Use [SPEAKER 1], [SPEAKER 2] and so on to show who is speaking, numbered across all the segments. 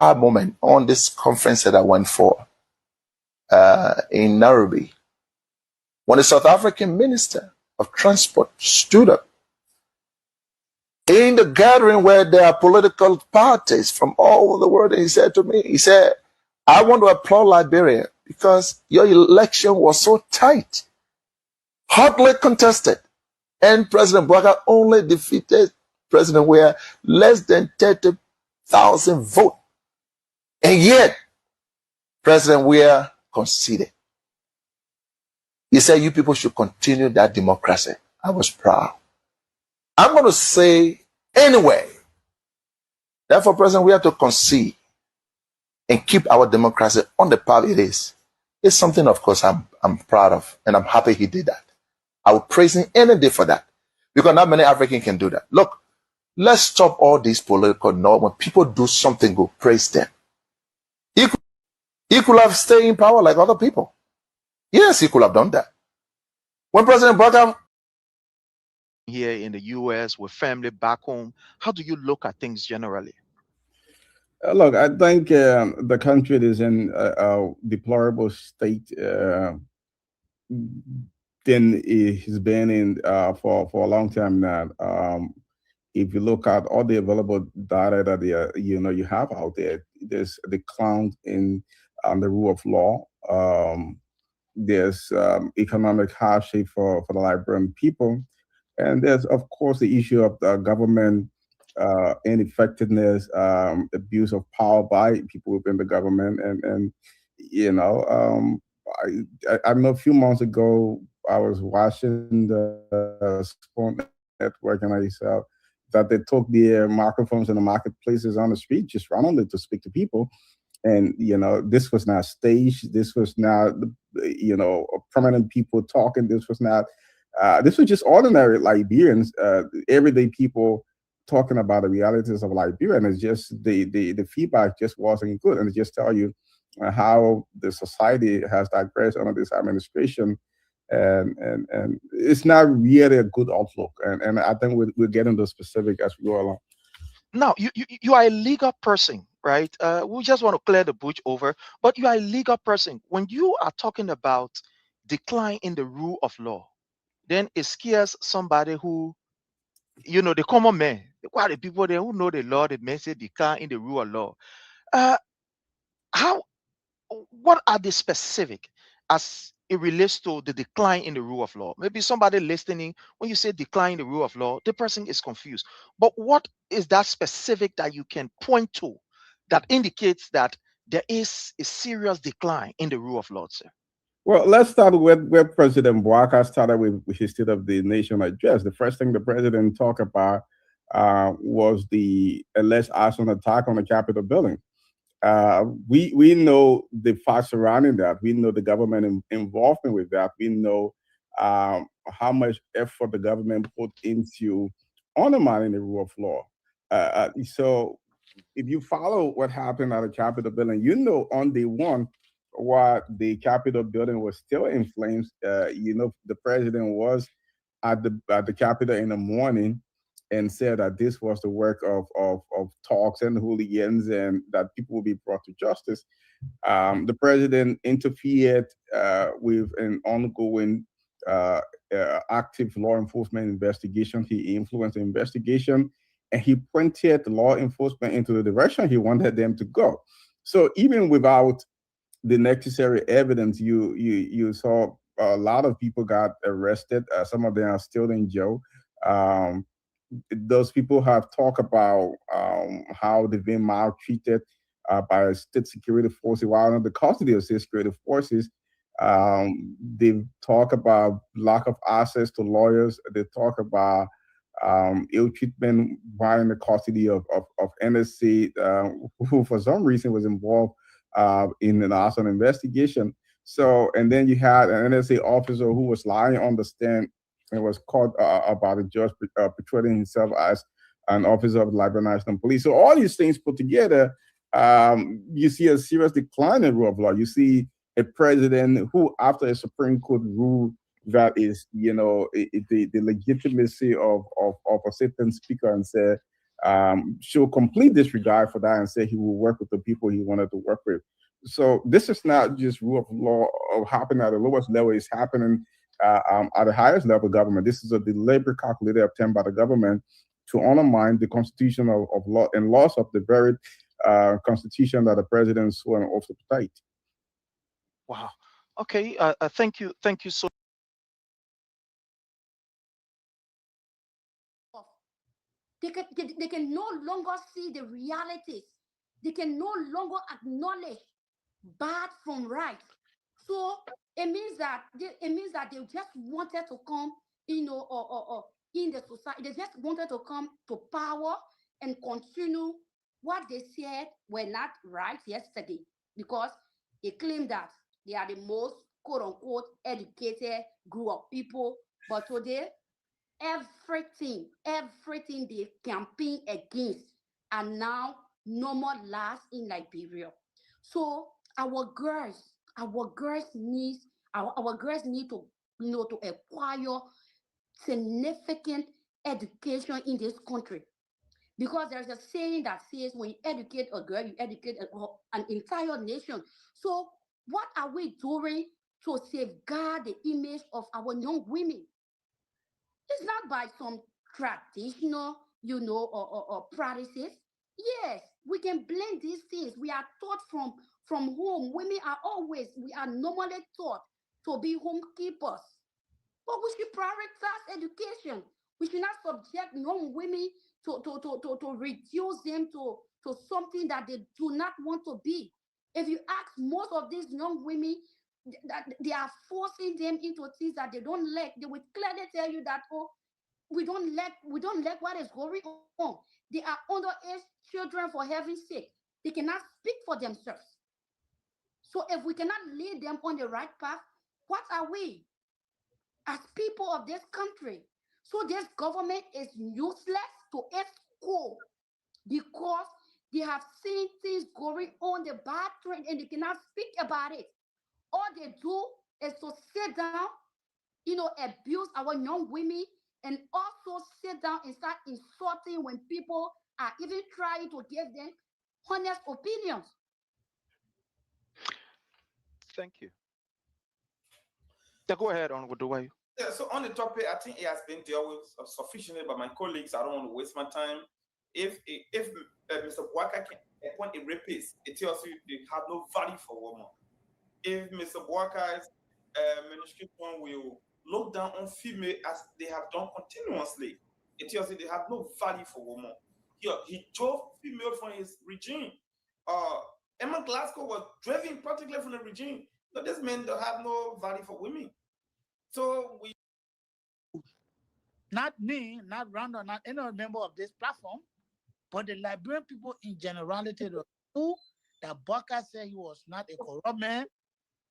[SPEAKER 1] moment on this conference that I went for in Nairobi, when the South African Minister of Transport stood up in the gathering where there are political parties from all over the world, and he said to me, he said, I want to applaud Liberia because your election was so tight, hotly contested, and President Bouakai only defeated President Weah less than 30,000 votes. And yet, President Weah conceded. He said, you people should continue that democracy. I was proud. I'm going to say anyway, therefore, President, we have to concede and keep our democracy on the path it is. It's something, of course, I'm proud of, and I'm happy he did that. I will praise him any day for that, because not many Africans can do that. Look, let's stop all these political noise. When people do something good, praise them. He could have stayed in power like other people. Yes, he could have done that. When President Bouakai
[SPEAKER 2] here in the U.S. with family back home, how do you look at things generally?
[SPEAKER 3] Look, I think the country is in a deplorable state than it has been in for a long time now. If you look at all the available data that you have out there, there's a decline in the rule of law. There's economic hardship for the Liberian people. And there's, of course, the issue of the government ineffectiveness, abuse of power by people within the government. And I know a few months ago, I was watching the Sport Network, and I saw that they took their microphones in the marketplaces on the street, just randomly to speak to people. And, this was not staged. This was not, prominent people talking. This was not, this was just ordinary Liberians, everyday people talking about the realities of Liberia. And it's just, the feedback just wasn't good. And it just tell you how the society has digressed under this administration. And it's not really a good outlook. And I think we'll get into specific as we go along.
[SPEAKER 2] Now, you are a legal person, right? We just want to clear the bush over, but you are a legal person. When you are talking about decline in the rule of law, then it scares somebody who, the common man, quite the people there who know the law, they may say decline in the rule of law. What are the specific as it relates to the decline in the rule of law? Maybe somebody listening, when you say decline in the rule of law, the person is confused. But what is that specific that you can point to that indicates that there is a serious decline in the rule of law, sir?
[SPEAKER 3] Well, let's start with where President Bouakai started with his State of the Nation address. The first thing the president talked about was the alleged arson attack on the Capitol building. We know the facts surrounding that. We know the government involvement with that. We know how much effort the government put into undermining the rule of law. So if you follow what happened at the Capitol building, on day one, while the Capitol building was still in flames, the president was at the Capitol in the morning and said that this was the work of talks and hooligans and that people will be brought to justice. The president interfered with an ongoing active law enforcement investigation. He influenced the investigation, and he pointed the law enforcement into the direction he wanted them to go. So even without the necessary evidence, you saw a lot of people got arrested. Some of them are still in jail. Those people have talked about how they've been maltreated by state security forces while under the custody of state security forces. They've talked about lack of access to lawyers. They talk about ill treatment while in the custody of NSC, who for some reason was involved in an arson investigation. So, and then you had an NSA officer who was lying on the stand and was caught about a judge portraying himself as an officer of the Liberian National Police. So all these things put together, you see a serious decline in rule of law. You see a president who, after a Supreme Court rule that is, the legitimacy of a sitting speaker and said show complete disregard for that and say he will work with the people he wanted to work with. So this is not just rule of law of happening at the lowest level; it's happening at the highest level of government. This is a deliberate, calculated attempt by the government to undermine the constitution of law and laws of the very constitution that the president swore an oath to protect.
[SPEAKER 2] Wow. Okay. Thank you. Thank you so.
[SPEAKER 4] They can no longer see the realities. They can no longer acknowledge bad from right. So it means that they just wanted to come, or in the society. They just wanted to come to power and continue what they said were not right yesterday, because they claim that they are the most quote unquote educated group of people, but today everything they campaign against are now no more last in Liberia. So our girls needs our girls need to to acquire significant education in this country, because there's a saying that says when you educate a girl, you educate an entire nation. So what are we doing to safeguard the image of our young women? It's not by some traditional, or practices. Yes, we can blame these things. We are taught from home. We are normally taught to be homekeepers. But we should prioritize education. We should not subject young women to reduce them to something that they do not want to be. If you ask most of these young women, that they are forcing them into things that they don't like, they will clearly tell you that, oh, we don't like what is going on. They are underage children, for heaven's sake. They cannot speak for themselves. So if we cannot lead them on the right path, what are we as people of this country? So this government is useless to its core, because they have seen things going on the bad trend and they cannot speak about it. All they do is to sit down, abuse our young women, and also sit down and start insulting when people are even trying to give them honest opinions.
[SPEAKER 2] Thank you. Yeah, go ahead on with the way.
[SPEAKER 5] Yeah, so on the topic, I think it has been dealt with sufficiently by my colleagues. I don't want to waste my time. If Mr. Boaka can appoint a rapist, it tells you they have no value for women. If Mr. Boaka's administration will look down on female as they have done continuously, it tells you they have no value for women. He drove female from his regime. Emma Glasgow was driven practically from the regime. So this men don't have no value for women. So we,
[SPEAKER 6] not me, not Randall, not any member of this platform, but the Liberian people in generality knew that Baka said he was not a corrupt man,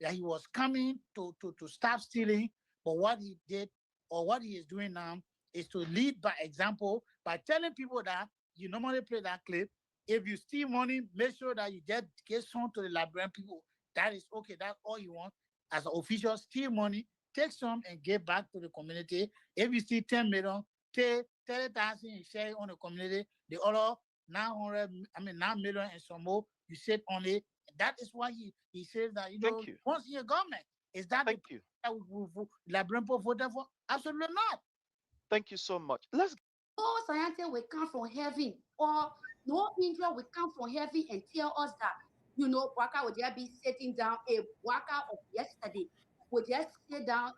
[SPEAKER 6] that he was coming to stop stealing. But what he did, or what he is doing now, is to lead by example by telling people that you normally play that clip. If you steal money, make sure that you get some to the Liberian people. That is okay. That's all you want. As an official, steal money, take some and give back to the community. If you steal 10 million, take 30,000 and share it on the community. The other 9 million and some more, you sit on it. That is why he says that, once in your government, is that
[SPEAKER 2] Thank you.
[SPEAKER 6] That Liberian people voted for? Absolutely not.
[SPEAKER 2] Thank you so much. Let's.
[SPEAKER 4] No scientist will come from heaven, or no angel will come from heaven and tell us that, Waka will just be sitting down. A Waka of yesterday would just sit down,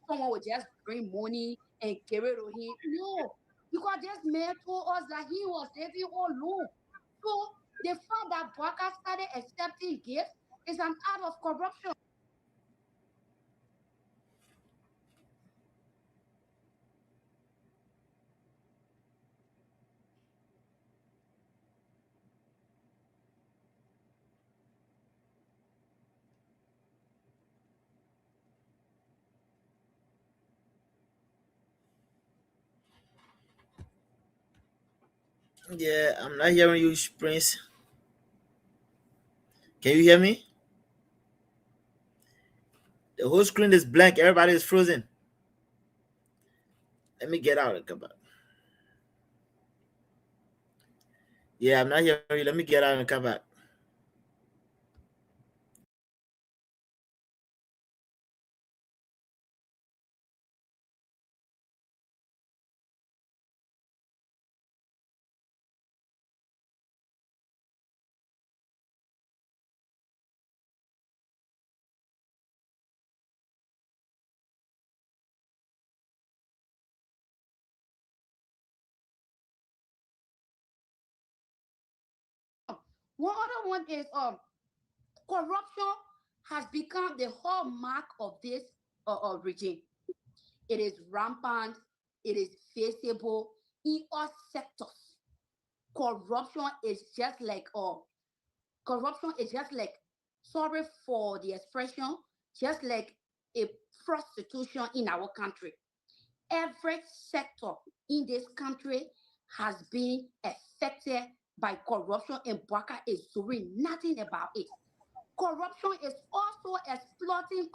[SPEAKER 4] someone would just bring money and give it to him. No, because this man told us that he was living all alone. So the fact that Waka started accepting gifts is an act of corruption.
[SPEAKER 7] Yeah, I'm not hearing you, Prince. Can you hear me? The whole screen is blank. Everybody is frozen. Let me get out and come back. Yeah, I'm not hearing you. Let me get out and come back.
[SPEAKER 4] One other one is corruption has become the hallmark of this regime. It is rampant. It is visible in all sectors. Corruption is just like corruption is just like, sorry for the expression, just like a prostitution in our country. Every sector in this country has been affected by corruption, and Baka is doing nothing about it. Corruption is also exploiting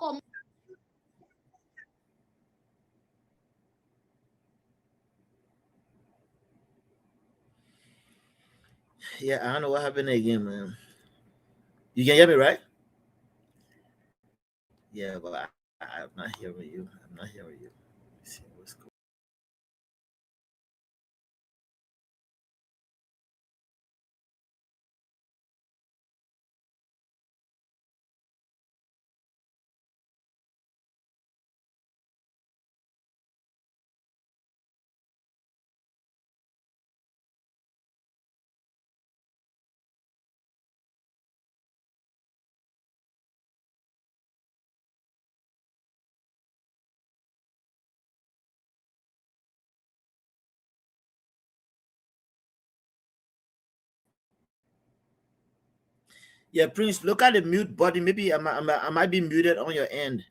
[SPEAKER 7] Yeah, I don't know what happened again, man. You can hear me, right? Yeah, but I'm not hearing you. I'm not hearing you. Let's see what's going. Yeah, Prince, look at the mute button. Maybe I might be muted on your end.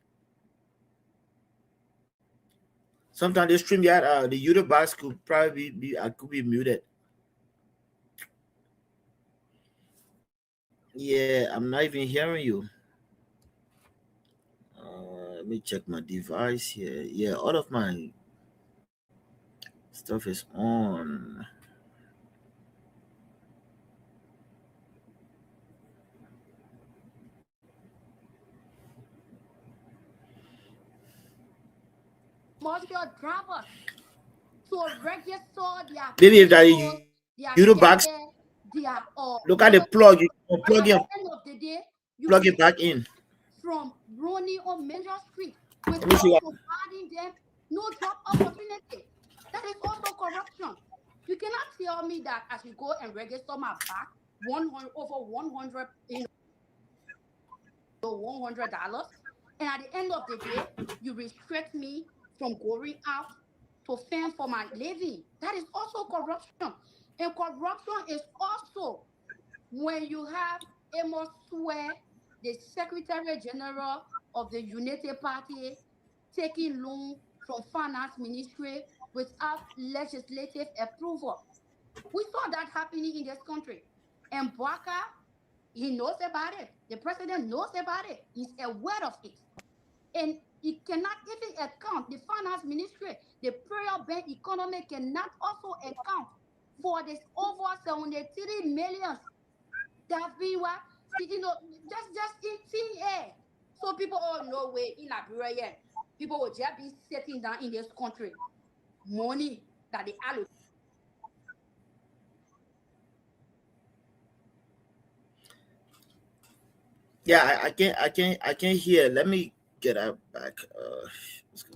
[SPEAKER 7] Sometimes the stream yard, the YouTube box could probably be I could be muted. Yeah, I'm not even hearing you. Let me check my device here. Yeah, all of my stuff is on.
[SPEAKER 4] commercial drivers to register their
[SPEAKER 7] Maybe if that
[SPEAKER 4] vehicles, their
[SPEAKER 7] YouTube box,
[SPEAKER 4] ticket, their
[SPEAKER 7] look at the
[SPEAKER 4] motorcycle.
[SPEAKER 7] plug. You can
[SPEAKER 4] And
[SPEAKER 7] plug
[SPEAKER 4] at the
[SPEAKER 7] in,
[SPEAKER 4] end of the day, you
[SPEAKER 7] plug it back
[SPEAKER 4] restrict
[SPEAKER 7] in.
[SPEAKER 4] from running on major street
[SPEAKER 7] Let me see
[SPEAKER 4] without
[SPEAKER 7] what.
[SPEAKER 4] providing them no job opportunity. That is also corruption. You cannot tell me that as you go and register my back 100 over 100, $100, and at the end of the day, you restrict me from going out to fend for my living. That is also corruption. And corruption is also when you have Amos Swear, the Secretary General of the United Party, taking loan from Finance Ministry without legislative approval. We saw that happening in this country. And Baka, he knows about it. The president knows about it. He's aware of it. And it cannot even account, the finance ministry, the prayer bank economy cannot also account for this over 73 million that we were, just in thin air. So people, oh, no way, in Liberia, people will just be sitting down in this country. Money that they allocate.
[SPEAKER 7] Yeah, I can't hear. Let me get out back. Let's go.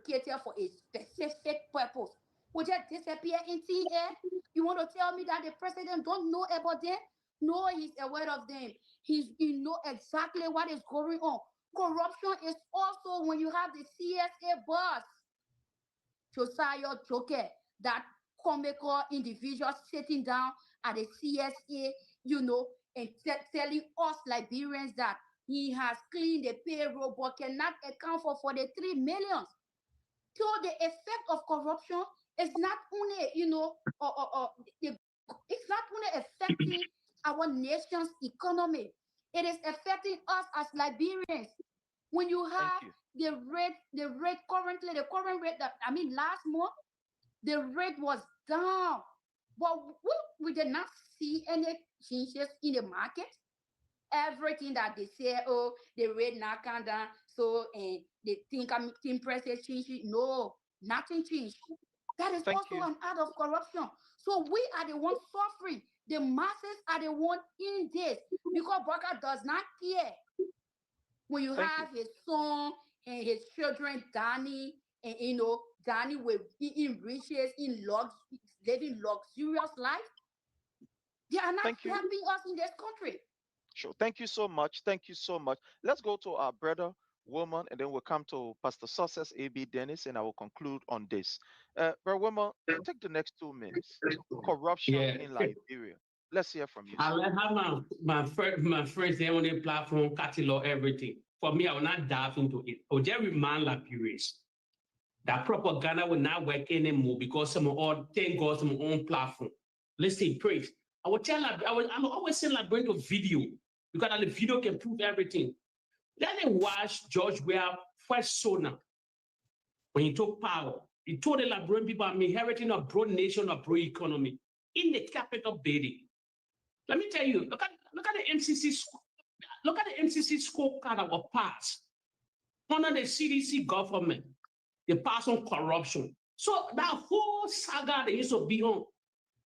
[SPEAKER 4] Cater for a specific purpose. Will just disappear in thin air? You want to tell me that the president don't know about them? No, he's aware of them. He know exactly what is going on. Corruption is also when you have the CSA boss, Josiah Joker, that comical individual sitting down at the CSA, and telling us Liberians that he has cleaned the payroll but cannot account for 43 million. So the effect of corruption is not only, it's not only affecting our nation's economy. It is affecting us as Liberians. When you have the rate currently, the current rate that, I mean, last month, the rate was down. But we did not see any changes in the market. Everything that they say, oh, the rate now come down, so they think team prices change. No, nothing changed. That is also an act of corruption. So we are the ones suffering. The masses are the ones in this, because Baka does not care. When you have his son and his children, Danny, and Danny will be in riches, living luxurious life. They are not helping us in this country.
[SPEAKER 2] Sure. Thank you so much. Thank you so much. Let's go to our brother, woman, and then we'll come to Pastor Success A.B. Dennis, and I will conclude on this. Brother woman, take the next 2 minutes. Corruption in Liberia. Let's hear from you.
[SPEAKER 8] I have my friends there on the platform, catalog everything. For me, I will not dive into it. I will just remind Liberians that propaganda will not work anymore because some all thank God some own platform. Listen, praise. I will tell I'm always saying Liberian to video because the video can prove everything. Let them watch George Weah first sona when he took power. He told the Liberian people, I'm inheriting a broad nation, a broad economy in the capital building. Let me tell you, look at the MCC. Look at the MCC scorecard that was passed under the CDC government. They passed on corruption. So that whole saga they used to be on,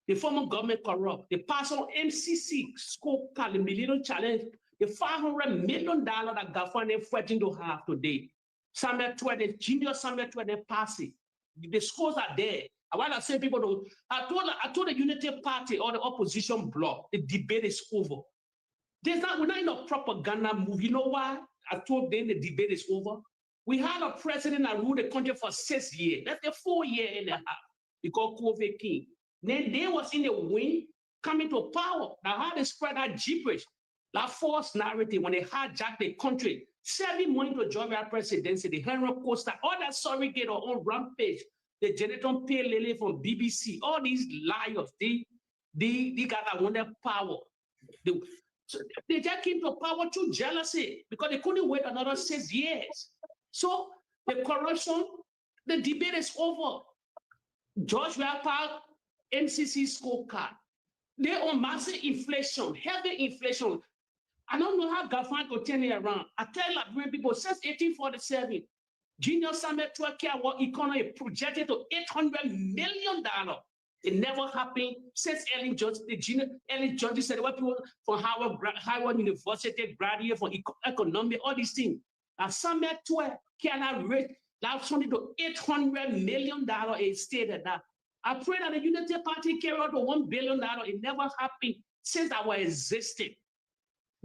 [SPEAKER 8] the former government corrupt. They passed on MCC scorecard, the Millennium Challenge, the $500 million that government is fighting to have today. Somewhere 20, junior somewhere 20 pass it. The scores are there. I want to say people, I told the Unity Party or the opposition bloc, the debate is over. We're not in a propaganda move. You know why? I told them the debate is over. We had a president that ruled the country for 6 years. That's the 4 year and a half. Because COVID came. Then they was in the wind coming to power. Now how they spread that gibberish, that false narrative when they hijacked the country, serving money to Georgia presidency, the Henry Costa, all that surrogate or on rampage, the Jonathan P. Lily from BBC, all these liars, they guys that want their power. So they just came to power through jealousy because they couldn't wait another 6 years. So the corruption, the debate is over. George Weah, MCC scorecard. They on massive inflation, heavy inflation. I don't know how government could turn it around. I tell Liberian people, since 1847, Junior Samuel Turkey, our economy projected to $800 million. It never happened since Ellen George said what people from Howard University graduate from economic, all these things. Now Samuel Turkey rate that's something to $800 million it stated that. I pray that the Unity Party carry out to $1 billion. It never happened since I was existing.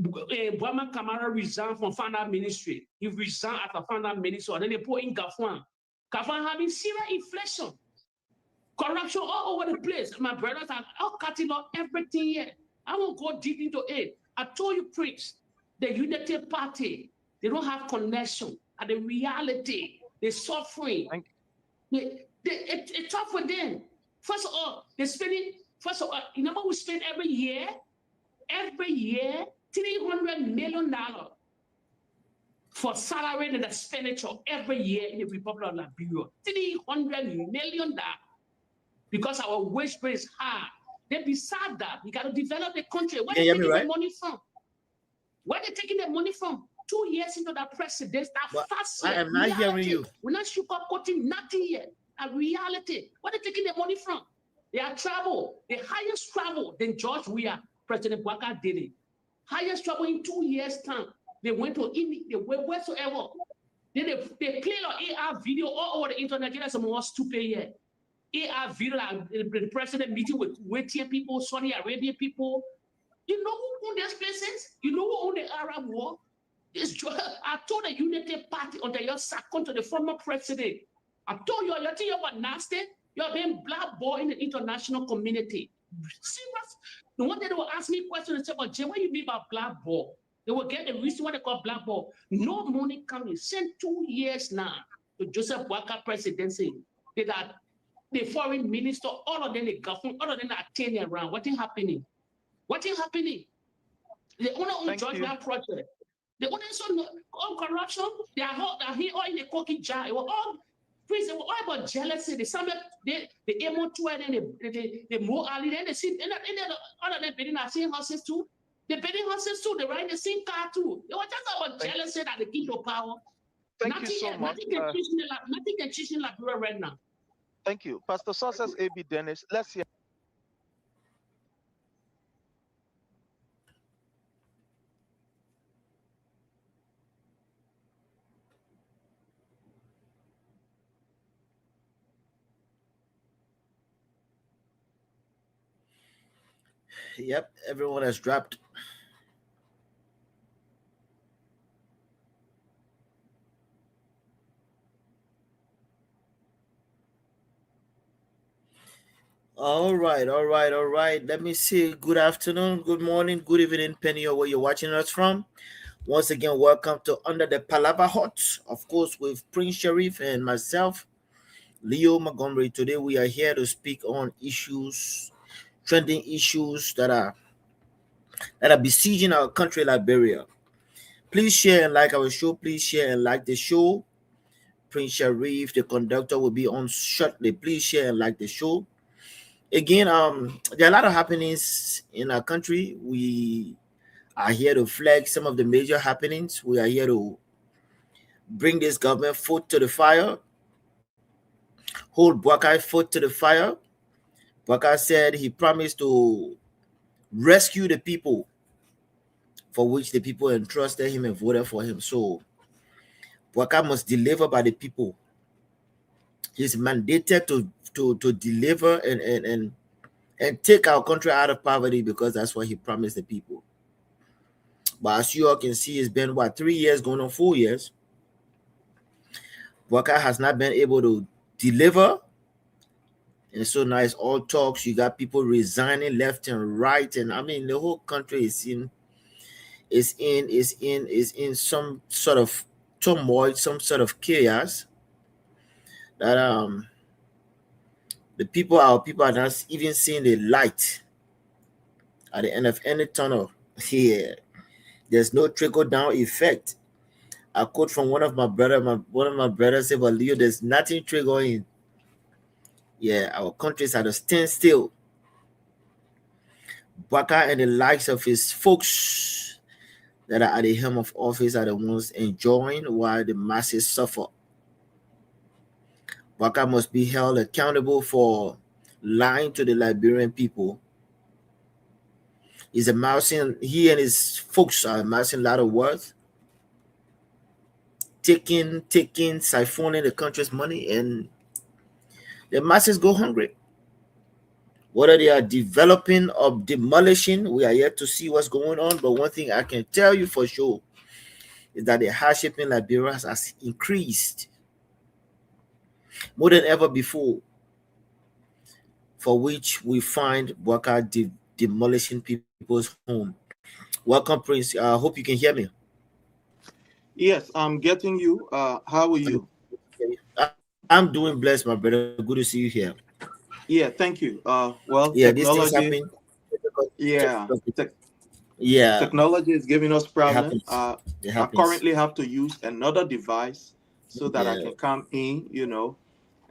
[SPEAKER 8] Bwama Kamara resigned from founder ministry. He resigned as a founder ministry, and then they put in Gafwan. Gafwan having serious inflation, corruption all over the place. My brothers are all cutting off everything here. I won't go deep into it. I told you, priests, the Unity Party, they don't have connection. And the reality, they're suffering. It's tough for them. First of all, they're spending, you know what we spend every year? Every year, $300 million for salary and expenditure every year in the Republic of Liberia. $300 million because our wage rate is high. Then beside that, we got to develop the country. Where are they taking the money from? Where are they taking the money from? 2 years into the presidency,
[SPEAKER 7] I am not hearing you.
[SPEAKER 8] We're not sugarcoating nothing yet. A reality. Where are they taking the money from? They are travel, the highest travel than George Weah, President Bwaka did it. Highest travel in 2 years' time. They went to India, they went whatsoever. Then they played an AR video all over the internet. That's some more stupid yet. AR video, like the president meeting with Kuwaitian people, Saudi Arabian people. You know who owned these places? You know who owned the Arab war? I told the Unity Party under your second to the former president. I told you, you think you're nasty? You're being blackballed in the international community. Serious? The one day they will ask me questions and say, well, Jay, what do you mean by blackball? They will get the reason why they call blackball. No money coming. Since 2 years now to Joseph Bwaka presidency. They got the foreign minister, all of them, the government, all of them are turning around. What is happening? What is happening? They only
[SPEAKER 2] Thank
[SPEAKER 8] judge
[SPEAKER 2] you.
[SPEAKER 8] that project. They only saw all corruption. They are all in the cooking jar. It was all prison. It was all about jealousy. They aim on to it and they more early. Then they see and other than bidding, I see horses too. The bidding horses too. They ride the same car too. It was just about jealousy that they give you power.
[SPEAKER 2] Thank you so much.
[SPEAKER 8] Nothing can teach in Liberia right now.
[SPEAKER 2] Thank you, Pastor Sources A.B. Dennis. Let's hear.
[SPEAKER 7] Yep, everyone has dropped. All right. Let me see. Good afternoon, good morning, good evening, depending on where you're watching us from. Once again, welcome to Under the Palava Hut, of course, with Prince Sharif and myself, Leo Montgomery. Today, we are here to speak on issues, trending issues that are besieging our country, Liberia. Please share and like our show. Please share and like the show. Prince Sharif, the conductor, will be on shortly. Please share and like the show. Again, there are a lot of happenings in our country. We are here to flag some of the major happenings. We are here to bring this government foot to the fire, hold Buakai foot to the fire. Buakai said he promised to rescue the people for which the people entrusted him and voted for him. So Buakai must deliver by the people. He's mandated to deliver and take our country out of poverty, because that's what he promised the people. But as you all can see, it's been 3 years, going on 4 years. Buakai has not been able to deliver. And so now it's all talks. You got people resigning left and right. And I mean, the whole country is in some sort of turmoil, some sort of chaos. That our people are not even seeing the light at the end of any tunnel. Yeah. There's no trickle down effect. A quote from one of my brothers said, "But Leo, there's nothing triggering. Yeah, our countries at a standstill. Baka and the likes of his folks that are at the helm of office are the ones enjoying while the masses suffer. Baka must be held accountable for lying to the Liberian people. He and his folks are amassing a lot of wealth, taking, siphoning the country's money, and the masses go hungry. Whether they are developing or demolishing, we are yet to see what's going on. But one thing I can tell you for sure is that the hardship in Liberia has increased more than ever before, for which we find Buaka demolishing people's home. Welcome, Prince. I hope you can hear me.
[SPEAKER 9] Yes, I'm getting you. How are you?
[SPEAKER 7] I'm doing blessed, my brother. Good to see you here.
[SPEAKER 9] Yeah, thank you. Well,
[SPEAKER 7] yeah,
[SPEAKER 9] technology.
[SPEAKER 7] Yeah,
[SPEAKER 9] technology is giving us problems. I currently have to use another device so that I can come in,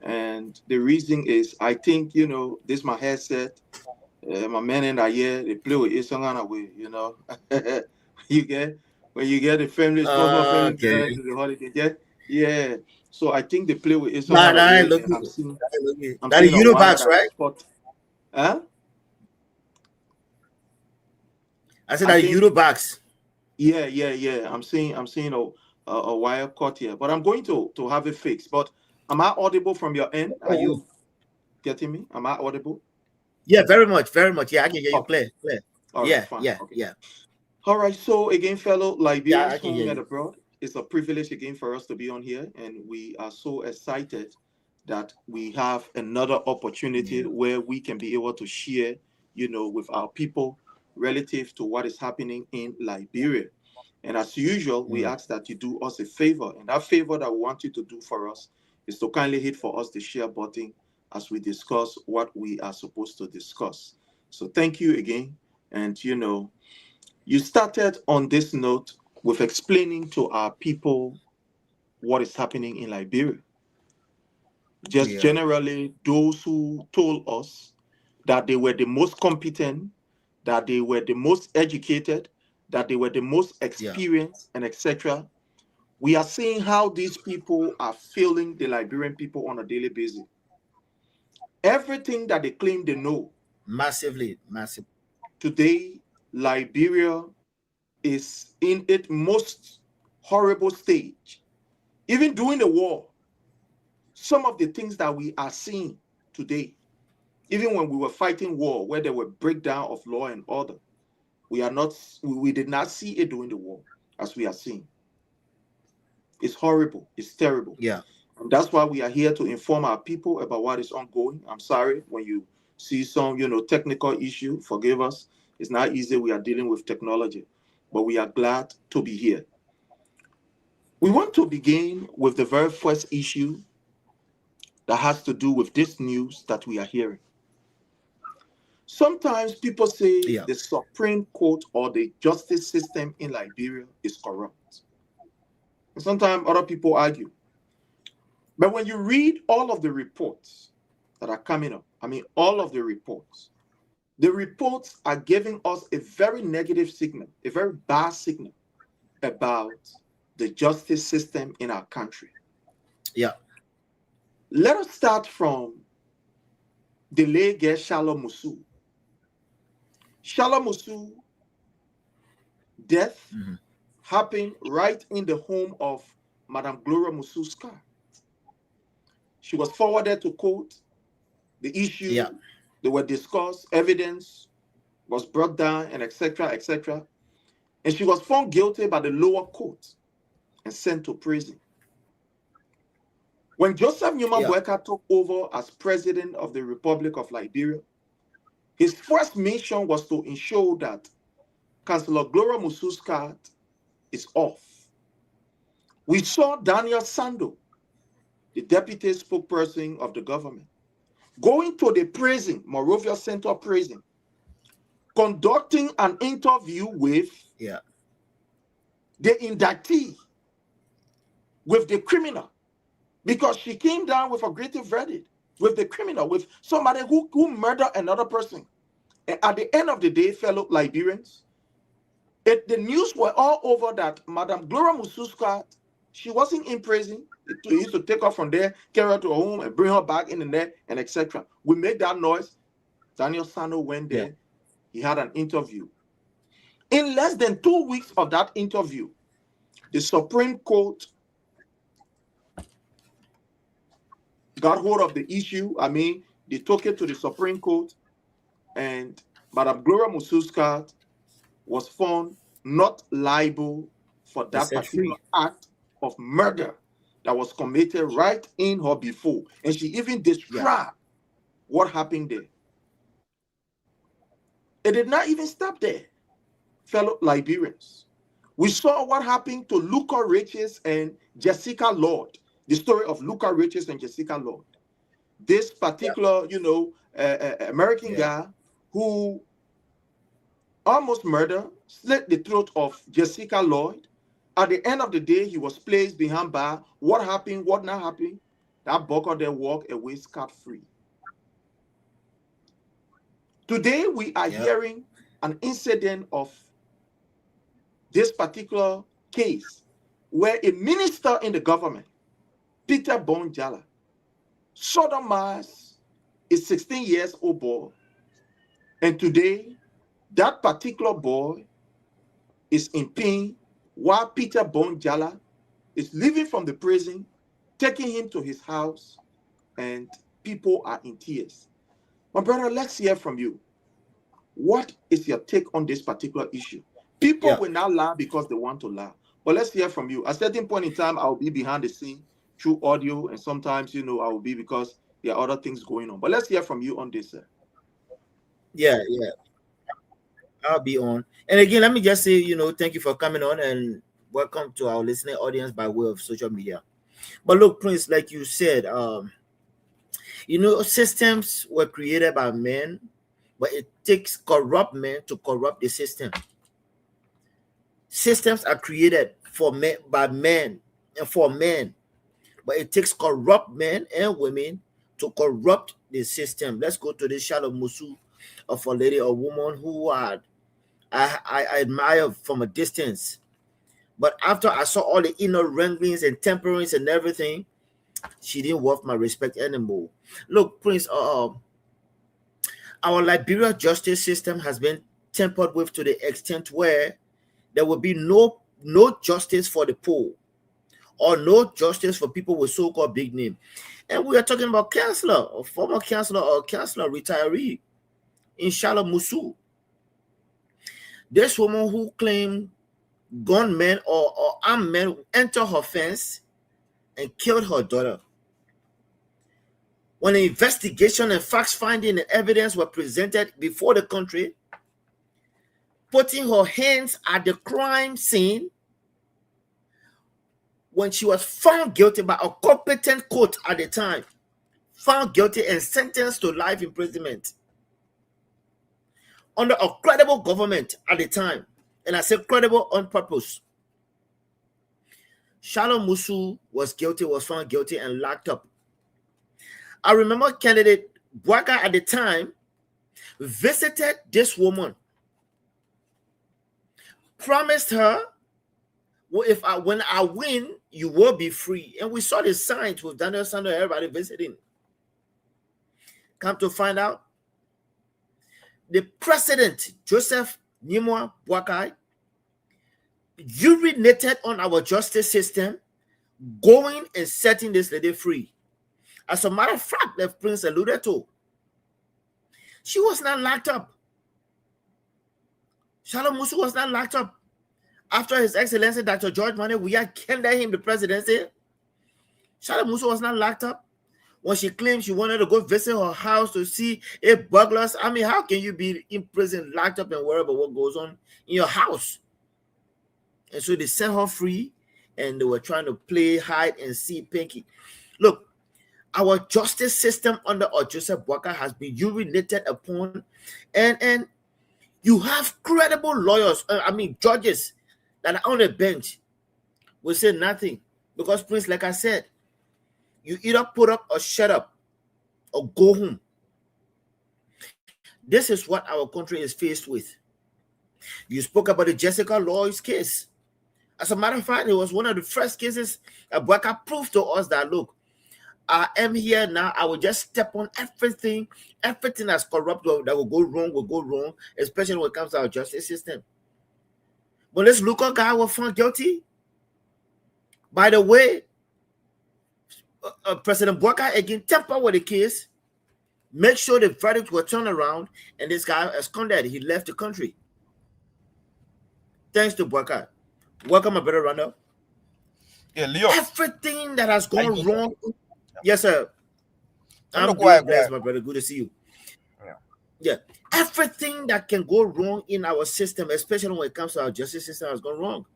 [SPEAKER 9] and the reason is I think, this my headset, my men in that year, they play with it away, you get when you get the family, family together to the holiday, yeah. So I think they play with it away. I'm seeing
[SPEAKER 7] that is Unibox, right?
[SPEAKER 9] Huh?
[SPEAKER 7] I said that Unibox.
[SPEAKER 9] Yeah. I'm seeing a wire cut here, but I'm going to have it fixed. But am I audible from your end? Are you getting me? Am I audible?
[SPEAKER 7] Yeah, very much. Yeah, I can hear you clear.
[SPEAKER 9] All
[SPEAKER 7] yeah,
[SPEAKER 9] right, fine.
[SPEAKER 7] Yeah,
[SPEAKER 9] okay.
[SPEAKER 7] Yeah.
[SPEAKER 9] All right. So again, fellow Liberians home and abroad, it's a privilege again for us to be on here, and we are so excited that we have another opportunity where we can be able to share, with our people relative to what is happening in Liberia. And as usual, we ask that you do us a favor, and that favor that we want you to do for us is to kindly hit for us the share button as we discuss what we are supposed to discuss. So thank you again, and You started on this note with explaining to our people what is happening in Liberia. Just generally, those who told us that they were the most competent, that they were the most educated, that they were the most experienced, and etc. We are seeing how these people are failing the Liberian people on a daily basis. Everything that they claim they know.
[SPEAKER 7] Massive.
[SPEAKER 9] Today, Liberia is in its most horrible stage. Even during the war, some of the things that we are seeing today, even when we were fighting war, where there were breakdown of law and order, we did not see it during the war as we are seeing. It's horrible. It's terrible.
[SPEAKER 7] Yeah.
[SPEAKER 9] And that's why we are here to inform our people about what is ongoing. I'm sorry when you see some, technical issue. Forgive us. It's not easy. We are dealing with technology, but we are glad to be here. We want to begin with the very first issue that has to do with this news that we are hearing. Sometimes people say the Supreme Court or the justice system in Liberia is corrupt. And sometimes other people argue. But when you read all of the reports that are coming up, all of the reports are giving us a very negative signal, a very bad signal about the justice system in our country.
[SPEAKER 7] Yeah.
[SPEAKER 9] Let us start from the late JALLAH Musu. JALLAH Musu death happened right in the home of Madame Gloria Musu's car. She was forwarded to court. The issue, they were discussed, evidence was brought down, and etc., etc. And she was found guilty by the lower court and sent to prison. When Joseph Newman Boyka took over as president of the Republic of Liberia, his first mission was to ensure that Councillor Gloria Musu's card is off. We saw Daniel Sando, the deputy spokesperson of the government, going to the prison, MONROVIA Central Prison, conducting an interview with the indictee, with the criminal, because she came down with a guilty verdict with the criminal, with somebody who murdered another person. And at the end of the day, fellow Liberians, the news were all over that Madame Gloria Mususka, she wasn't in prison. He used to take her from there, carry her to her home, and bring her back in the net, and etc. We made that noise. Daniel Sano went there. He had an interview. In less than 2 weeks of that interview, the Supreme Court got hold of the issue. They took it to the Supreme Court, and Madame Gloria Mususka was found not liable for that particular act of murder that was committed right in her before. And she even described what happened there. It did not even stop there, fellow Liberians. We saw what happened to Luca Riches and Jessica Lord, the story of Luca Riches and Jessica Lord. This particular, American guy who almost murdered, slit the throat of Jessica Lloyd. At the end of the day, he was placed behind bar. What happened? What not happened? That bucker there walked away scot-free. Today, we are hearing an incident of this particular case where a minister in the government, Peter Bon-JALLAH, sodomized a 16 years old boy. And today, that particular boy is in pain while Peter Bon-JALLAH is leaving from the prison, taking him to his house, and people are in tears. My brother, let's hear from you. What is your take on this particular issue? People will not laugh because they want to laugh. But let's hear from you. At a certain point in time, I'll be behind the scene through audio, and sometimes, I will be because there are other things going on. But let's hear from you on this, sir.
[SPEAKER 7] Yeah. I'll be on. And again, let me just say, thank you for coming on and welcome to our listening audience by way of social media. But look, Prince, like you said, systems were created by men, but it takes corrupt men to corrupt the system. Systems are created for men, by men, and for men, but it takes corrupt men and women to corrupt the system. Let's go to this Shalom Musu of a lady or woman who I admire from a distance. But after I saw all the inner wranglings and temperings and everything, she didn't worth my respect anymore. Look, Prince, our Liberia justice system has been tempered with to the extent where there will be no justice for the poor, or no justice for people with so-called big name. And we are talking about counselor, or former counselor, or counselor retiree in Shalom Musu. This woman who claimed gunmen or armed men entered her fence and killed her daughter. When the investigation and facts finding and evidence were presented before the country, putting her hands at the crime scene, when she was found guilty by a competent court at the time, found guilty and sentenced to life imprisonment under a credible government at the time, and I say credible on purpose. Shalom Musu was found guilty and locked up. I remember candidate Bwaka at the time visited this woman, promised her, well, when I win, you will be free. And we saw the signs with Daniel Sanders, everybody visiting. Come to find out, the president, Joseph Nimwa Bwakai, urinated on our justice system, going and setting this lady free. As a matter of fact, the Prince alluded to, she was not locked up. Shalom Musu was not locked up. After His Excellency Dr. George Mane Weah handed him the presidency, Shalom Musu was not locked up. When she claimed she wanted to go visit her house to see if burglars, I mean, how can you be in prison, locked up, and worry about what goes on in your house? And so they set her free, and they were trying to play hide and seek pinky. Look, our justice system under Joseph Bwaka has been urinated upon, and you have credible lawyers, judges that are on the bench will say nothing. Because, Prince, like I said, you either put up or shut up or go home. This is what our country is faced with. You spoke about the Jessica Lloyd's case. As a matter of fact, it was one of the first cases that Bwaka proved to us that, look, I am here now. I will just step on everything that's corrupt that will go wrong, especially when it comes to our justice system. But this local guy was found guilty. By the way, President Bwaka again tempered with the case, make sure the verdict was turned around, and this guy absconded. He left the country. Thanks to Bwaka. Welcome, my brother Randall.
[SPEAKER 10] Yeah, Leo.
[SPEAKER 7] Everything that has gone wrong. Yes, sir. I'm doing blessed, my brother. Good to see you. Yeah. Everything that can go wrong in our system, especially when it comes to our justice system, has gone wrong.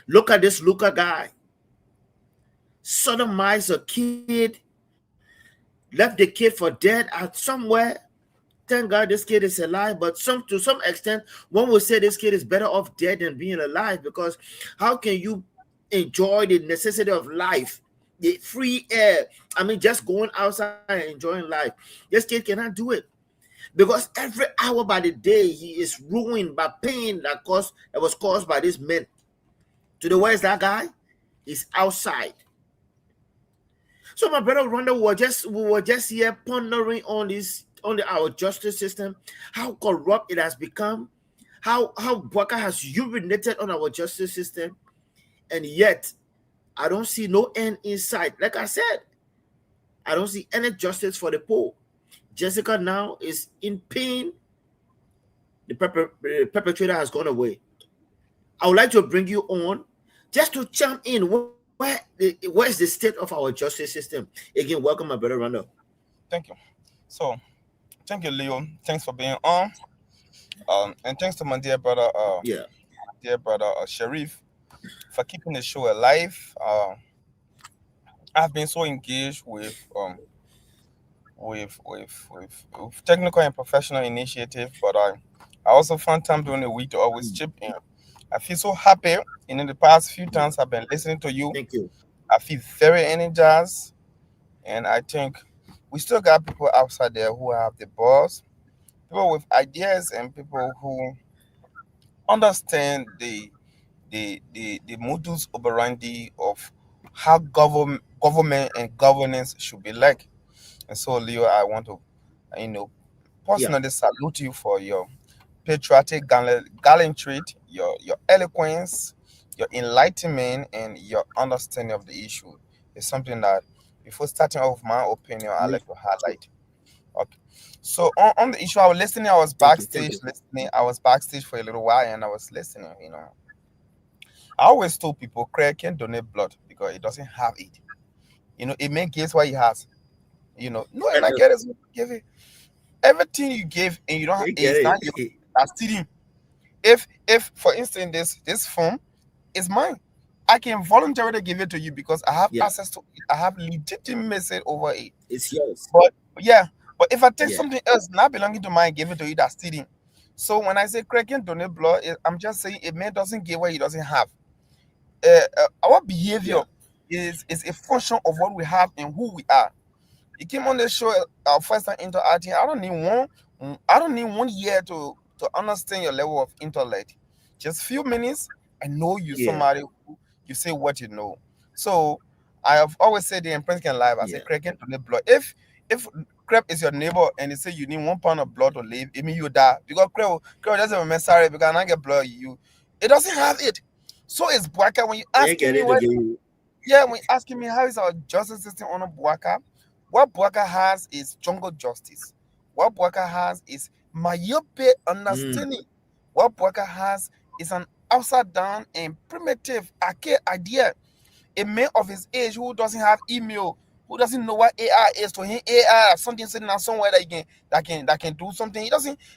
[SPEAKER 7] Look at this Luca guy. Sodomized a kid, left the kid for dead at somewhere. Thank God this kid is alive, but to some extent, one would say this kid is better off dead than being alive, because how can you enjoy the necessity of life, the free air? Just going outside and enjoying life. This kid cannot do it, because every hour by the day he is ruined by pain that was caused by this man. To the where is that guy? He's outside. So my brother Rhonda, we were just here pondering on our justice system, how corrupt it has become, how Bwaka has urinated on our justice system, and yet I don't see no end in sight. Like I said, I don't see any justice for the poor. Jessica now is in pain. The perpetrator has gone away. I would like to bring you on just to chime in. Where is the state of our justice system? Again, welcome, my brother Randall.
[SPEAKER 10] Thank you. So, thank you, Leo. Thanks for being on. And thanks to my dear brother, Sharif, for keeping the show alive. I've been so engaged with technical and professional initiative, but I also found time during the week to always chip in. I feel so happy. In the past few times I've been listening to you,
[SPEAKER 7] Thank you.
[SPEAKER 10] I feel very energized, and I think we still got people outside there who have the balls, people with ideas, and people who understand the modus operandi of how government and governance should be like. And so, Leo, I want to, you know,
[SPEAKER 7] Yeah.
[SPEAKER 10] personally salute you for your patriotic gallantry, your eloquence, your enlightenment, and your understanding of the issue. It's something that, before starting off my opinion, I
[SPEAKER 7] Me
[SPEAKER 10] like to
[SPEAKER 7] too.
[SPEAKER 10] highlight. Okay. So on the issue, I was listening. I was
[SPEAKER 7] Thank you. Thank
[SPEAKER 10] backstage
[SPEAKER 7] you.
[SPEAKER 10] listening. I was backstage for a little while, and I was listening. I always told people, Craig can donate blood because it doesn't have it. It may give what he has. No, and
[SPEAKER 7] And
[SPEAKER 10] I get it. So give it everything you give, and you don't.
[SPEAKER 7] you get
[SPEAKER 10] It's not
[SPEAKER 7] it.
[SPEAKER 10] you. That's stealing. If for instance this phone is mine, I can voluntarily give it to you because I have
[SPEAKER 7] Yeah,
[SPEAKER 10] access to it. I have legitimacy over it.
[SPEAKER 7] it's yours.
[SPEAKER 10] But yeah, but if I take
[SPEAKER 7] Yeah,
[SPEAKER 10] something else not belonging to mine, give it to you, that's stealing. So when I say Craig can donate blood, I'm just saying a man doesn't give what he doesn't have. Our behavior
[SPEAKER 7] yeah,
[SPEAKER 10] is a function of what we have and who we are. You came on the show, our first time interacting. I don't need 1 year to understand your level of intellect. Just few minutes, I know you
[SPEAKER 7] yeah,
[SPEAKER 10] somebody who you say what you know. So I have always said the imprint can live. I say
[SPEAKER 7] yeah,
[SPEAKER 10] Craig can donate blood. If Crep is your neighbor and they say you need 1 pound of blood to live, it means you die. Because Crep doesn't remember sorry because I get blood you. It doesn't have it. So it's Bwaka when you
[SPEAKER 7] yeah.
[SPEAKER 10] asking
[SPEAKER 7] Get
[SPEAKER 10] me
[SPEAKER 7] it to
[SPEAKER 10] what
[SPEAKER 7] give you.
[SPEAKER 10] yeah, when you're asking me how is our justice system on Bwaka, what Bwaka has is jungle justice. What Bwaka has is myopic
[SPEAKER 7] Mm,
[SPEAKER 10] understanding. What Bwaka has is an upside down and primitive archaic idea. A man of his age who doesn't have email, who doesn't know what AI is, to him AI something sitting on somewhere that can do something.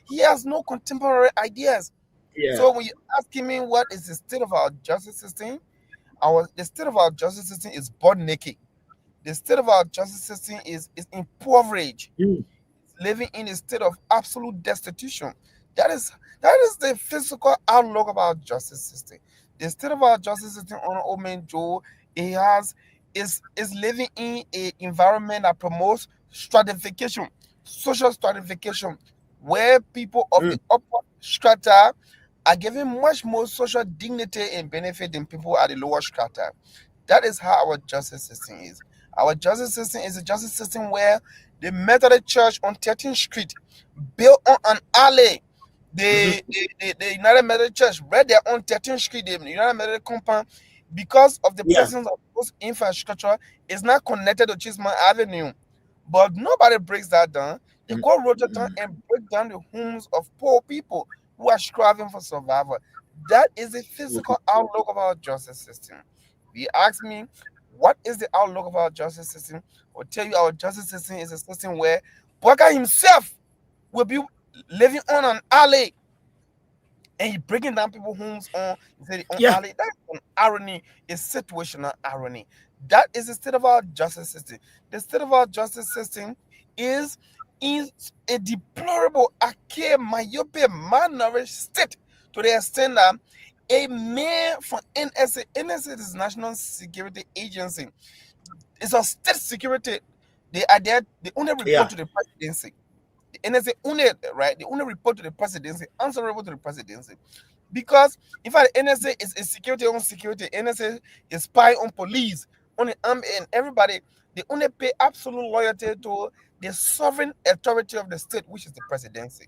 [SPEAKER 10] He has no contemporary ideas.
[SPEAKER 7] yeah.
[SPEAKER 10] So when you asking me what is the state of our justice system, the state of our justice system is butt naked. The state of our justice system is impoverished,
[SPEAKER 7] Mm,
[SPEAKER 10] living in a state of absolute destitution. That is the physical outlook of our justice system. The state of our justice system on old man Joe, it has is living in an environment that promotes stratification, social stratification, where people of the
[SPEAKER 7] mm.
[SPEAKER 10] upper strata are given much more social dignity and benefit than people at the lower strata. That is how our justice system is. Our justice system is a justice system where the Methodist Church on 13th Street built on an alley. The United Methodist Church right there on 13th Street, the United Methodist compound, because of the
[SPEAKER 7] Yeah.
[SPEAKER 10] presence of those infrastructure, is not connected to Chisholm Avenue. But nobody breaks that down. They
[SPEAKER 7] Mm,
[SPEAKER 10] go Rotterdam
[SPEAKER 7] mm.
[SPEAKER 10] and break down the homes of poor people who are striving for survival. That is the
[SPEAKER 7] Okay.
[SPEAKER 10] physical outlook of our justice system. If you ask me, what is the outlook of our justice system? I'll tell you our justice system is a system where Bwaka himself will be living on an alley and he breaking down people's homes on
[SPEAKER 7] Yeah.
[SPEAKER 10] alley. That's an irony, a situational irony. That is the state of our justice system. The state of our justice system is is a deplorable, archaic, myopic, malnourished state to the extent that a man from NSA is National Security Agency. It's a state security. They are there. They only report
[SPEAKER 7] Yeah.
[SPEAKER 10] to the presidency. The NSA only right. They only report to the presidency, answerable to the presidency. Because in fact, NSA is a security on security. NSA is spy on police, on the army, and everybody. They only pay absolute loyalty to the sovereign authority of the state, which is the presidency.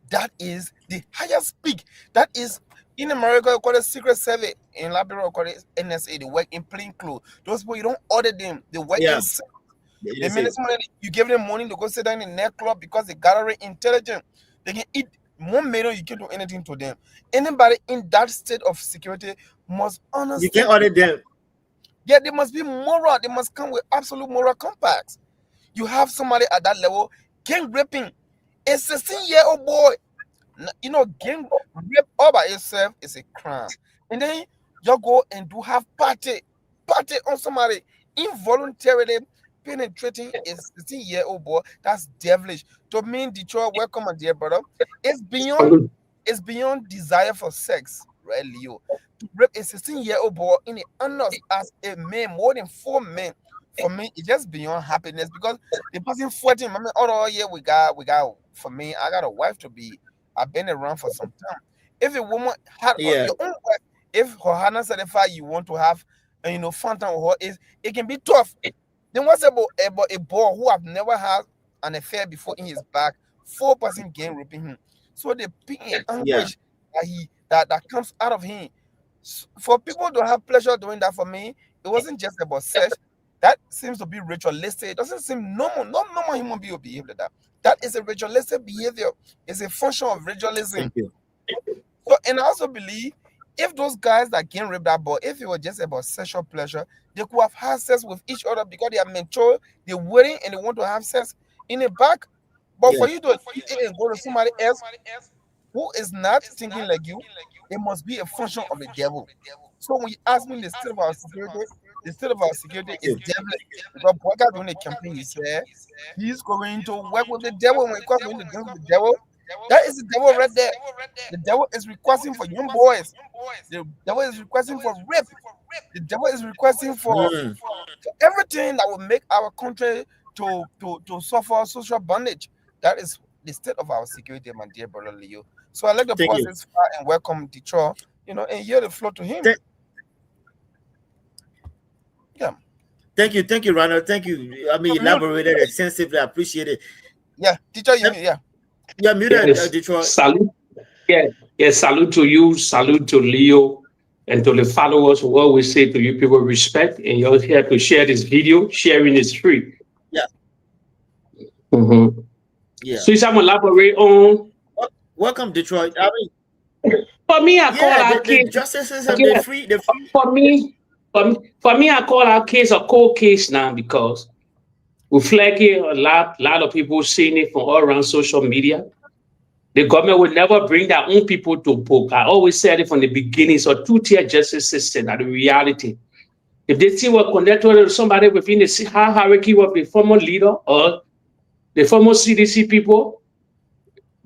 [SPEAKER 10] That is the highest peak. That is in America, we call it Secret Service. In Liberia, we call it NSA. They work in plain clothes. Those people, you don't order them. They work in.
[SPEAKER 7] Yeah.
[SPEAKER 10] The
[SPEAKER 7] It is
[SPEAKER 10] minute
[SPEAKER 7] it.
[SPEAKER 10] you give them money to go sit down in the nightclub because they gather intelligent, they can eat 1 million. You can't do anything to them. Anybody in that state of security must
[SPEAKER 7] You can
[SPEAKER 10] understand.
[SPEAKER 7] order them.
[SPEAKER 10] Yeah, they must be moral. They must come with absolute moral compacts. You have somebody at that level, gang raping a 16-year-old boy. Gang rape all by itself is a crime. And then you go and do have party on somebody involuntarily penetrating a 16-year-old boy. That's devilish. To me, Detroit, welcome, my dear brother. It's beyond desire for sex, right, Leo, to rape a 16-year-old boy in the honors as a man, more than 4 men, for me, it's just beyond happiness because the person fighting, I mean, all year we got, for me, I got a wife to be. I've been around for some time. If a woman had your own wife, if her hana certified you want to have, phantom with her, it can be tough. Then what's about a boy who have never had an affair before in his back, 4% gang raping him. So the pain and anguish that comes out of him. For people to have pleasure doing that, for me, it wasn't just about sex. That seems to be ritualistic. It doesn't seem normal. No normal human being will behave like that. That is a ritualistic behavior. It's a function of ritualism.
[SPEAKER 7] Thank you.
[SPEAKER 10] So, and I also believe if those guys that can rape that boy, if it was just about sexual pleasure, they could have had sex with each other because they are mature, they're waiting, and they want to have sex in the back. But for you to go to somebody else who is not thinking like you, it must be a function of the devil. So when you ask me the state of our security is devilish. Because Boyka doing the campaign, he said he's going to work with the devil. When he comes going to deal with the devil, that is the devil right there. The devil is requesting for young boys. The devil is requesting for rape. The devil is requesting for everything that will make our country to suffer social bondage. That is the state of our security, my dear brother Leo. So I like to pause this far and welcome Detroit, and hear the floor to him.
[SPEAKER 7] Thank you, Ronald. Thank you. I mean, elaborated extensively. I appreciate it.
[SPEAKER 10] Yeah, teacher,
[SPEAKER 7] you're muted, Detroit.
[SPEAKER 8] Salute. Yeah, salute to you, salute to Leo, and to the followers who always say to you people respect, and you're here to share this video. Sharing is free.
[SPEAKER 7] Yeah.
[SPEAKER 8] Mm-hmm.
[SPEAKER 7] Yeah.
[SPEAKER 8] So I'm elaborate on.
[SPEAKER 7] Welcome, Detroit. I
[SPEAKER 8] mean, for me, I call our case.
[SPEAKER 7] Justices have been free.
[SPEAKER 8] For me, I call our case a cold case now because we flag it a lot of people seeing it from all around social media. The government will never bring their own people to book. I always said it from the beginning. It's a two-tier justice system. That's the reality. If they see we're connected to somebody within the hierarchy of the former leader or the former CDC people,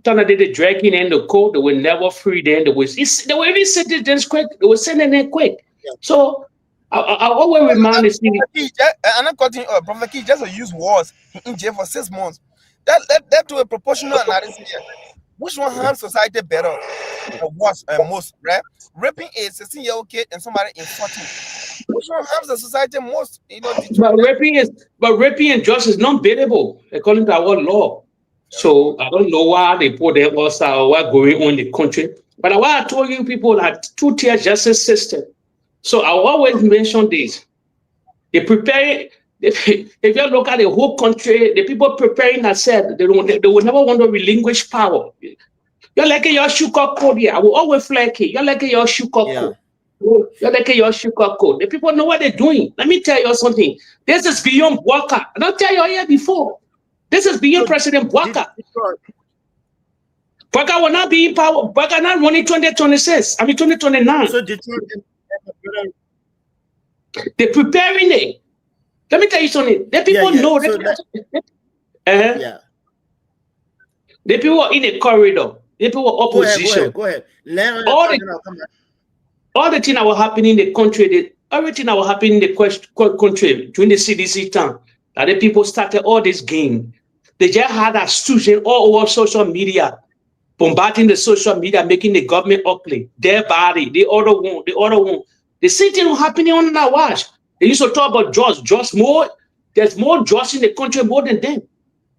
[SPEAKER 8] turn out they dragging in the code, they will never free them. They will even send them quick. They will send them quick. Yeah. So I always remind the CDC.
[SPEAKER 10] I'm not cutting up. Prophet Key just use words in jail for 6 months. That to a proportional analysis here. Which one harms society better or worse and most, right? Raping a 16-year-old kid and somebody in 14. Which one harms the society most?
[SPEAKER 8] But raping and justice is not bearable according to our law. So I don't know why they put them also or what's going on in the country. But why I told you people that two-tier justice system. So I always mention this. They prepare. If you look at the whole country, the people preparing themselves, they will never want to relinquish power. You're like your sugar code here. I will always flag it. You're like your sugar code. You're like your sugar code. The people know what they're doing. Let me tell you something. This is beyond Walker. I don't tell you here before. This is beyond President Walker. Walker will not be in power. Walker not running 2026. I mean 2029. So they're preparing it. Let me tell you something. The people know that. The people are in the corridor. The people are opposition.
[SPEAKER 7] Go ahead.
[SPEAKER 8] All the things that were happening in the country, everything that was happening in the country during the CDC time, that the people started all this game. They just had a student all over social media, bombarding the social media, making the government ugly. Their body, the other one. The same thing was happening on our watch. They used to talk about drugs more. There's more drugs in the country more than them,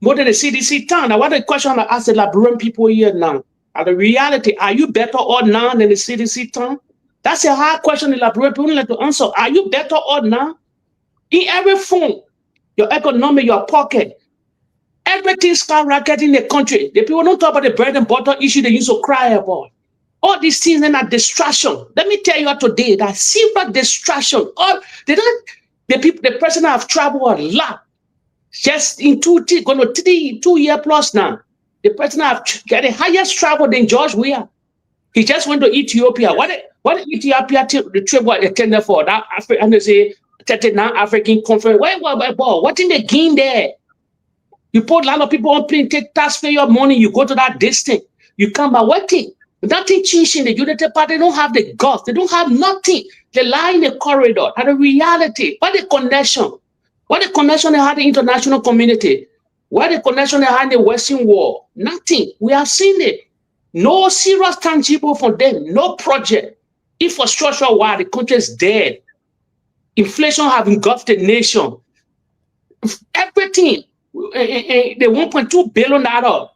[SPEAKER 8] more than the CDC town. Now, what the question I ask the Liberian people here now? Are the reality, are you better or now than the CDC town? That's a hard question the Liberian people like to answer. Are you better or now? In every form, your economy, your pocket, everything's skyrocketing in the country. The people don't talk about the bread and butter issue they used to cry about. All these things are not distraction. Let me tell you today that simple distraction. The person have traveled a lot. Just in 2 years plus now. The person have got the highest travel than George Weah. He just went to Ethiopia. What Ethiopia the trip was attended for? That African conference. What in the game there? You put a lot of people on plane, take taxpayer money, you go to that distance. You come by working. Nothing changed in the Unity Party. They don't have the guts. They don't have nothing. They lie in the corridor. And the reality. What the connection? What the connection they had in the international community? What the connection they had in the Western world? Nothing. We have seen it. No serious tangible from them. No project. Infrastructure wise, the country is dead. Inflation have engulfed the nation. Everything. The 1.2 billion out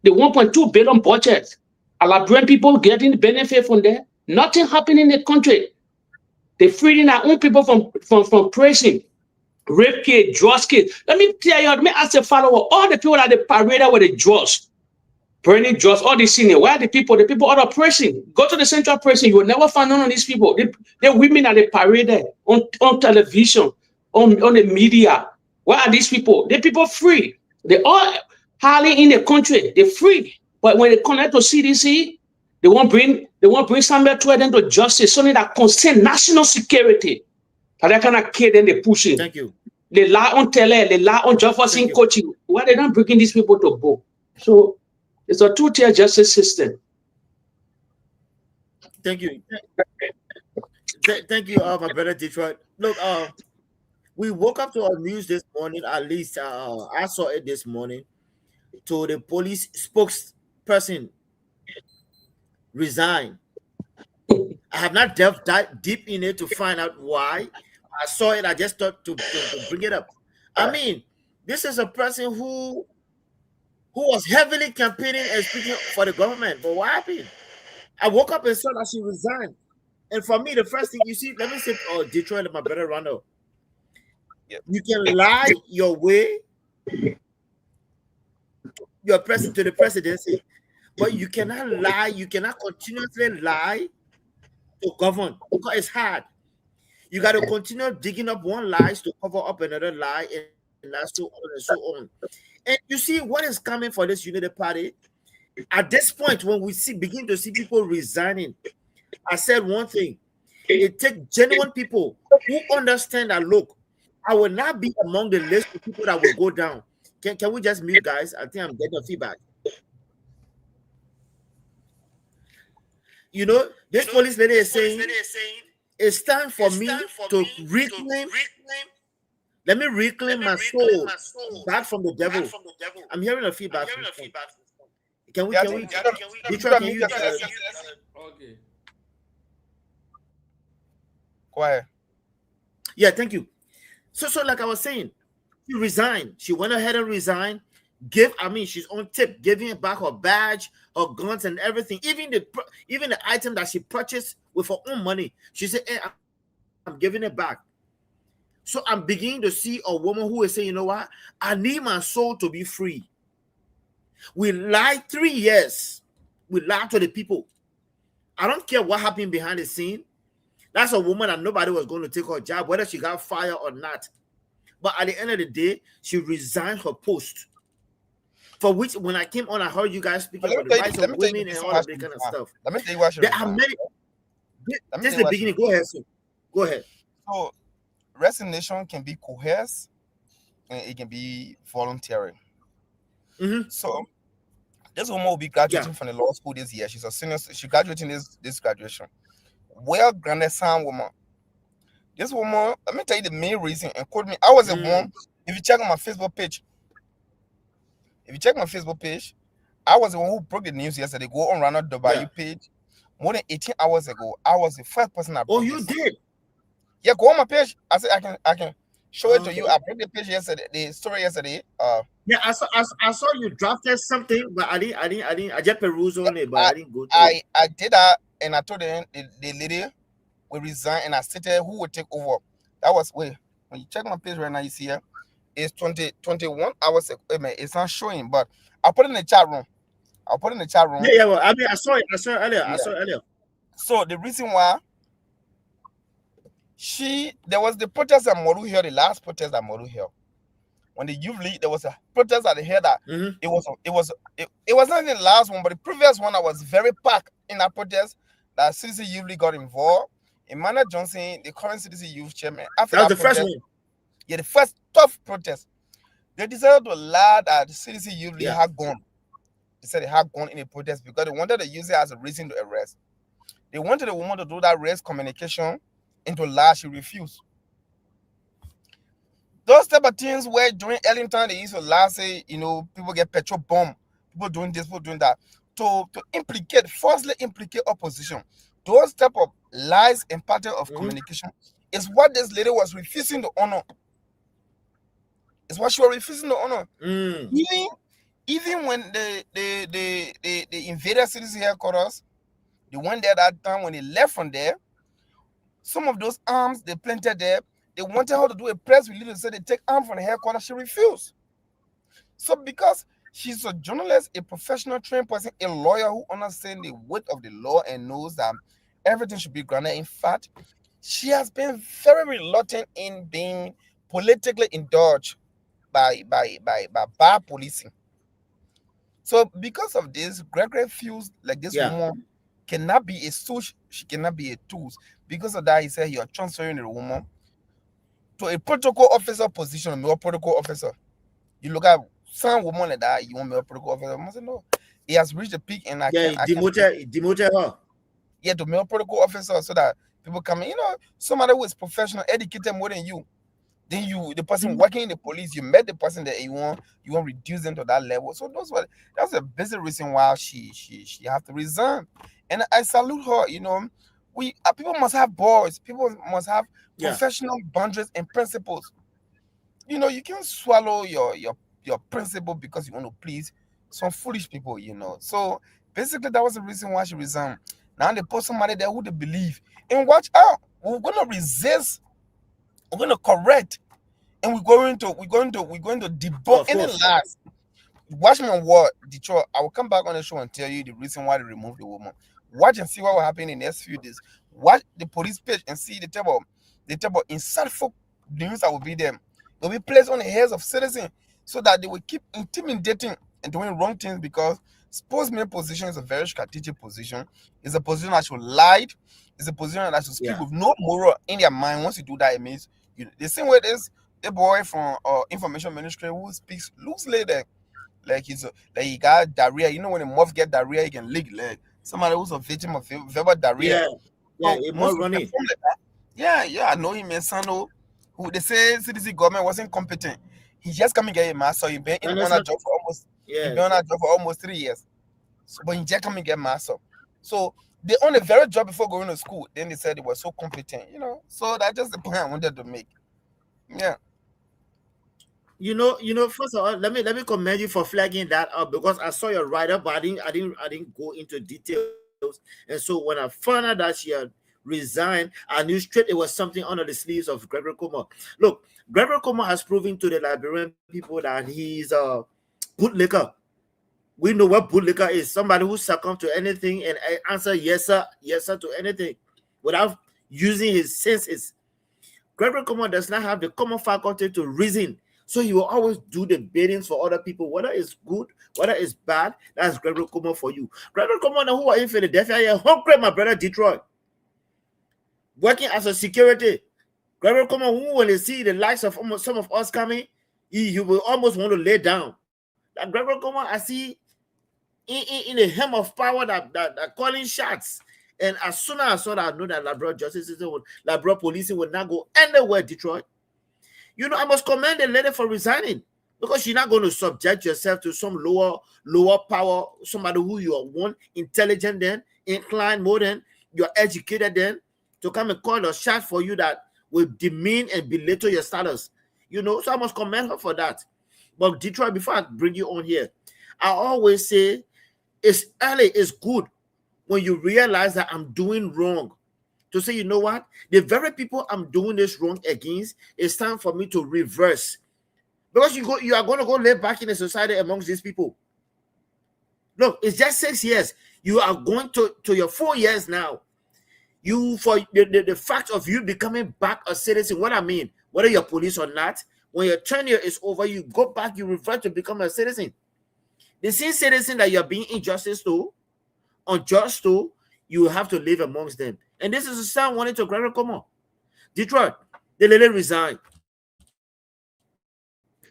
[SPEAKER 8] the 1.2 billion budget. Liberian people getting the benefit from there. Nothing happening in the country. They're freeing our own people from prison. Rape kid, drugs kid. Let me tell you, let me ask the follower, all the people that they paraded with the drugs, burning drugs, all these senior, where are the people? The people out of prison. Go to the central prison, you will never find none of these people. The women that they paraded on television, on the media. Where are these people? The people free. They all highly in the country. They're free. But when they connect to CDC, they won't bring somebody to them to justice, something that concerns national security. But that kind of kid, then they push it.
[SPEAKER 7] Thank you.
[SPEAKER 8] They lie on tele, they lie on Jefferson coaching. Why they not bringing these people to book? So it's a two-tier justice system.
[SPEAKER 7] Thank you. Thank you, my brother Detroit. Look, we woke up to our news this morning. At least I saw it this morning. To the police spokesperson resign. I have not delved deep in it to find out why. I saw it. I just thought to bring it up. I mean, this is a person who was heavily campaigning and speaking for the government. But what happened? I woke up and saw that she resigned. And for me, the first thing you see, let me say, Detroit, my brother Ronald.
[SPEAKER 10] Yep.
[SPEAKER 7] You can lie your way to the presidency, but you cannot lie. You cannot continuously lie to govern because it's hard. You got to continue digging up one lie to cover up another lie, and so on and so on. And you see what is coming for this Unity Party at this point when we begin to see people resigning. I said one thing: it takes genuine people who understand that. Look, I will not be among the list of people that will go down. Can we just mute, guys? I think I'm getting feedback. You know, this police lady is saying it's time for me to reclaim. Let me reclaim my soul back from the devil. I'm hearing a feedback. Can we? Okay.
[SPEAKER 10] Go ahead.
[SPEAKER 7] Yeah, thank you. So like I was saying, she resigned. She went ahead and resigned. She's on tip, giving back her badge, her guns, and everything. Even the item that she purchased with her own money. She said, "Hey, I'm giving it back." So I'm beginning to see a woman who is saying, "You know what? I need my soul to be free." We lied 3 years. We lied to the people. I don't care what happened behind the scene. That's a woman that nobody was going to take her job, whether she got fired or not. But at the end of the day, she resigned her post. For which, when I came on, I heard you guys speaking about the rights of women and all of that kind of stuff.
[SPEAKER 10] Let me tell you what she resigned.
[SPEAKER 7] This is the beginning. Go ahead, sir. Go ahead.
[SPEAKER 10] So, resignation can be coerced and it can be voluntary. So, this woman will be graduating from the law school this year. She's a senior. She's graduating this graduation. Well-grounded sound woman. This woman, let me tell you the main reason, and quote me. I was the one. If you check on my Facebook page, I was the one who broke the news yesterday. Go on Ronald W page. More than 18 hours ago, I was the first person that broke
[SPEAKER 7] you did?
[SPEAKER 10] Yeah, go on my page. I said I can show it to you. I broke the page yesterday, the story yesterday.
[SPEAKER 7] Yeah, I saw you drafted something, but I just perused on it, but I didn't go to
[SPEAKER 10] it. I did that, and I told the lady will resign, and I stated who would take over. That was when you check my page right now, you see here, it's 21 hours ago. It's not showing, but I'll put it in the chat room.
[SPEAKER 7] Yeah, well, I mean, I saw it earlier.
[SPEAKER 10] So the reason why there was the protest at Moru Hill, the last protest at Moru Hill. When the youth league, there was a protest at the hill that it was not the last one, but the previous one that was very packed in that protest that CDC Youth League got involved. Emmanuel Johnson, the current CDC Youth Chairman, after
[SPEAKER 7] that was the first one.
[SPEAKER 10] Yeah, the first tough protest. They decided to lie that the CDC Youth League had gone. The They said they had gone in a protest because they wanted to use it as a reason to arrest. They wanted the woman to do that race communication into lie. She refused. Those type of things where during Ellington they used to lie, say, you know, people get petrol bomb, people doing this, people doing that, to implicate, falsely implicate opposition. Those type of lies and pattern of communication is what this lady was refusing to honor. It's what she was refusing to honor. Even when the invader cities headquarters, they went there that time. When they left from there, some of those arms they planted there, they wanted her to do a press release and say they take arms from the headquarters. She refused. So because she's a journalist, a professional trained person, a lawyer who understands the weight of the law and knows that everything should be grounded in fact, she has been very reluctant in being politically indulged by bad policing. So because of this, Gregory feels like this woman cannot be a stooge, she cannot be a tool. Because of that, he said you're transferring the woman to a protocol officer position, a male protocol officer. You look at some woman like that, you want male protocol officer. I said no. He has reached the peak and I
[SPEAKER 7] demoted her.
[SPEAKER 10] Yeah, to male protocol officer so that people come in, you know, somebody who is professional, educated more than you. Then you, the person working in the police, you met the person that you want reduce them to that level. So that's a basic reason why she have to resign. And I salute her. You know, people must have boys. People must have professional boundaries and principles. You know, you can't swallow your principle because you want to please some foolish people. You know, so basically that was the reason why she resigned. Now they put somebody there who they believe. And watch out, we're gonna resist. We're going to correct, and we're going to debunk any lies. Watch me on what Detroit. I will come back on the show and tell you the reason why they removed the woman. Watch and see what will happen in the next few days. Watch the police page and see the type of insightful news that will be there. They'll be placed on the heads of citizens so that they will keep intimidating and doing wrong things, because spokesman position is a very strategic position. It's a position that should lie. It's a position that should speak with no moral in their mind. Once you do that, it means the same way there's a boy from information ministry who speaks loosely there. Like he got diarrhea. You know, when a moth get diarrhea, he can lick leg. Somebody who's a victim of verbal diarrhea.
[SPEAKER 7] Running.
[SPEAKER 10] I know him in Sano, who they say CDC government wasn't competent. He just come and get a master. He been on that job for almost 3 years. So, but he just come and get master. So they own a very job before going to school. Then they said they were so competent, you know. So that's just the point I wanted to make. Yeah.
[SPEAKER 7] You know, first of all, let me commend you for flagging that up, because I saw your write-up, but I didn't go into details. And so when I found out that she had resigned, I knew straight it was something under the sleeves of Gregory Como. Look, Gregory Como has proven to the Liberian people that he's a bootlicker. We know what bootlicker is. Somebody who succumbs to anything and answer yes sir to anything without using his senses. Gregory Como does not have the common faculty to reason. So he will always do the biddings for other people, whether it's good, whether it's bad. That's Gregory Como for you. Gregory Como, who are in Philadelphia, you're hungry, my brother Detroit, working as a security. Gregory Como, who, when they see the likes of some of us coming, he will almost want to lay down. Like Gregory Como, I see in a hem of power that calling shots. And as soon as I saw that, I know that Liberia justice system, Liberia policing would not go anywhere, Detroit. You know, I must commend the lady for resigning, because you're not going to subject yourself to some lower power, somebody who you are one intelligent then, inclined more than, you're educated then, to come and call a shot for you that will demean and belittle your status. You know, so I must commend her for that. But Detroit, before I bring you on here, I always say it's early, it's good when you realize that I'm doing wrong. To say, you know what, the very people I'm doing this wrong against, it's time for me to reverse. Because you are going to go live back in the society amongst these people. Look, it's just 6 years. You are going to your 4 years now. You, for the fact of you becoming back a citizen, what I mean, whether you're police or not, when your tenure is over, you go back, you revert to become a citizen. The same citizen that you're being unjust to, you have to live amongst them. And this is a sound wanting to Gregory Como. Detroit, the lady resigned.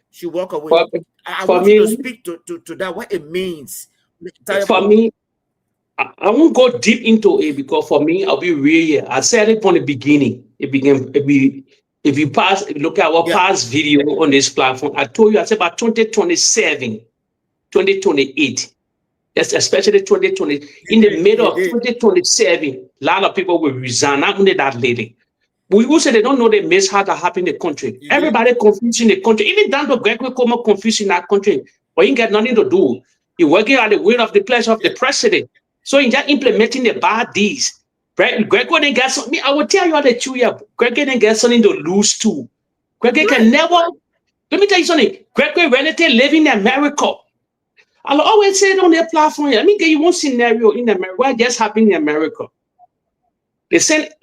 [SPEAKER 7] She walked away. I want you to speak to that, what it means
[SPEAKER 8] For me, I won't go deep into it because for me, I'll be real here. I said it from the beginning. If you look at our past video on this platform, I told you I said about 2027, 2028. Yes, especially 2020. In the middle of 2027, a lot of people will resign. Not only that lady. We who say they don't know the mishap that happened in the country. Everybody confused in the country. Even down to Greg will come up confused in that country. But you get nothing to do. You're working at the will of the pleasure of the president. So in just implementing the bad deeds. Right? Greg didn't get something. I will tell you all the truth here. Greg didn't get something to lose to. Greg can never. Let me tell you something. Greg relative living in America. I'll always say it on their platform. Let me give you one scenario in America. What just happened in America? They said,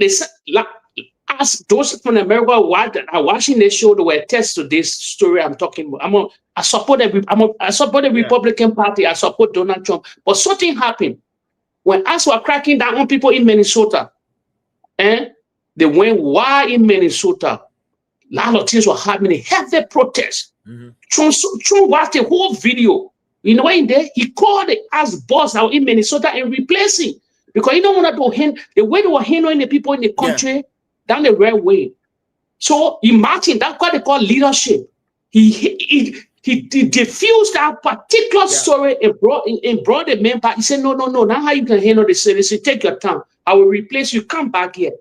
[SPEAKER 8] ask those from America are watching this show, they will attest to this story I'm talking about. I support the Republican Party. I support Donald Trump. But something happened. When us were cracking down on people in Minnesota, they went wild in Minnesota. A lot of things were happening. Heavy protests. Trump watched the whole video. You know, in there, he called the ass boss out in Minnesota and replaced him. Because he don't want to do the way they were handling the people in the country down the right way. So imagine that's what they call leadership. He diffused that particular story and brought the main part. He said, no, now how you can handle this? He said, take your time. I will replace you. Come back here.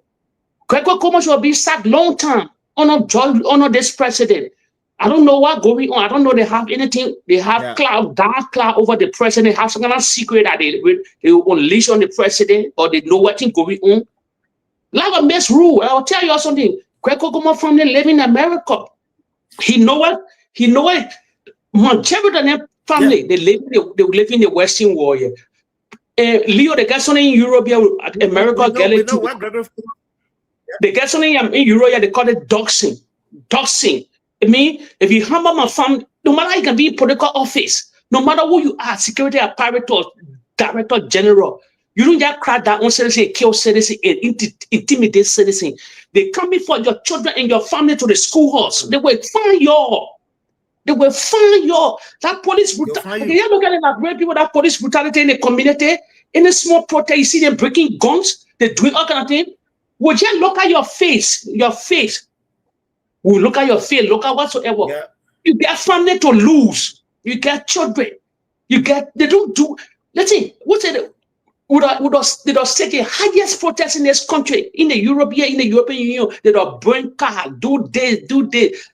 [SPEAKER 8] Gregor Comas will be sacked long time. Honor this president. I don't know what's going on. I don't know they have anything. They have dark cloud over the president. They have some kind of secret that they will unleash on the president, or they know what's going on. Like a mess rule. I'll tell you something. Gregor Comas from the living in America. He know it. Majority of their family, they live in the Western world. Leo, they got something in Europe, America, they get something in Europe, they call it doxing. Doxing. I mean, if you hammer my family, no matter you can be in political office, no matter who you are, security apparatus, director general, you don't just crack down on citizen, kill citizen, and intimidate citizen. They come before your children and your family to the schoolhouse. They will find y'all. That police brutality. You look at it like great people, that police brutality in the community, in a small protest, you see them breaking guns, they doing all kind of thing. Would you look at your face? We look at your face, look at whatsoever. Yeah. You get family to lose. You get children. They don't do. Let's see, what's it? Would us take the highest protest in this country, in the European Union, they don't burn cars, do this.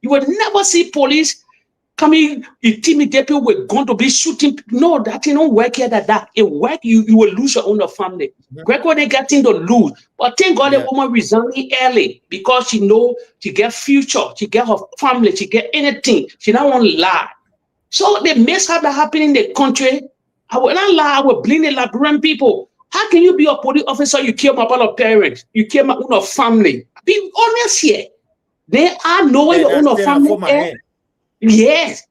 [SPEAKER 8] You would never see police coming, intimidate people with gun to be shooting. No, that don't work here. That it work. You will lose your own family. Gregor they get thing to lose, but thank God the woman resigning early because she know she get future, she get her family, she get anything. She don't want to lie. So the mishap that happen in the country, I will not lie. I will blame the Liberian people. How can you be a police officer? You kill my brother parents. You kill my own family. Be honest here. They are knowing your own family. Yes.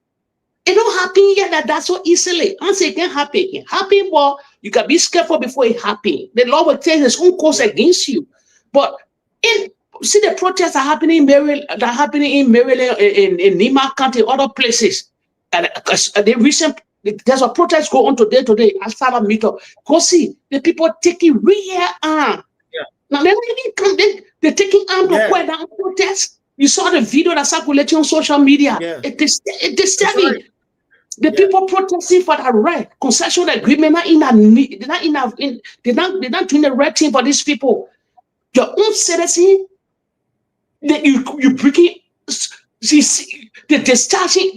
[SPEAKER 8] It don't happen yet that so easily. Once it can happen, but you can be careful before it happens. The law will take its own course against you. But see the protests are happening in Maryland, in Nima County, other places. And there's a protest go on today. I start a meetup. Go see the people taking real arm. Now they're taking arm to quell down protest. You saw the video that circulated on social media. It is disturbing. Right. The people protesting for that right concession agreement. They're not doing the right thing for these people. Your own citizen, you breaking. They're discharging.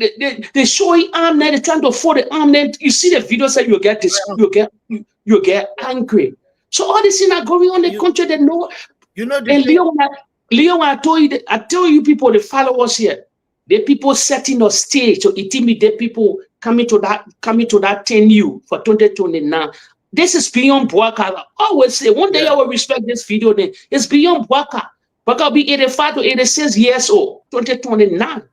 [SPEAKER 8] They're showing arm. They're trying to fold the arm. Then you see the video. Say you get angry. So all these things are going on in the country. They know. You know. Leo, I tell you people, the followers here, the people setting the stage to intimidate people coming to that 10U for 2029. This is beyond Bwaka. I always say one day I will respect this video. Then it's beyond Bwaka. Bwaka will be 85 to 86 years old, 2029.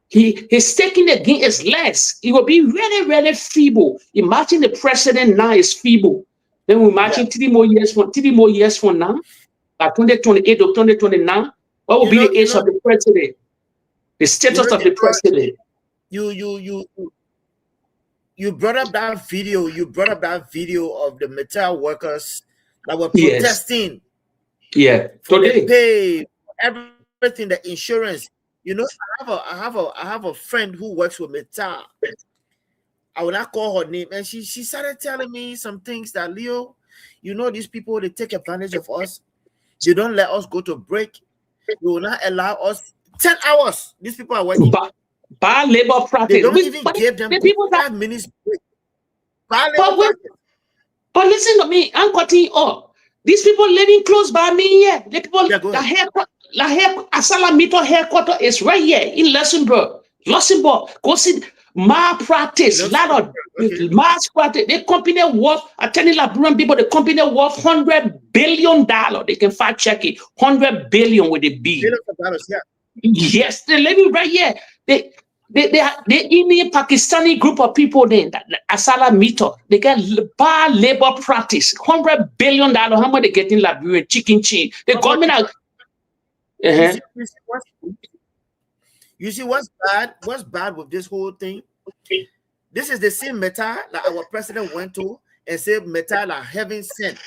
[SPEAKER 8] His taking the game is less. He will be really, really feeble. Imagine the president now is feeble. Then we imagine 3 more years from now. By 2028 or 2029, what will be the age of the president? The status of the president?
[SPEAKER 7] You. you brought up that video. You brought up that video of the metal workers that were protesting.
[SPEAKER 8] Yeah,
[SPEAKER 7] for
[SPEAKER 8] today.
[SPEAKER 7] the pay, everything, the insurance. You know, I have a friend who works with metal. I will not call her name, and she started telling me some things that, Leo, you know, these people, they take advantage of us. They don't let us go to break. They will not allow us 10 hours. These people are working.
[SPEAKER 8] Bad labor practice.
[SPEAKER 7] They don't even give them 5 minutes break. Bad labor practice.
[SPEAKER 8] But listen to me, I'm cutting up. These people living close by me here. The people, the headquarters is right here in Luxembourg. Go see malpractice. Lot of mass practice. The company worth, I tell you, Liberian people, the company worth $100 billion. They can fact check it. $100 billion with a B.
[SPEAKER 7] Yeah.
[SPEAKER 8] Yes, they're living right here. They Indian Pakistani group of people then Asala meter. They get bad labor practice. $100 billion. How much they get in Liberia? Chicken chin. The government are,
[SPEAKER 7] You see what's bad? What's bad with this whole thing? This is the same Meta that our president went to and said Meta like heaven sent.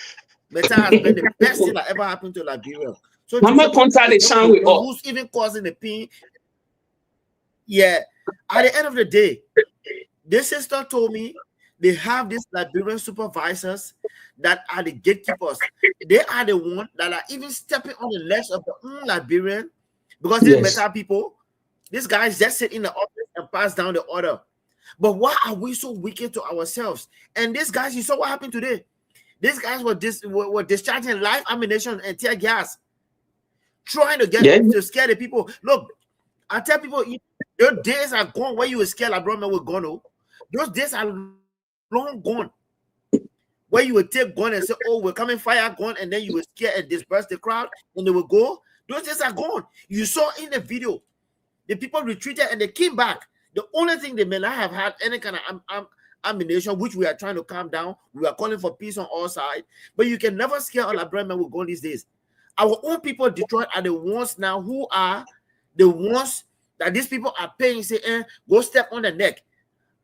[SPEAKER 7] Meta has been the best thing that ever happened to Liberia. So who's even causing the pain? Yeah. At the end of the day, this sister told me they have these Liberian supervisors that are the gatekeepers. They are the ones that are even stepping on the legs of the Liberian, because these Meta people, these guys just sit in the office and pass down the order. But why are we so wicked to ourselves? And these guys, you saw what happened today. These guys were discharging live ammunition and tear gas, trying to get to scare the people. Look, I tell people, those days are gone where you were scared like brother with gun. Those days are long gone. Where you would take gun and say, oh, we're coming, fire gun, and then you would scare and disperse the crowd, and they would go. Those days are gone. You saw in the video, the people retreated and they came back. The only thing they may not have had any kind of ammunition, which we are trying to calm down. We are calling for peace on all sides, but you can never scare all our men with gun these days. Our own people, Detroit, are the ones now who are the ones that these people are paying, say, go step on the neck.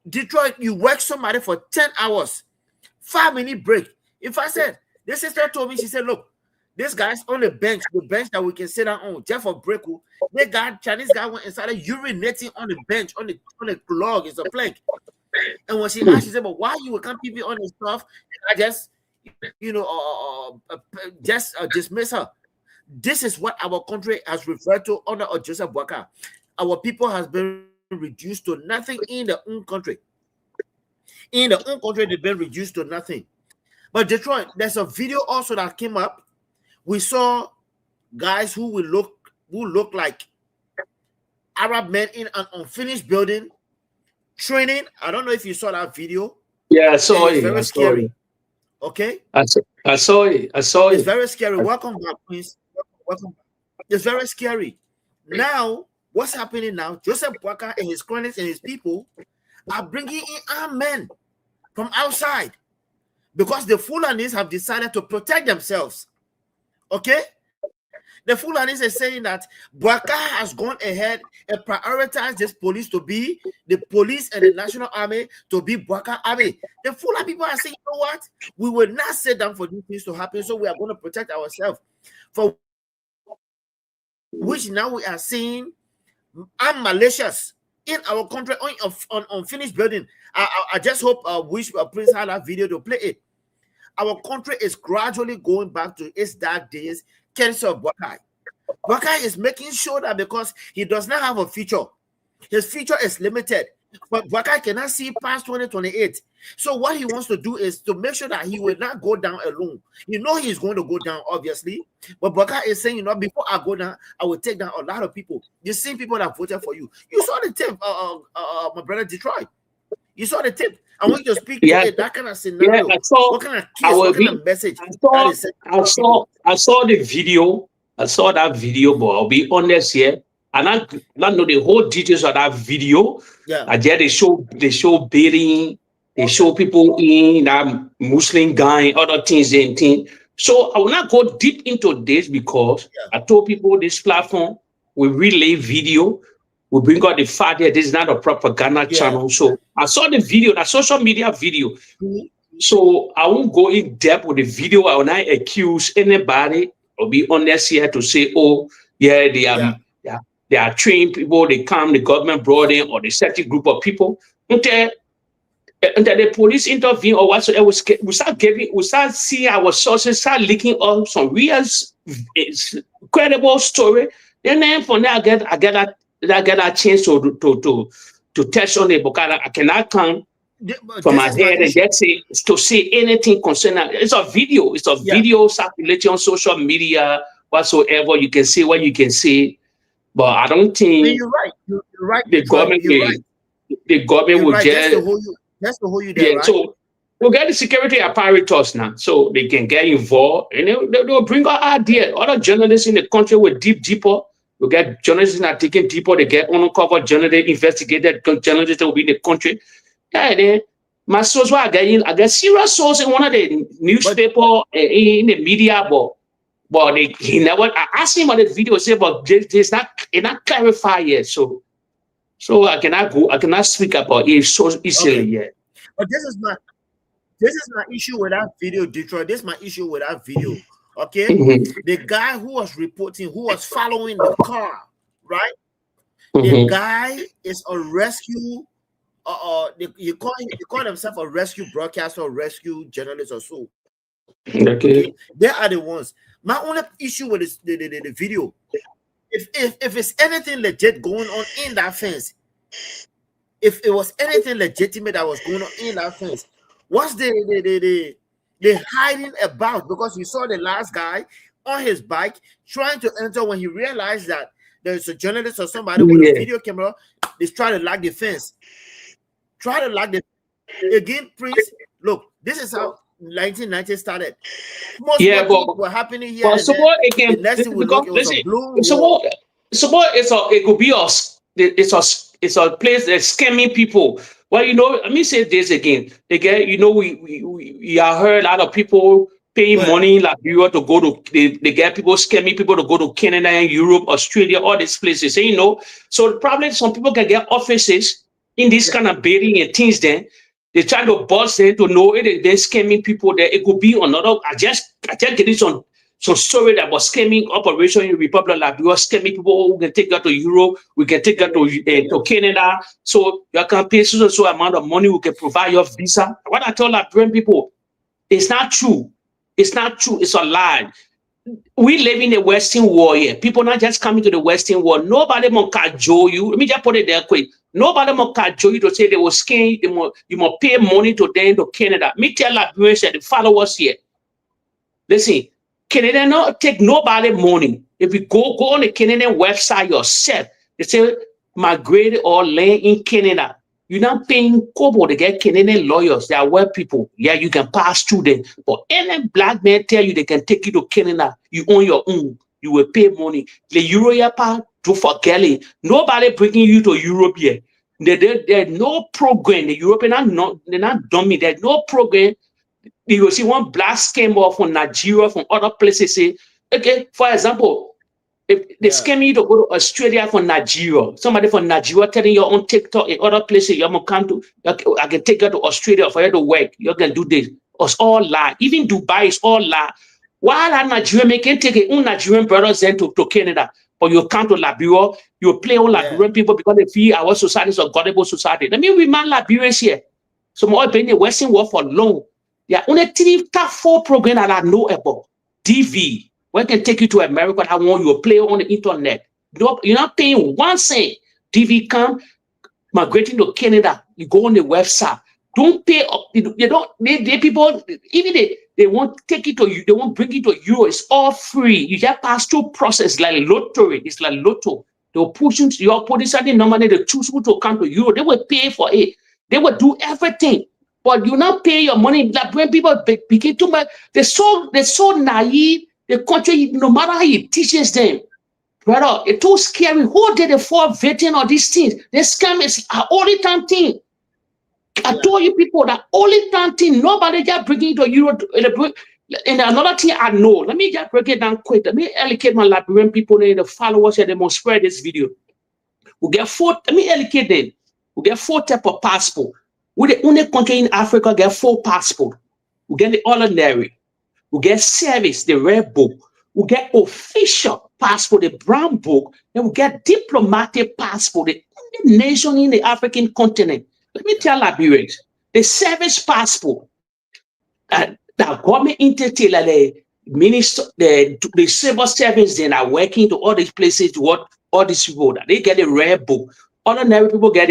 [SPEAKER 7] Detroit, you work somebody for 10 hours, 5-minute break. If I said, this sister told me, she said, look, this guy's on the bench that we can sit down on, just for break. They got Chinese guy went inside urinating on the bench, on the log, it's a plank. And when she asked, she said, but why you can't people on this stuff? I just, dismiss her. This is what our country has referred to under Joseph Boakai. Our people has been reduced to nothing in their own country. In their own country, they've been reduced to nothing. But Detroit, there's a video also that came up. We saw guys who look like Arab men in an unfinished building training. I don't know if you saw that video.
[SPEAKER 8] Yeah, I saw it.
[SPEAKER 7] Very scary. Okay.
[SPEAKER 8] I saw it.
[SPEAKER 7] It's very scary. Welcome back, please. Welcome back. It's very scary. Now, what's happening now? Joseph Boakai and his cronies and his people are bringing in armed men from outside because the Fulanis have decided to protect themselves. Okay? The Fulanis are saying that Boakai has gone ahead and prioritized this police to be the police and the National Army to be Boakai Army. The Fulani people are saying, you know what? We will not sit down for these things to happen, so we are going to protect ourselves. For which now we are seeing armed militias in our country on unfinished building. I just hope Prince had that video to play it. Our country is gradually going back to its dark days, courtesy of Boakai. Boakai is making sure that because he does not have a future, his future is limited. But Boakai cannot see past 2028. So what he wants to do is to make sure that he will not go down alone. You know he's going to go down, obviously. But Boakai is saying, before I go down, I will take down a lot of people. The same people that voted for you. You saw the tip, my brother Detroit. You saw the tip. I want you to speak to it, that kind of scenario.
[SPEAKER 8] Yeah, I saw,
[SPEAKER 7] what kind of case, what kind of message?
[SPEAKER 8] I saw the video. I saw that video, but I'll be honest here. And I don't know the whole details of that video.
[SPEAKER 7] Yeah.
[SPEAKER 8] I did they show beating, they show people in that Muslim guy, other things and things. So I will not go deep into this because I told people this platform will relay video. we bring out the fact that this is not a propaganda channel. So I saw the video, the social media video. So I won't go in depth with the video. I will not accuse anybody or be honest here to say, oh, yeah, they are trained people, they come, the government brought in, or the certain group of people. Until the police intervene or whatsoever, we start seeing our sources, start leaking up some real credible story. And then from there, I get a chance to touch on it because I cannot come from my head and just say anything concerning. It's a video. It's a video circulating on social media whatsoever. You can say what you can say, but I don't think
[SPEAKER 7] you're right. You're right.
[SPEAKER 8] The government will
[SPEAKER 7] just to hold you there, right?
[SPEAKER 8] So we'll get the security apparatus now, so they can get involved, and they'll bring out ideas. Other journalists in the country will deeper. We'll get journalists that are taking deeper. They get uncover journalists, investigated journalists that will be in the country. Yeah, then my source, I get serious source in one of the newspaper in the media, but he never. I asked him on the video, say, but it's not clarified yet. So I cannot speak about it so easily yet.
[SPEAKER 7] But this is my issue with that video, Detroit. This is my issue with that video. Okay, the guy who was reporting, who was following the car, right? The guy is a rescue. You call himself a rescue broadcaster, or rescue journalist, or so. Okay, they are the ones. My only issue with this, the video, if it's anything legit going on in that fence, if it was anything legitimate that was going on in that fence, what's the hiding about? Because you saw the last guy on his bike trying to enter when he realized that there's a journalist or somebody with a video camera. They try to lock the fence. Again, Prince. Look, this is how 1990 started. Most things were happening here.
[SPEAKER 8] But support again, it could be it's a place that's scamming people. Well, let me say this again. We heard a lot of people paying money like Liberia to go to. They get people scamming people to go to Canada and Europe, Australia, all these places. So probably some people can get offices in this kind of building and things. Then they try to bust them to know it. They're scamming people. There it could be another. I just get some story that was scamming operation in the Republic of Liberia, scamming people. We can take that to Europe. We can take that to Canada. So you can pay so amount of money. We can provide your visa. What I tell Liberian people, it's not true. It's not true. It's a lie. We live in the Western world here. People not just coming to the Western world. Nobody will cajole you. Let me just put it there quick. Nobody will cajole you to say they will scam. You must pay money to them to Canada. Me tell Liberians that the followers here. Listen, Canada not take nobody money. If you go on the Canadian website yourself, they say migrate or land in Canada. You're not paying kobo to get Canadian lawyers. They are well people. Yeah, you can pass through them. But any black man tell you they can take you to Canada, you own your own. You will pay money. The Europe do for Kelly. Nobody bringing you to Europe yet. There's no program. The Europeans they're not dummy. There's no program. You will see one black scammer from Nigeria, from other places. Say, okay, for example, if they scam you to go to Australia from Nigeria, somebody from Nigeria telling you on TikTok in other places, you're gonna come to, I can take you to Australia for you to work. You can do this. It's all lie. Even Dubai is all lie. While a Nigerian can take a Nigerian brothers then to Canada, but you come to Liberia, you play on Liberian people because they feel our society is a gullible society. Let me remind Liberians here. So more been in the Western world for long. There are only 4 programs that I know about. DV. When can take you to America, I want you to play on the internet. You're not paying 1 cent. DV come, migrating to Canada, you go on the website. Don't pay up. They people, even they won't take it to you, they won't bring it to you. It's all free. You just pass through process like lottery. It's like lotto. They'll push you to your position, normally they choose who to come to you. They will pay for it. They will do everything. But you not pay your money. Like when people begin too much, they're so naive. The country, no matter how it teaches them, brother, it's too scary. Who did the fall vetting of these things? The scam is an only time thing. I told you people that only time thing. Nobody just bringing it to Europe. And another thing I know, let me just break it down quick. Let me educate my Liberian people and the followers and they must spread this video. we get four, I mean, educated. We get 4 type of passport. We're the only country in Africa get 4 passport. We get the ordinary. We get service, the red book. We get official passport, the brown book. Then we get diplomatic passport, the only nation in the African continent. Let me tell Liberians, the service passport, the government entity, like the minister, the civil service, then are working to all these places to what all these people, they get the red book. Ordinary people get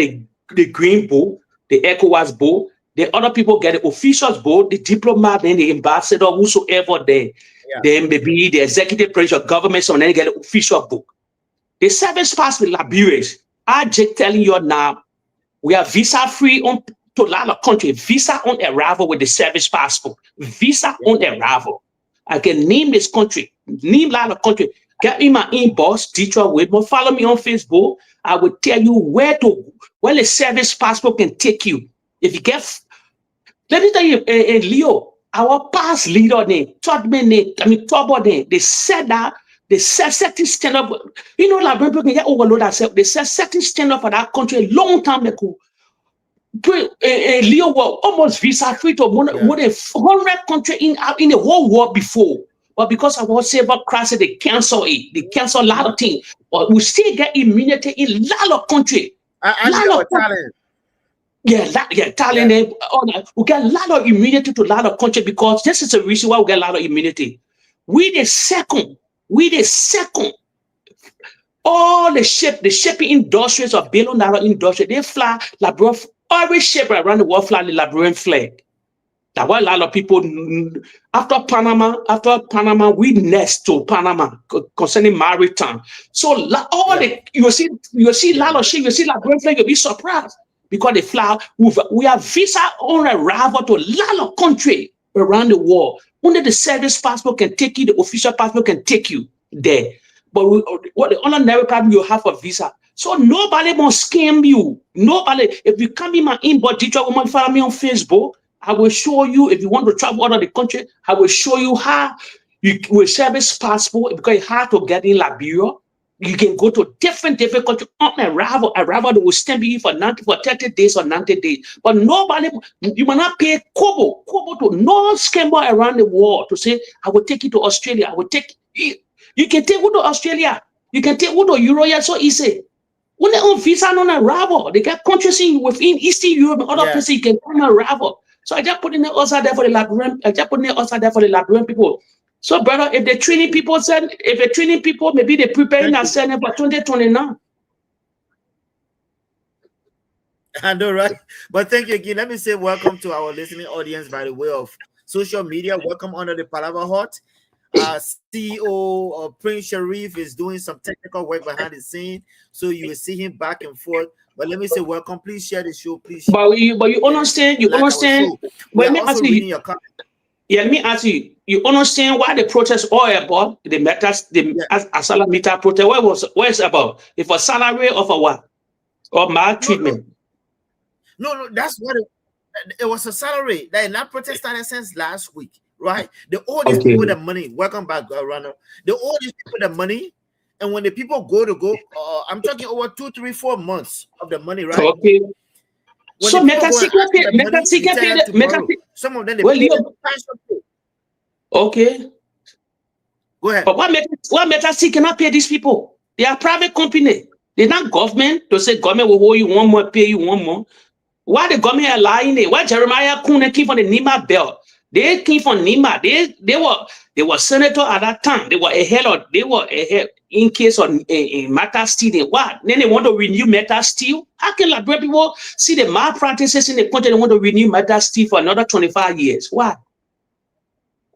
[SPEAKER 8] the green book, the ECOWAS book. The other people get the officials book, the diplomat, then the ambassador, whosoever then maybe the executive branch of government, so then they get the official book. The service passport Liberians, I just telling you now, we are visa free on to a lot of countries. Visa on arrival with the service passport. Visa on arrival. I can name this country, name a lot of countries. Get in my inbox, Detroit Whitmore. Follow me on Facebook. I will tell you where the service passport can take you. If you get, let me tell you, Leo, our past leader name, Tobo name, they said that they set certain standard. You know, like people can get overload themselves. They set certain standard for that country a long time ago. Leo was almost visa free to more than 100 countries in the whole world before. But because of what saber crisis, they cancel it. They cancel a lot of things. But we still get immunity in a lot of countries. Talent. Talent. We get a lot of immunity to a lot of countries because this is the reason why we get a lot of immunity. We the second. All the shipping industries of billion-dollar industry, they fly Liberian. Every ship around the world fly the Liberian flag. That's why a lot of people after Panama, we next to Panama concerning maritime. So you see a lot of shit, you see Liberian flag, you'll be surprised because they fly. We have visa on arrival to a lot of countries around the world. Only the service passport can take you, the official passport can take you there. But what the ordinary problem you have a visa. So nobody must scam you. Nobody. If you come in my inbox, Detroit Woman, follow me on Facebook. I will show you. If you want to travel out of the country, I will show you how you will service passport because it's hard to get in Liberia. You can go to different countries on arrival. They will stamp you for 30 days or 90 days. But nobody, you will not pay kobo to no scammer around the world to say, I will take you to Australia. I will take you. You can take you to Australia. You can take you to Europe. So easy. When they on visa on arrival, they got countries within Eastern Europe and other places you can come on arrival. So I just put in the outside there for the Liberian, people. So brother, if they're training people, maybe they're preparing and sending for 2029.
[SPEAKER 7] I know, right? But thank you again. Let me say welcome to our listening audience by the way of social media. Welcome under the Palava Hut. CEO Prince Sharif is doing some technical work behind the scene, so you will see him back and forth. But let me say welcome. Please share the show. Please.
[SPEAKER 8] But you understand. You understand.
[SPEAKER 7] We're also reading your comment.
[SPEAKER 8] Yeah, let me ask you. You understand why the protest all about the Asala Mita protest? What is about? If for salary or for what? Or maltreatment?
[SPEAKER 7] No, that's what it was, a salary. That protest started since last week. Right, they owe these people the money. Welcome back, Runner. They owe these people the money, and when the people go, I'm talking over 2, 3, 4 months of the money, right?
[SPEAKER 8] Okay.
[SPEAKER 7] When
[SPEAKER 8] so
[SPEAKER 7] some of them they
[SPEAKER 8] okay.
[SPEAKER 7] Go ahead.
[SPEAKER 8] But what Metasi cannot pay these people? They are private company. They're not government to say government will owe you one more, pay you one more. Why the government are lying there? Why Jeremiah Kuhn came from the Nima belt? They came from Nima. They were senator at that time. They were ahead in case of Meta Steel. What? Then they want to renew Meta Steel. How can Liberian people see the malpractices in the country? They want to renew Meta Steel for another 25 years. Why?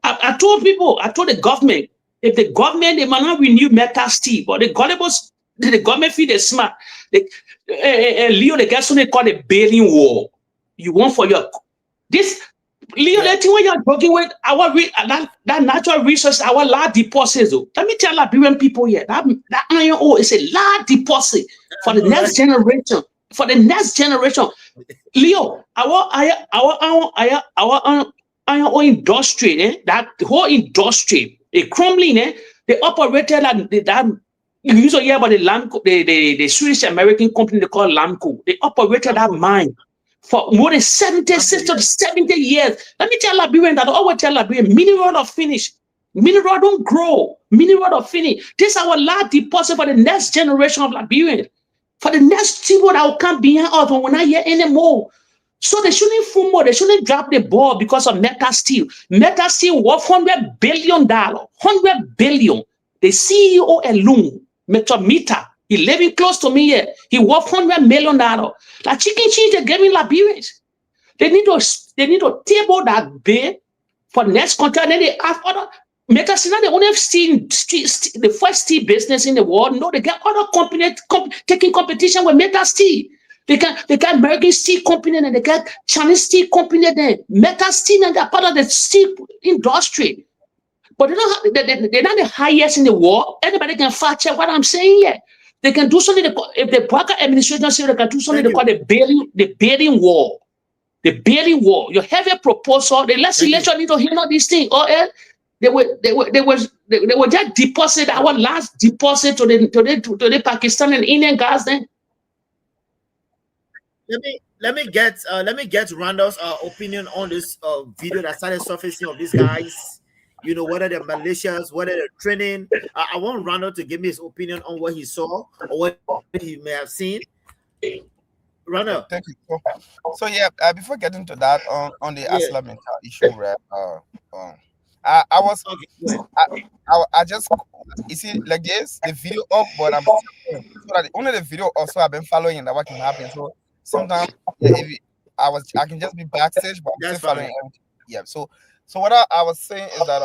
[SPEAKER 8] I told the government, if the government they might not renew Meta Steel, but the government feel they smart. Leo, the guy something called a bailing war. You want for your this. Leo, that thing when you're talking with our that natural resource, our large deposits. Let me tell Liberian people here that iron ore is a large deposit for the next generation. For the next generation, Leo, our iron ore industry, that whole industry, the crumbling, they operated that You used to hear about the Lamco, the Swedish American company they call Lamco. They operated that mine for more than 76 to 70 years. Let me tell Liberian that I always tell Liberian, mineral of finish. Mineral don't grow. Mineral of finish. This is our last deposit for the next generation of Liberians. For the next people that will come behind us when we're not here anymore. So they shouldn't fool more. They shouldn't drop the ball because of Metal Steel. Metal Steel worth $100 billion. $100 billion. The CEO alone, Mr. Mita, he living close to me here. He worth $100 million. Like chicken cheese, they're giving Liberians. They need to table that bid for next contract. Then they ask other Metal Steel. Now they only have the first steel business in the world. No, they got other companies taking competition with Metal Steel. They got American steel company and they got Chinese steel company there. Metal Steel and they're part of the steel industry. But they're not the highest in the world. Anybody can fact check what I'm saying here. They can do something. If the Barker administration says they can do something, they call the bidding war. The bidding war. You have a proposal. The legislature need to hear all these things. Or else they were just deposit our last deposit to the Pakistan and Indian guys then.
[SPEAKER 7] Let me get Randall's opinion on this video that started surfacing of these guys. You know, whether they're malicious, whether they're training. I want Randall to give me his opinion on what he saw or what he may have seen. Randall.
[SPEAKER 10] Thank you. So yeah, before getting to that on the Asla mental issue, right? I just, you see, like this, the video up, but I'm so that only the video also I've been following and what can happen. So sometimes I can just be backstage, but I'm still following everything. Yeah. So what I was saying is that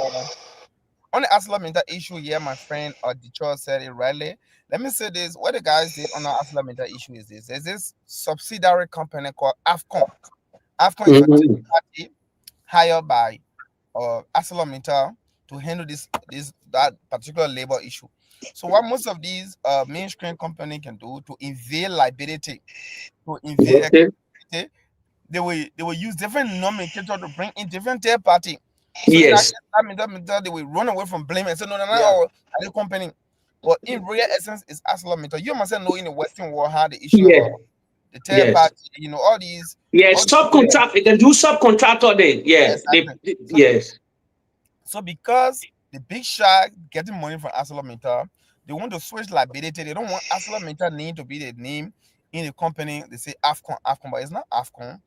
[SPEAKER 10] on the Asla mental issue, yeah, my friend Detroit said it rightly. Let me say this: what the guys did on the Asla mental issue is this: there's this subsidiary company called AFCON. AFCON is a third party hired by ArcelorMittal to handle that particular labor issue. So what most of these mainstream company can do to evade liability, they will use different nomenclature to bring in different third party. So yes, they will run away from blame and say no, the company. But in real essence, it's ArcelorMittal. You must know in the Western world how the issue of the third party, you know, all these.
[SPEAKER 8] Yes, subcontract. They can do subcontractor then. Yes, yes.
[SPEAKER 10] So because the big shark getting money from ArcelorMittal, they want to switch liability. They don't want ArcelorMittal name to be the name in the company. They say AFCON, but it's not AFCON.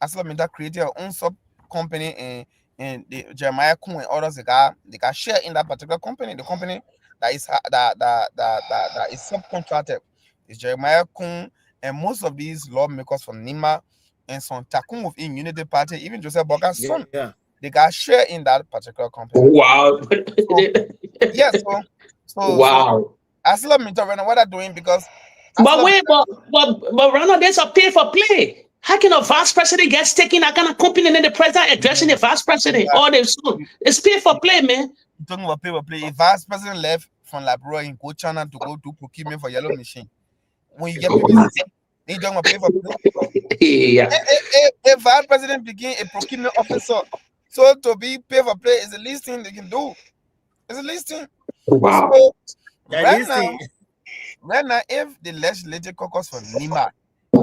[SPEAKER 10] ArcelorMittal created their own sub company and the Jeremiah Kuhn and others they got share in that particular company. The company that is subcontracted is Jeremiah Kuhn and most of these lawmakers from Nima and some Takun within Unity Party, even Joseph Boga's son. Yeah. They got share in that particular company.
[SPEAKER 8] Wow.
[SPEAKER 10] So wow. ArcelorMittal right now, what they're doing because
[SPEAKER 8] but Ronald, there's a pay for play. How can a vice president get taken that kind of company and then the president addressing the vice president? It's pay for play, man.
[SPEAKER 10] You're talking about pay for play. A vice president left from Liberia in go China to go do procurement for yellow machine. When you get people, they don't want to pay for play.
[SPEAKER 8] Yeah.
[SPEAKER 10] A vice president became a procurement officer. So to be pay for play is the least thing they can do. It's the least thing.
[SPEAKER 8] Wow.
[SPEAKER 10] So, right now, if the legislative caucus for Nima,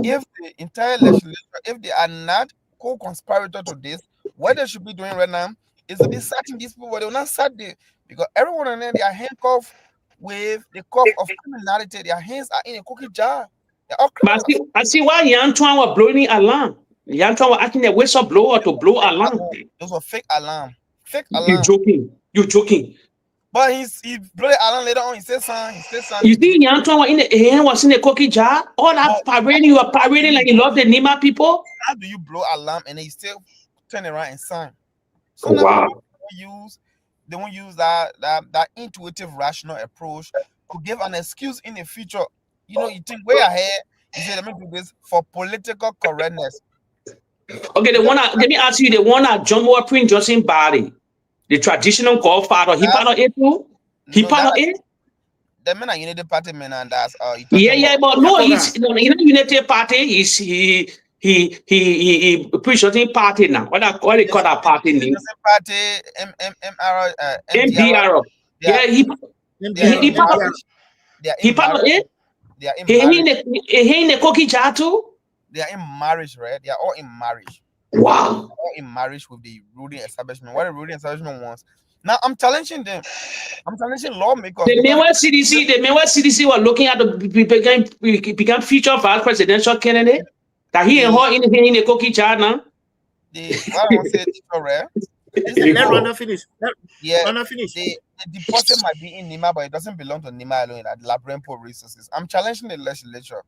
[SPEAKER 10] if the entire legislature, if they are not co-conspirator to this, what they should be doing right now is to be sacking these people, but they will not sack them because everyone in there, they are handcuffed with the cuff of criminality. Their hands are in a cookie jar. They're all criminals.
[SPEAKER 8] But I see why Yantuan were blowing alarm. Yantuan were acting a whistleblower to blow alarm.
[SPEAKER 10] Those were fake alarm. Fake alarm.
[SPEAKER 8] You're joking.
[SPEAKER 10] But he blew the alarm later on. He said something.
[SPEAKER 8] You see, Yantuan was in the cookie jar. All that parading, you are parading like you love the Nima people.
[SPEAKER 10] How do you blow alarm and then you still turn around and sign? So they won't use that intuitive, rational approach to give an excuse in the future. You know, you think way ahead. You say, let me do this for political correctness.
[SPEAKER 8] Okay, let me ask you, the one that John Moore Prince Johnson body. The traditional godfather, he part of it too? He part of it?
[SPEAKER 10] The men are Unity Party men and that's
[SPEAKER 8] but no, he's not Unity Party, he preaching party now. What they call that party name?
[SPEAKER 10] Party
[SPEAKER 8] MDR. Yeah, he part of it.
[SPEAKER 10] They are
[SPEAKER 11] He
[SPEAKER 10] in
[SPEAKER 11] part of
[SPEAKER 10] marriage.
[SPEAKER 11] it.
[SPEAKER 10] They are in
[SPEAKER 11] He
[SPEAKER 10] marriage.
[SPEAKER 11] in the cookie jar too.
[SPEAKER 10] They are in marriage, right? They are all in marriage.
[SPEAKER 11] Wow.
[SPEAKER 10] All in marriage with the ruling establishment. What the ruling establishment wants. Now I'm challenging them. I'm challenging lawmakers.
[SPEAKER 11] The
[SPEAKER 10] because
[SPEAKER 11] Mainwell CDC were looking at the become future vice presidential candidate. That he and her in the cookie jar now.
[SPEAKER 10] What I want to say, right?
[SPEAKER 7] Let Rhonda finish.
[SPEAKER 10] Yeah,
[SPEAKER 7] Rhonda finish.
[SPEAKER 10] the deposit might be in Nima, but it doesn't belong to Nima alone. At Labrampo Resources, I'm challenging the legislature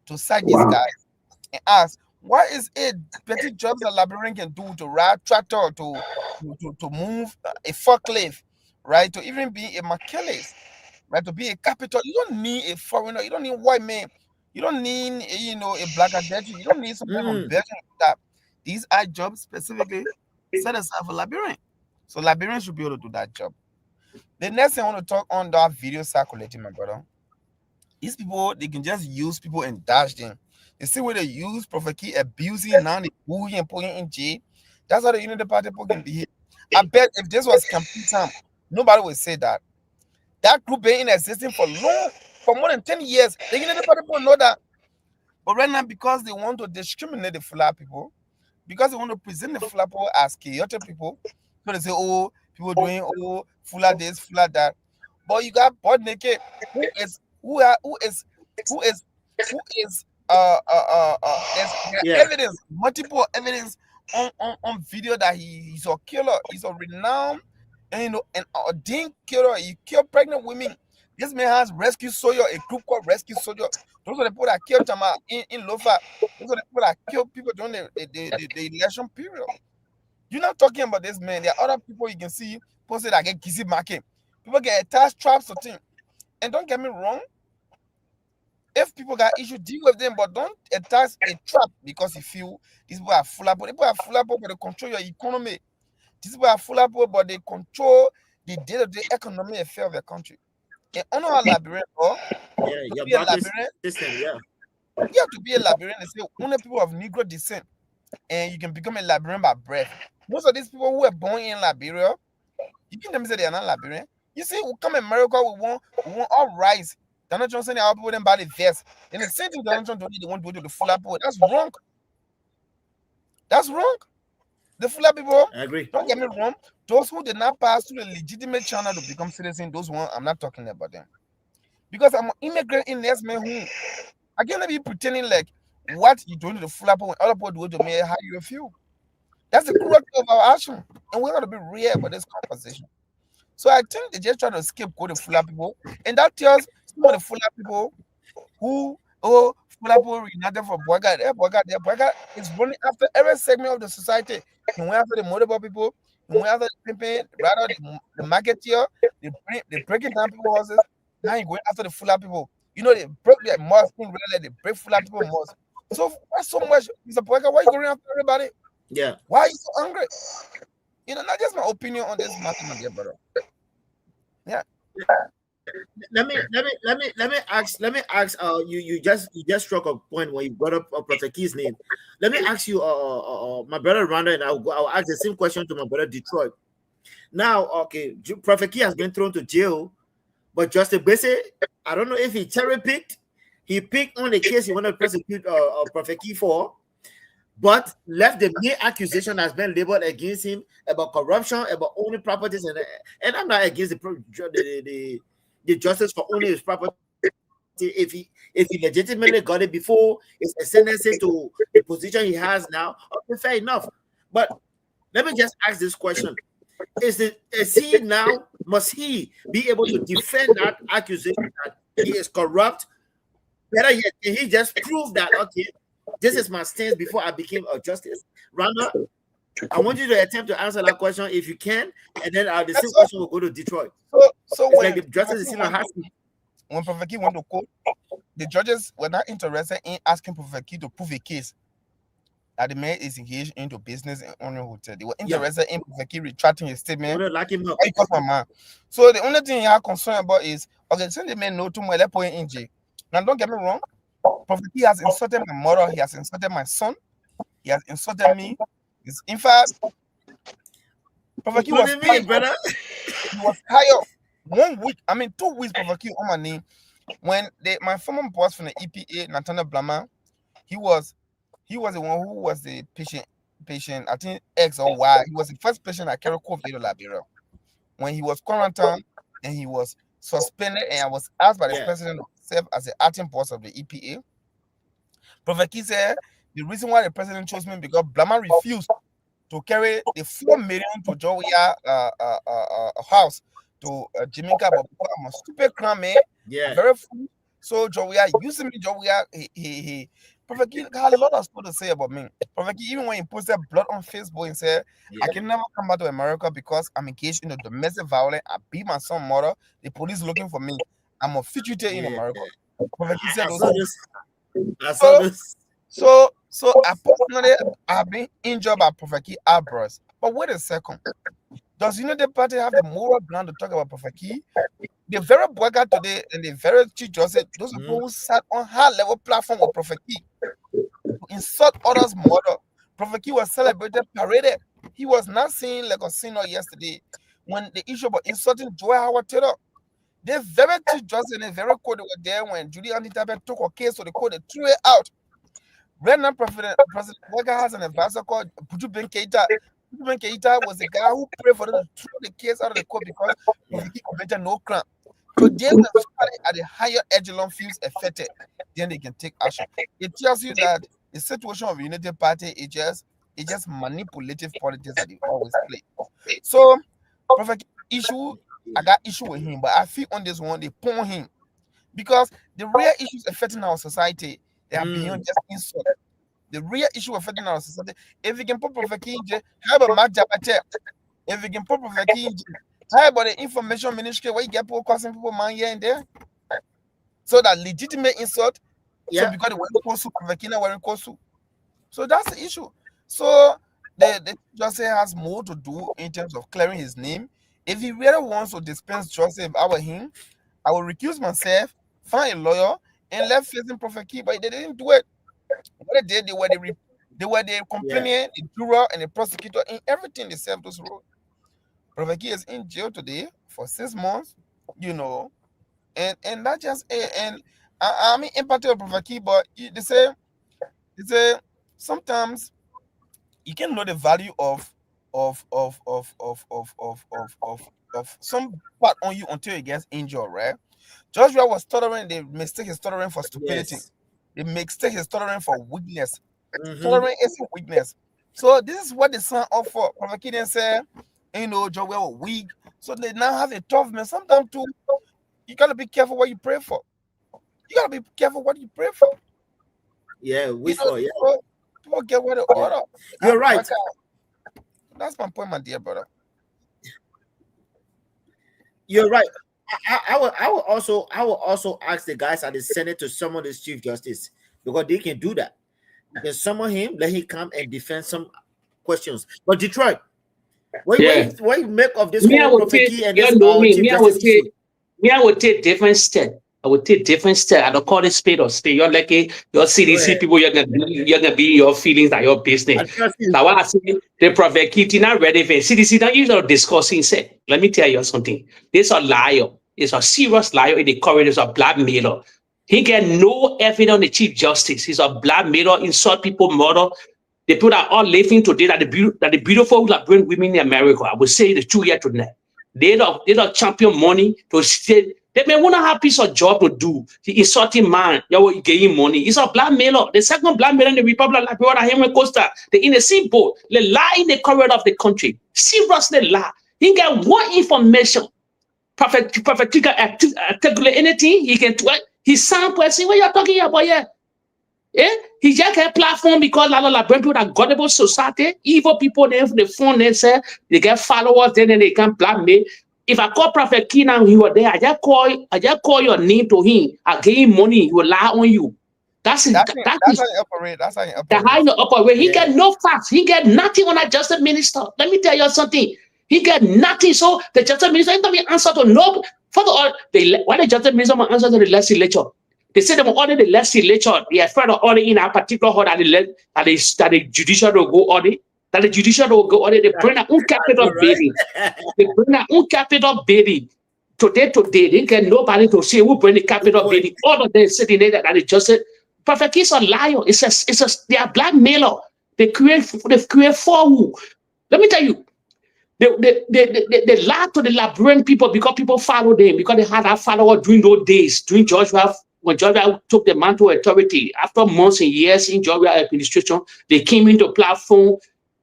[SPEAKER 10] to cite these guys and ask, what is it petty jobs that Labrador can do to ride tractor, to move a forklift, right? To even be a mechanic, right? To be a carpenter. You don't need a foreigner. You don't need white man. You don't need a black adult. You don't need somebody from Belgium. That these are jobs specifically set aside for Liberian. So Liberians should be able to do that job. The next thing I want to talk on that video circulating, my brother. These people, they can just use people and dash them. You see where they use Prophet Key abusing, now they bullying and putting in jail. That's how the Unity Party people can behave. I bet if this was campaign time, nobody would say that. That group been in existence for more than 10 years. The Unity Party people know that. But right now, because they want to discriminate the Fula people, because they want to present the Fula people as chaotic people, so they say, oh, people doing Fula this, Fula that. But you got butt naked who is there's evidence, multiple evidence on video that he's a killer, he's a renowned and an ordained killer. He killed pregnant women. This man has rescue soldier, a group called Rescue Soldier. Those are the people that killed Tama in Lofa. Those are the people that killed people during the election period. You're not talking about this man. There are other people you can see posted that get kissy market. People get attached traps to things. And don't get me wrong. If people got issue, deal with them, but don't attach a trap because you feel these people are full up. People are full up, but they control your economy. These people are full up, but they control the day-to-day economy affair of the country. And on our Liberian,
[SPEAKER 7] your system,
[SPEAKER 10] you have to be a Liberian and say only people of Negro descent, and you can become a Liberian by birth. Most of these people who were born in Liberia, you can them say they are not Liberian. You see, we come in America, we want all rights. Donald Trump saying our people them buy the vest. Then the same thing Donald Trump don't need, they want to do to the full people. That's wrong. That's wrong. The full people,
[SPEAKER 7] I agree.
[SPEAKER 10] Don't get me wrong. Those who did not pass through the legitimate channel to become citizens, those ones, I'm not talking about them. Because I'm an immigrant in this man who I can't be pretending like what you doing to the full people when other people do it to me, how you feel. That's the cruelty of our action. And we're gonna be real about this conversation. So I think they just try to scapegoat the Fula people, and that tells some of the Fula people who Fula people united for Boyga. Boyga is running after every segment of the society. He went after the motorboat people, he went after the pimping, rather the marketeer, they breaking down people's houses. Now he going after the Fula people. You know they broke their mosque, they break Fula people mosque. So why so much, Mr. Boyga? Why you going after everybody?
[SPEAKER 7] Yeah.
[SPEAKER 10] Why are you so angry? Not just my opinion on this matter, my dear brother. Yeah.
[SPEAKER 7] Let me ask. You just struck a point when you brought up Prophet Key's name. Let me ask you, my brother Rhonda, and I'll ask the same question to my brother Detroit. Now, okay, Prophet Key has been thrown to jail, but Justice Bese, I don't know if he cherry picked. He picked on the case he wanted to prosecute Prophet Key for, but left the main accusation has been labeled against him about corruption, about owning properties, and I'm not against the justice for owning his property. If he legitimately got it before his ascendancy to the position he has now, okay, fair enough. But let me just ask this question: Is he now? Must he be able to defend that accusation that he is corrupt? Better yet, can he just prove that okay? This is my stance before I became a justice. Rhonda, I want you to attempt to answer that question if you can, and then the same question will go to Detroit.
[SPEAKER 10] So
[SPEAKER 7] it's
[SPEAKER 10] when
[SPEAKER 7] like the justice is still not asking.
[SPEAKER 10] When Prophet Key went to court, the judges were not interested in asking Prophet Key to prove a case that the man is engaged into business and owning a hotel. They were interested in Prophet Key retracting his statement. So the only thing you are concerned about is, okay, since the man know too much, let's put him in jail. Now, don't get me wrong. Prophet Key has insulted my mother. He has insulted my son. He has insulted me. In fact, Prophet Key was fired. He was hired 1 week. 2 weeks. Prophet Key on my name. when my former boss from the EPA, Nathaniel Blama, he was the one who was the patient, I think X or Y. He was the first patient at carried COVID in Liberia. When he was quarantined and he was suspended, and I was asked by the president to serve as the acting boss of the EPA. Prophet Key said the reason why the president chose me because Blama refused to carry the 4 million to Georgia house to Jamaica, but because I'm a stupid crime man, very fool. So Georgia using me, Georgia, he Prophet Key had a lot of stuff to say about me. Prophet Key, even when he posted blood on Facebook and said, I can never come back to America because I'm engaged in a domestic violence. I beat my son's mother. The police looking for me. I'm a fugitive in America. Prophet Key said those things.
[SPEAKER 7] I saw this.
[SPEAKER 10] So I personally have been injured by Prophet Key outbursts. But wait a second. Does Unity Party have the moral ground to talk about Prophet Key? The very boycott today and the very chief justice, those people who sat on high-level platform with Prophet Key to insult others' mother. Prophet Key was celebrated, paraded. He was not seen like a sinner yesterday when the issue about insulting Joy Howard Taylor. The very chief justice and the very court were there when Judy Anitabe took a case to the court, they threw it out. Right now, President Walker has an advisor called Buju Ben Keita. Buju Ben Keita was the guy who prayed for them to throw the case out of the court because he committed no crime. Today, when somebody at the higher echelon feels affected, then they can take action. It tells you that the situation of the Unity Party is just manipulative politics that they always play. So, Prophet issue, I got issue with him, but I feel on this one, they pawn him. Because the real issues affecting our society, they are beyond just insult. The real issue affecting our society, if we can put Prophet Kinje, how about Mark Jabate? If we can put Prophet Kinje, how about the information ministry where you get people causing people man here and there? So that legitimate insult, so because they weren't Kosu, Prophet Kina weren't Kosu. So that's the issue. So the justice has more to do in terms of clearing his name. If he really wants to dispense justice about him, I will recuse myself, find a lawyer, and let facing Prophet Key, but they didn't do it. What they did, they were the complainant, the juror, and the prosecutor in everything they served those roles. Prophet Key is in jail today for 6 months, and that just and I mean empathy with Prophet Key, but they say sometimes you can know the value of some part on you until you get injured, right? Joshua was stuttering, the mistake is stuttering for stupidity. The mistake is stuttering for weakness. Stuttering is a weakness. So this is what the son offered. Prophet Key said, Joshua was weak. So they now have a tough man. Sometimes too, you gotta be careful what you pray for. You gotta be careful what you pray for. People get what they order.
[SPEAKER 7] You're right.
[SPEAKER 10] That's my point, my dear brother.
[SPEAKER 7] You're right. I will also ask the guys at the Senate to summon this Chief Justice because they can do that. You can summon him, let him come and defend some questions. But Detroit, what you make of this whole Prophet Key and this Chief Justice issue?
[SPEAKER 11] I would take different step. I don't call it spade or spade. You're like your CDC people, you're gonna be your feelings and your business. Now what I say, the Prophet Key not ready for CDC. Now you're discussing. Say, let me tell you something. This a liar. It's a serious liar in the corridors of blackmailer. He get no evidence on the Chief Justice. He's a blackmailer, insult people, murder. The people that are living today that the beautiful that bring women in America. I will say the truth here tonight. They don't champion money to say they may want to have a piece of job to do. The insulting man, you're getting money. It's a blackmailer. The second blackmailer in the Republic of Liberia, Henry Costa, the in the seaboat, they lie in the corridor of the country. Seriously lie. He get one information. Prophet can articulate anything. He can tweet. He's some person. What you're talking about here? He just a platform because a lot of people that gullible society, evil people, they phone, they say they get followers, then they can blackmail. If I call Prophet Key now, he was there. I just call your name to him. I give him money. He will lie on you. That's how you operate. That's how you operate. He get no facts. He get nothing on that justice minister. Let me tell you something. He get nothing. So the justice minister ain't gonna be answer to no. For why the justice minister will answer to the legislature? They say they will order the legislature. They are afraid of order in a particular order that the judicial will go audit. That the judicial will go audit. They bring their own capital, baby. They bring their own capital, baby. Today, they get nobody to say who bring the capital building. All of them sitting there that they just said, Prophet Keith's a liar. They are blackmailer. They create for who? Let me tell you, they lie to the Liberian people because people follow them, because they had a follower during those days, during Georgia, when Georgia took the mantle authority. After months and years in Georgia administration, they came into platform,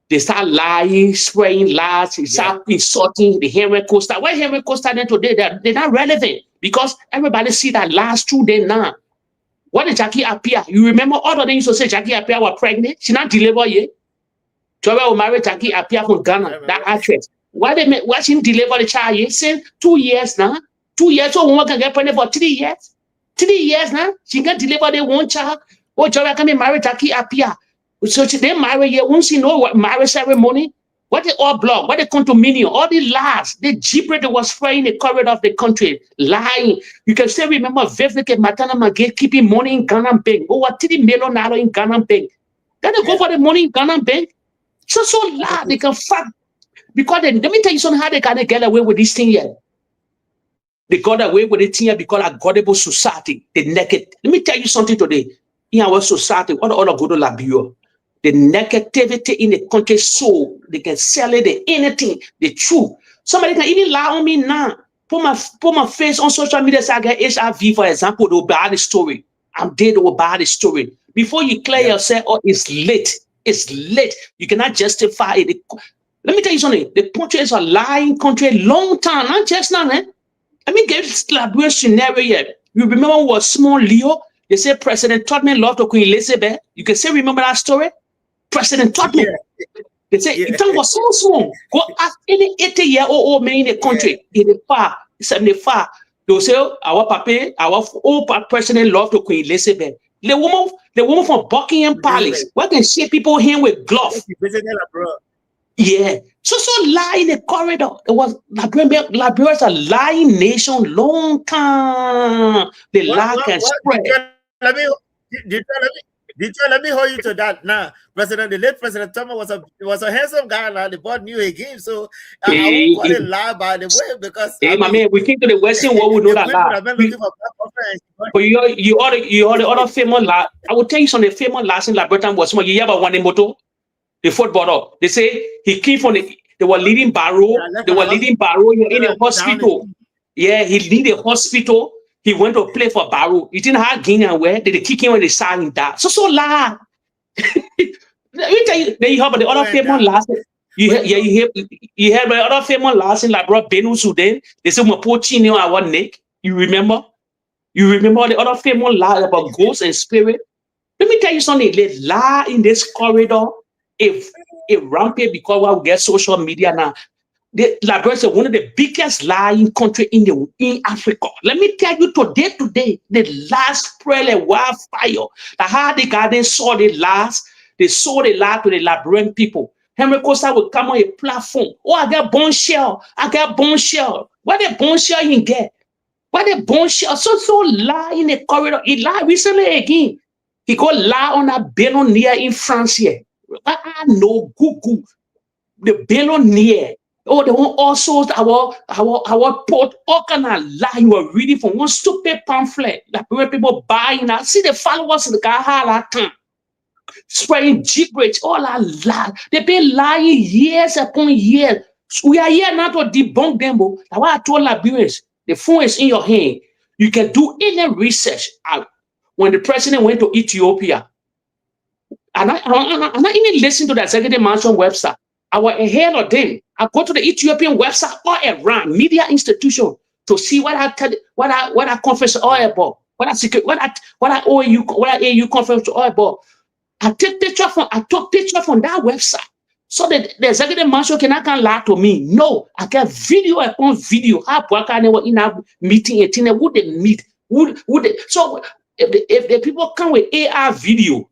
[SPEAKER 11] they start lying, swearing lies, they start insulting the Henry Costa. Why Henry Costa then today? They're not relevant because everybody see that lies through them now. What did Jackie appear? You remember all of them used to say Jackie appear was pregnant? She not deliver yet. Georgia will marry Jackie appear from Ghana, that actress. Why she didn't deliver the child yet? Since 2 years now. 2 years, so woman can get pregnant for 3 years. 3 years now, she can deliver the one child. Oh, Georgia can be married Jackie appear. So they marry yet, won't see no marriage ceremony. What they all block, what they condominium, all the lies, the gibberish that was spraying the corridor of the country, lying. You can still remember Vivek Matana Magate keeping money in Ghana Bank. Over $3 million in Ghana Bank. Then they go for the money in Ghana Bank. So lie, they can fact. Because let me tell you something, how they can get away with this thing here. They got away with it here because a godable society, the naked. Let me tell you something today. In our society, all go to Liberia. The negativity in the country, so they can sell it, anything, the truth. Somebody can even lie on me now. Put my face on social media, say I get HIV, for example, they'll buy the story. I'm dead, they'll buy the story. Before you clear yourself, oh, it's late. It's late. You cannot justify it. Let me tell you something. The country is a lying country, long time, not just now. Let me get this Liberia scenario here. You remember what small Leo? They say President Tubman loved Queen Elizabeth. You can still remember that story? President Tubman. They say it was so small. Go ask any 80-year-old man in the country, in the far, 75. They'll say our papa, our old president loved Queen Elizabeth. The woman from Buckingham Palace, where can see people here with gloves. Yeah. So lie in the corridor. It was Liberia is a lying nation long time. The lie can spread.
[SPEAKER 7] Let me hold you to that now. The late President Thomas was a handsome guy now. The board knew he gave, so I won't call it lie by the way because
[SPEAKER 11] my man, we came to the Western world, we know that lie. But you are the other famous lie. I will tell you some of the famous lies in Liberia was some you ever won in moto. The footballer. They say he came from they were leading Barrow. They were leading Barrow in a hospital. Yeah, he lead a hospital. He went to play for Barrow. He didn't have Guinea where they kick him when they saw him that. So lie. Let me tell you, then you have the other famous last. You hear the other famous last in Liberia, Benu Sudan. They say we put chin on our neck. You remember? You remember the other famous lie about ghosts and spirit? Let me tell you something. They lie in this corridor. If rampant because we get social media now. Liberia is one of the biggest lying country in Africa. Let me tell you today, the last spread like wildfire. How the garden saw the last, they saw the lie to the Liberian people. Henry Costa will come on a platform. Oh, I got bone shell. What the bone shell you get? What the bone shell? So lie in the corridor. He lied recently again. He go lie on a billionaire in France here. I know Google the billionaire. Oh, they want also our port. All kind of lie you are reading from one stupid pamphlet that people buying. Now see the followers in the car time spreading gibberish. All that lie. They've been lying years upon years. We are here now to debunk them. That's why I told Liberians, the phone is in your hand. You can do any research. When the president went to Ethiopia. And I even listen to the executive mansion website. I was ahead of them. I go to the Ethiopian website all around media institution to see what I conference all about, what I AU conference all about. I took picture from that website. So that the executive mansion can lie to me. No, I get video upon video. How they were in a meeting and would they meet? So if the people come with AR video.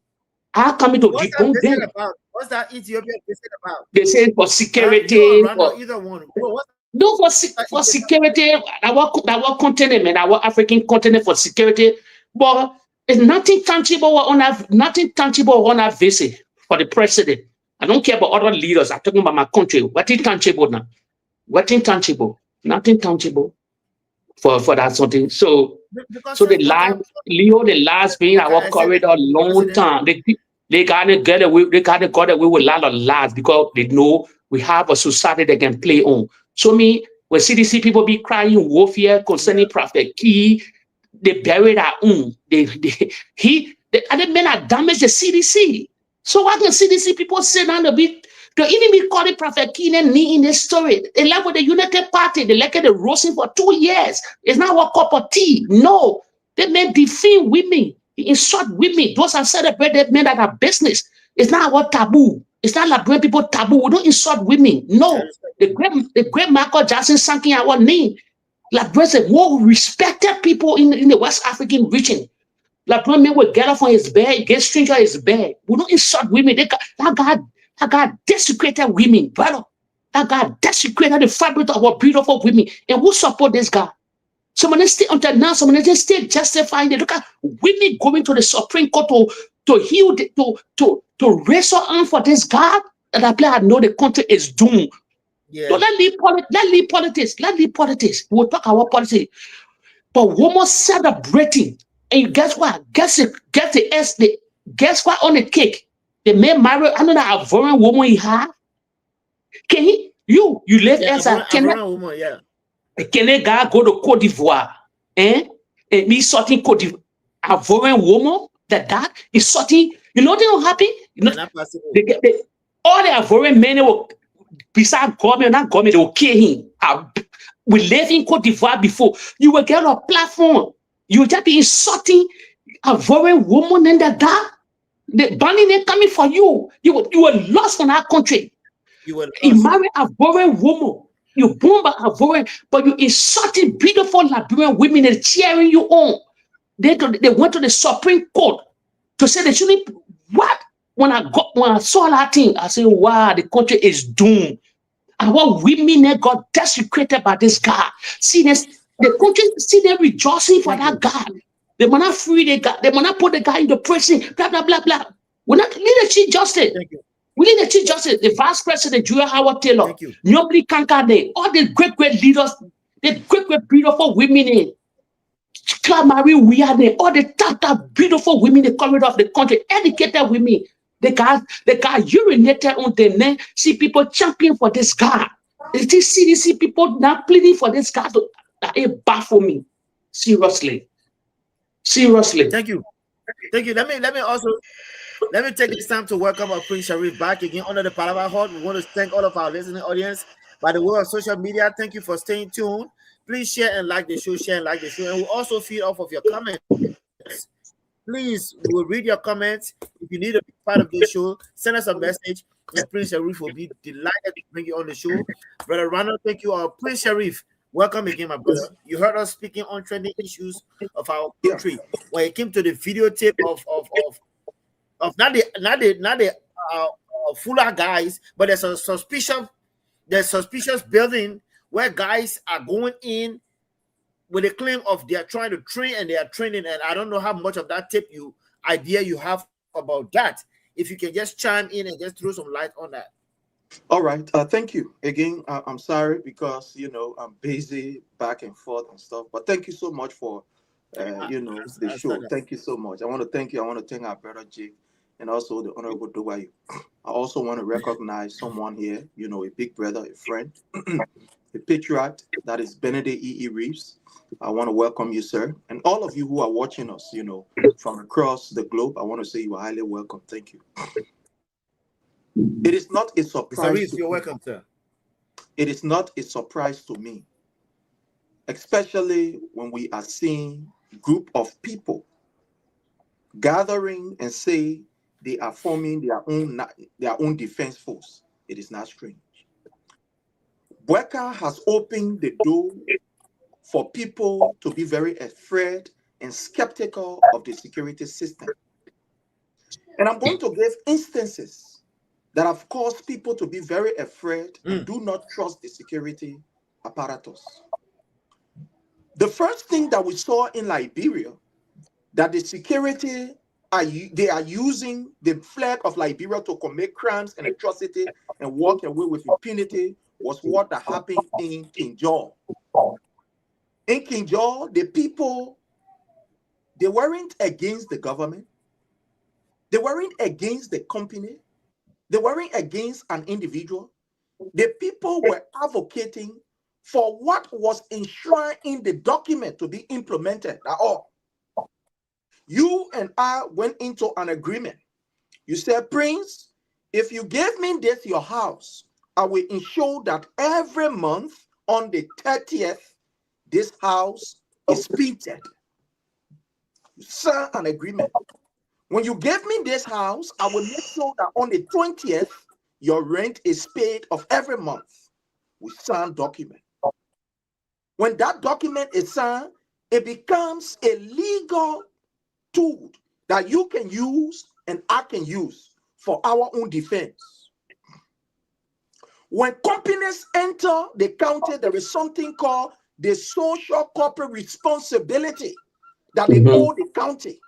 [SPEAKER 11] How come to debunk them?
[SPEAKER 7] What's that Ethiopian visit about?
[SPEAKER 11] They say for security.
[SPEAKER 7] Either one.
[SPEAKER 11] No, for security. Our continent, man, our African continent for security. But it's nothing tangible on our visit for the president. I don't care about other leaders. I'm talking about my country. What is tangible now? What is tangible? Nothing tangible. for that something. So
[SPEAKER 7] Because
[SPEAKER 11] so the
[SPEAKER 7] since
[SPEAKER 11] last Leo, the last being our corridor a long time. They gotta get away, they gotta got away with a lot of lies because they know we have a society they can play on. So me, when CDC people be crying warfare concerning Prophet Key, they bury their own. And the men are damaged the CDC. So why can CDC people sit down to even be calling Prophet Key and me in this story? They left with the United Party, they left the roasting for 2 years. It's not a cup of tea. No, they men defame women, insult women. Those are celebrated men that are business. It's not our taboo. It's not like when people taboo. We don't insult women. No. The great Michael Jackson sank in our name. Like the more respected people in the West African region. Like when men will get up on his bed, get stranger his bed. We don't insult women. That God desecrated women, brother. That God desecrated the fabric of our beautiful women. And who support this God? Someone still until now, someone just still justifying it. Look at women going to the Supreme Court to heal, to wrestle on for this God. And I know the country is doomed. Yeah. So let's leave politics. Let's leave politics. We'll talk about politics. But women celebrating. And guess what? Guess what on the cake? The man married another Ivorian woman he had. Can he? You live as a
[SPEAKER 7] woman, yeah.
[SPEAKER 11] Can a guy go to Cote d'Ivoire? And me sorting Cote d'Ivoire, Ivorian woman that is sorting. You know what will happen? You know, all the Ivorian men will, beside government, not government, they will kill him. We live in Cote d'Ivoire before. You will get on a platform. You will just be insulting Ivorian woman and that. The banning ain't coming for you. You were lost in our country. You marry a Ivorian woman. You bomb Ivorian, but you insulting beautiful Liberian women and cheering you on. They went to the Supreme Court to say they shouldn't. What? When I saw that thing, I said, wow, the country is doomed. Our women that got desecrated by this God. See this, the country, see them rejoicing for that God. They will not free the God. They will not put the guy in the prison. Blah blah blah blah. We're not leadership justice. We need the Chief Justice, the Vice President, Julia Howard Taylor. Nobody can name all the great leaders, the great beautiful women in Marie Wiane, all the top beautiful women in the corridor of the country, educated women. They got urinated on their name. See people champion for this God. See people now pleading for this God to baffle me. Seriously.
[SPEAKER 7] Thank you. Let me take this time to welcome our Prince Sharif back again under the Palava Hut. We want to thank all of our listening audience by the way of social media. Thank you for staying tuned. Please share and like the show, and we'll also feed off of your comments. Please, we will read your comments. If you need to be part of the show, send us a message, and Prince Sharif will be delighted to bring you on the show. Brother Ronald, thank you. Our Prince Sharif, welcome again, my brother. You heard us speaking on trending issues of our country. When it came to the videotape of not the fuller guys, but there's a suspicious building where guys are going in with a claim of they are trying to train and they are training. And I don't know how much of that tape you have about that. If you can just chime in and just throw some light on that.
[SPEAKER 9] All right. Thank you again. I'm sorry because I'm busy back and forth and stuff. But thank you so much for the show. Thank you so much. I want to thank you. I want to thank our brother Jake and also the Honorable Duwayu. I also want to recognize someone here, a big brother, a friend, a patriot, that is Benedict E. Reeves. I want to welcome you, sir. And all of you who are watching us, from across the globe, I want to say you are highly welcome. Thank you. It is not a surprise.
[SPEAKER 7] Reeves, you're welcome, sir.
[SPEAKER 9] It is not a surprise to me, especially when we are seeing a group of people gathering and say they are forming their own defense force. It is not strange. Bweka has opened the door for people to be very afraid and skeptical of the security system. And I'm going to give instances that have caused people to be very afraid and do not trust the security apparatus. The first thing that we saw in Liberia, that the security they are using the flag of Liberia to commit crimes and atrocity and walk away with impunity, was what happened in King George. In King George, the people, they weren't against the government. They weren't against the company. They weren't against an individual. The people were advocating for what was enshrined in the document to be implemented at all. You and I went into an agreement. You said, Prince, if you give me this, your house, I will ensure that every month on the 30th, this house is painted. You sign an agreement. When you give me this house, I will make sure that on the 20th, your rent is paid of every month. We sign document. When that document is signed, it becomes a legal tool that you can use and I can use for our own defense. When companies enter the county, there is something called the social corporate responsibility that they owe the county.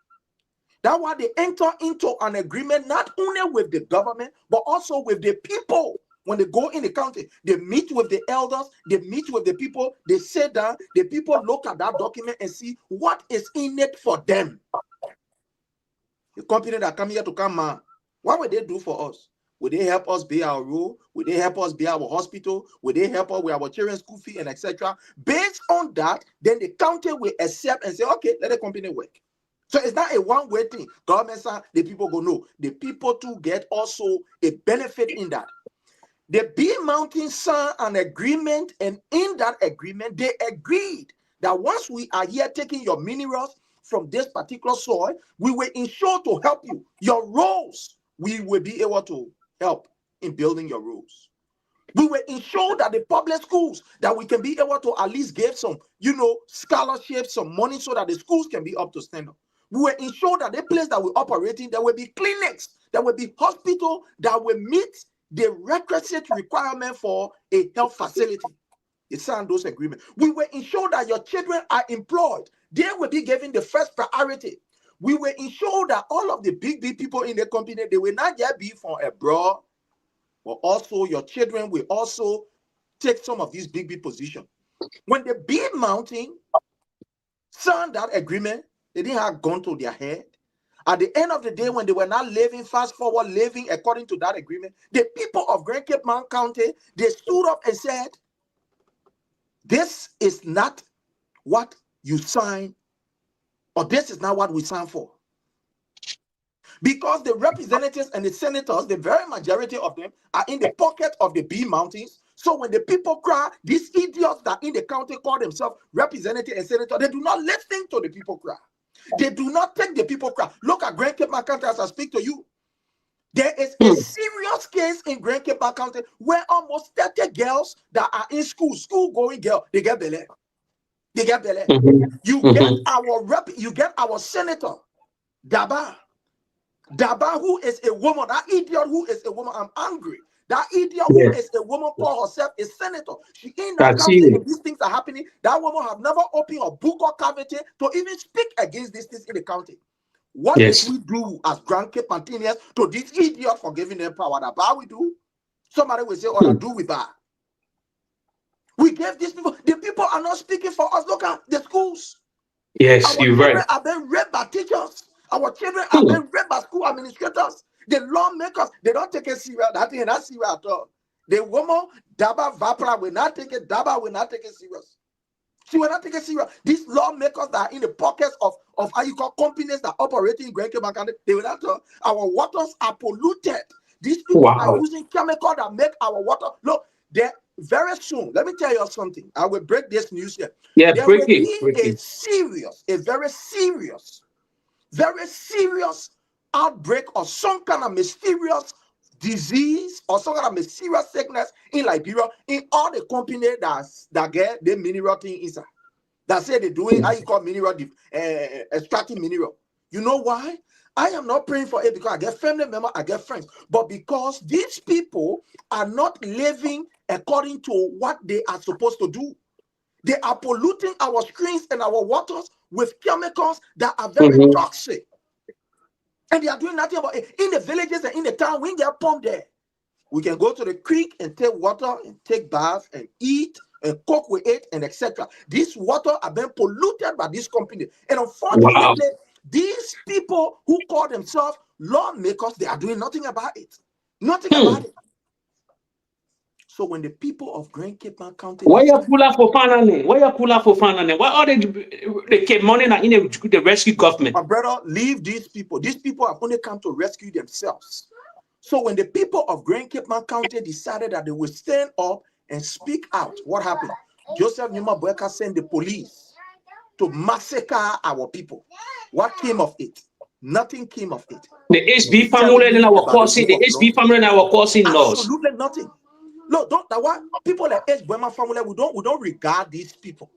[SPEAKER 9] That's why they enter into an agreement not only with the government, but also with the people. When they go in the county, they meet with the elders, they meet with the people, they sit down, the people look at that document and see what is in it for them. The company that come here to come, what will they do for us? Will they help us pay our road? Will they help us pay our hospital? Will they help us with our children's school fee and etc.? Based on that, then the county will accept and say, okay, let the company work. So it's not a one-way thing. Government side, the people go, no. The people too get also a benefit in that. The B Mountain signed an agreement, and in that agreement, they agreed that once we are here taking your minerals from this particular soil, we will ensure to help you. Your roads, we will be able to help in building your roads. We will ensure that the public schools, that we can be able to at least give some, scholarships, some money so that the schools can be up to standard. We will ensure that the place that we're operating, there will be clinics, there will be hospital that will meet the requisite requirement for a health facility. They signed those agreements. We will ensure that your children are employed. They will be given the first priority. We will ensure that all of the big people in the company, they will not just be from abroad, but also your children will also take some of these big positions. When the big mountain signed that agreement, they didn't have gun to their head. At the end of the day, when they were not living fast forward, living according to that agreement, the people of Grand Cape Mountain County, they stood up and said, this is not what you signed, or this is not what we signed for. Because the representatives and the senators, the very majority of them are in the pocket of the B Mountains. So when the people cry, these idiots that in the county call themselves representatives and senators, they do not listen to the people cry. They do not take the people cry. Look at Grand Cape Mountain County as I speak to you. There is a serious case in Grand Cape Mountain County where almost 30 girls that are in school-going girls, they get belay. They get belay. You get our senator, Daba, who is a woman, that idiot who is a woman. I'm angry. That idiot who is a woman call herself a senator. She in that county and these things are happening. That woman have never opened a book or cavity to even speak against these things in the county. What did we do as Grand Cape Mountainians to this idiot for giving them power? That bad we do? Somebody will say, oh, do with that. We gave these people, the people are not speaking for us. Look at the schools.
[SPEAKER 11] Yes, you're right.
[SPEAKER 9] Our children are being raped by teachers. Our children are being raped by school administrators. The lawmakers, they don't take it serious. That thing is not serious at all. The woman, Daba Vapra, will not take it. Daba will not take it serious. She will not take it serious. These lawmakers that are in the pockets of how you call companies that operate in Grand Cape Mountain, they will not talk. Our waters are polluted. These people are using chemicals that make our water. Look, very soon, let me tell you something. I will break this news here.
[SPEAKER 11] Yeah,
[SPEAKER 9] there
[SPEAKER 11] break
[SPEAKER 9] will
[SPEAKER 11] it.
[SPEAKER 9] Be a very serious outbreak of some kind of mysterious disease or some kind of mysterious sickness in Liberia in all the companies that get the mineral thing inside. That say they're doing how you call mineral extracting mineral. You know why? I am not praying for it because I get family members, I get friends, but because these people are not living according to what they are supposed to do. They are polluting our streams and our waters with chemicals that are very toxic. And they are doing nothing about it. In the villages and in the town, we get pumped there. We can go to the creek and take water and take baths and eat
[SPEAKER 12] and cook with it, and etc. This water are being polluted by this company. And unfortunately, these people who call themselves lawmakers, they are doing nothing about it. Nothing about it. So when the people of Grand Cape County,
[SPEAKER 11] why you pull up for finance? Why you pull up for finance? Why are they keep money in the rescue government?
[SPEAKER 12] My brother, leave these people. These people have only come to rescue themselves. So when the people of Grand Cape County decided that they would stand up and speak out, what happened? Joseph Numa Boyka sent the police to massacre our people. What came of it? Nothing came of it.
[SPEAKER 11] The HB family in our causing, the HB family in our causing laws.
[SPEAKER 12] Absolutely nothing. No, don't that what people like HB family, we don't regard these people.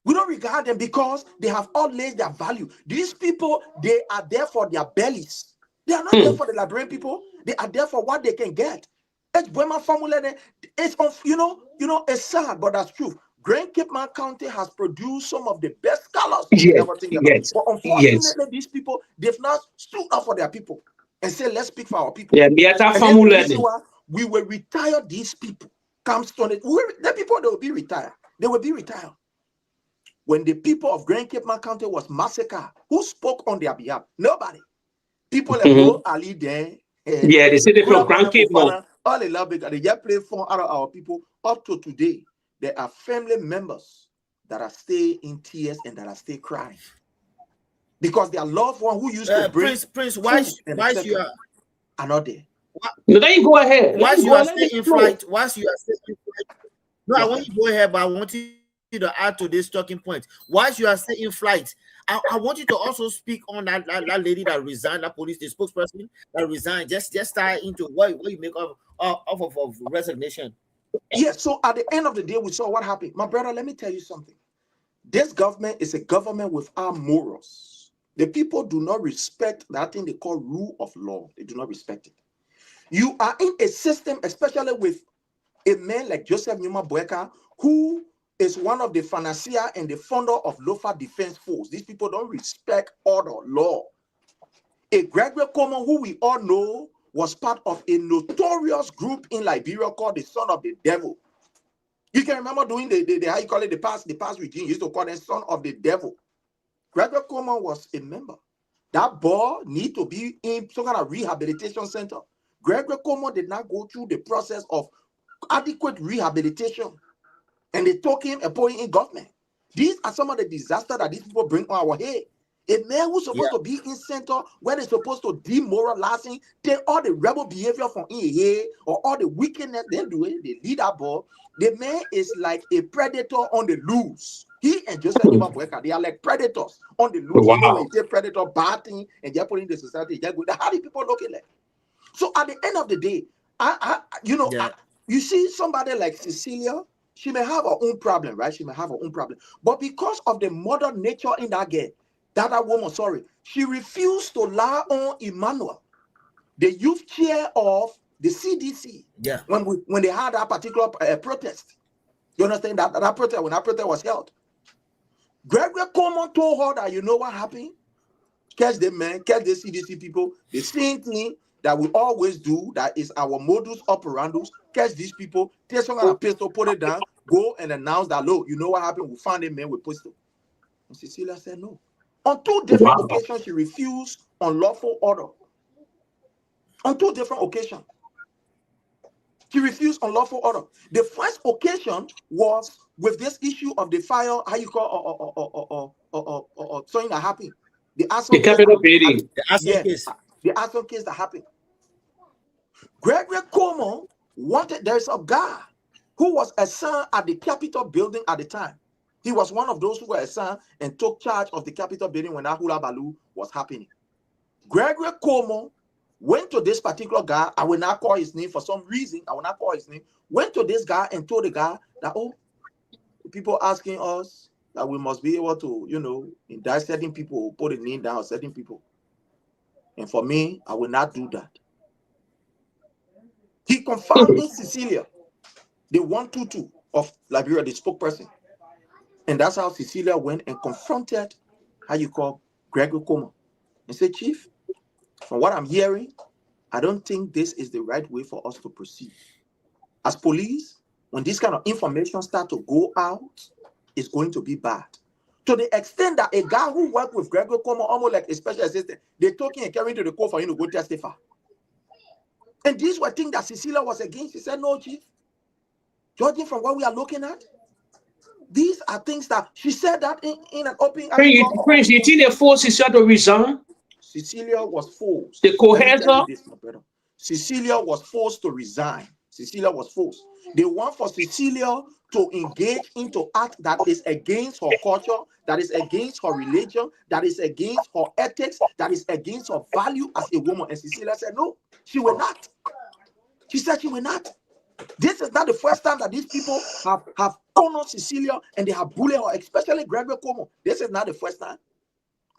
[SPEAKER 12] We don't regard them because they have all laid their value. These people, they are there for their bellies. They are not there for the Liberian people. They are there for what they can get. HB family, it's it's sad, but that's true. Grand Cape County has produced some of the best scholars you can ever think about. But unfortunately, these people, they've not stood up for their people and said, let's speak for our people.
[SPEAKER 11] Yeah,
[SPEAKER 12] and then the reason why we will retire these people comes to it. The people, they will be retired. They will be retired. When the people of Grand Cape County was massacred, who spoke on their behalf? Nobody. People like Bo Ali there.
[SPEAKER 11] Yeah, they say they from Grand Cape.
[SPEAKER 12] All they love because they just play fun out of our people. Up to today, there are family members that are still in tears and that are still crying because their loved one who used to bring
[SPEAKER 7] Prince, why you
[SPEAKER 12] are not there.
[SPEAKER 11] No, then you go ahead.
[SPEAKER 7] Once you are still in flight, no, I want you to go ahead, but I want you to add to this talking point. Whilst you are still in flight, I want you to also speak on that lady that resigned, that police, the spokesperson that resigned. Just tie into what you make of resignation.
[SPEAKER 12] Yes, so at the end of the day, we saw what happened. My brother, let me tell you something. This government is a government without morals. The people do not respect that thing they call rule of law. They do not respect it. You are in a system, especially with a man like Joseph Numa Boyka, who is one of the financier and the founder of Lofa Defense Force. These people don't respect order, law. A Gregory Coleman, who we all know, was part of a notorious group in Liberia called the Son of the Devil. You can remember doing the how you call it, the past regime, you used to call them Son of the Devil. Gregory Coleman was a member. That boy need to be in some kind of rehabilitation center. Gregory Coleman did not go through the process of adequate rehabilitation. And they took him and put him in government. These are some of the disasters that these people bring on our head. A man who's supposed to be in center where they're supposed to demoralizing, take all the rebel behavior from in here or all the wickedness they do it, they lead that ball. The man is like a predator on the loose. He and Joseph Nima Boyka, they are like predators on the loose.
[SPEAKER 11] Wow.
[SPEAKER 12] You know, when you take predator batting and just put in the society, just go. How do people look at that? So at the end of the day, you see somebody like Cecilia. She may have her own problem, right? She may have her own problem. But because of the modern nature in that girl, that woman, she refused to lie on Emmanuel, the youth chair of the CDC. Yeah. When they had that particular protest. You understand that protest, when that protest was held. Gregory Coleman told her that, you know what happened? Catch the man, catch the CDC people, the same thing that we always do, that is our modus operandi. Catch these people, take some kind of pistol, put it down, go and announce that, look, you know what happened? We found a man with pistol. And Cecilia said no. On 2 different occasions, she refused unlawful order. On 2 different occasions. She refused unlawful order. The first occasion was with this issue of the fire, how you call something that happened. The
[SPEAKER 11] capital building.
[SPEAKER 12] The Arson case that happened. Gregory Coleman there's a guy who was assigned at the Capitol building at the time. He was one of those who were assigned and took charge of the Capitol building when that hula baloo was happening. Gregory Coleman went to this particular guy. I will not call his name for some reason. I will not call his name. Went to this guy and told the guy that, people asking us that we must be able to, indict certain people, put a name down on certain people. And for me, I will not do that. He confirmed in Cecilia, the 122 of Liberia, the spokesperson. And that's how Cecilia went and confronted, Gregory Coleman. And said, Chief, from what I'm hearing, I don't think this is the right way for us to proceed. As police, when this kind of information start to go out, it's going to be bad. To the extent that a guy who worked with Gregory Como, almost like a special assistant, they took him and carried him to the court for him to go testify. And these were things that Cecilia was against. She said, no, Chief. Judging from what we are looking at, these are things that she said that in an open.
[SPEAKER 11] Prince, you think they forced Cecilia to resign?
[SPEAKER 12] Cecilia was forced.
[SPEAKER 11] The cohesive.
[SPEAKER 12] Cecilia was forced to resign. Cecilia was forced. They want for Cecilia to engage into act that is against her culture, that is against her religion, that is against her ethics, that is against her value as a woman. And Cecilia said, no, she will not. She said she will not. This is not the first time that these people have cornered Cecilia and they have bullied her, especially Gregory Como. This is not the first time.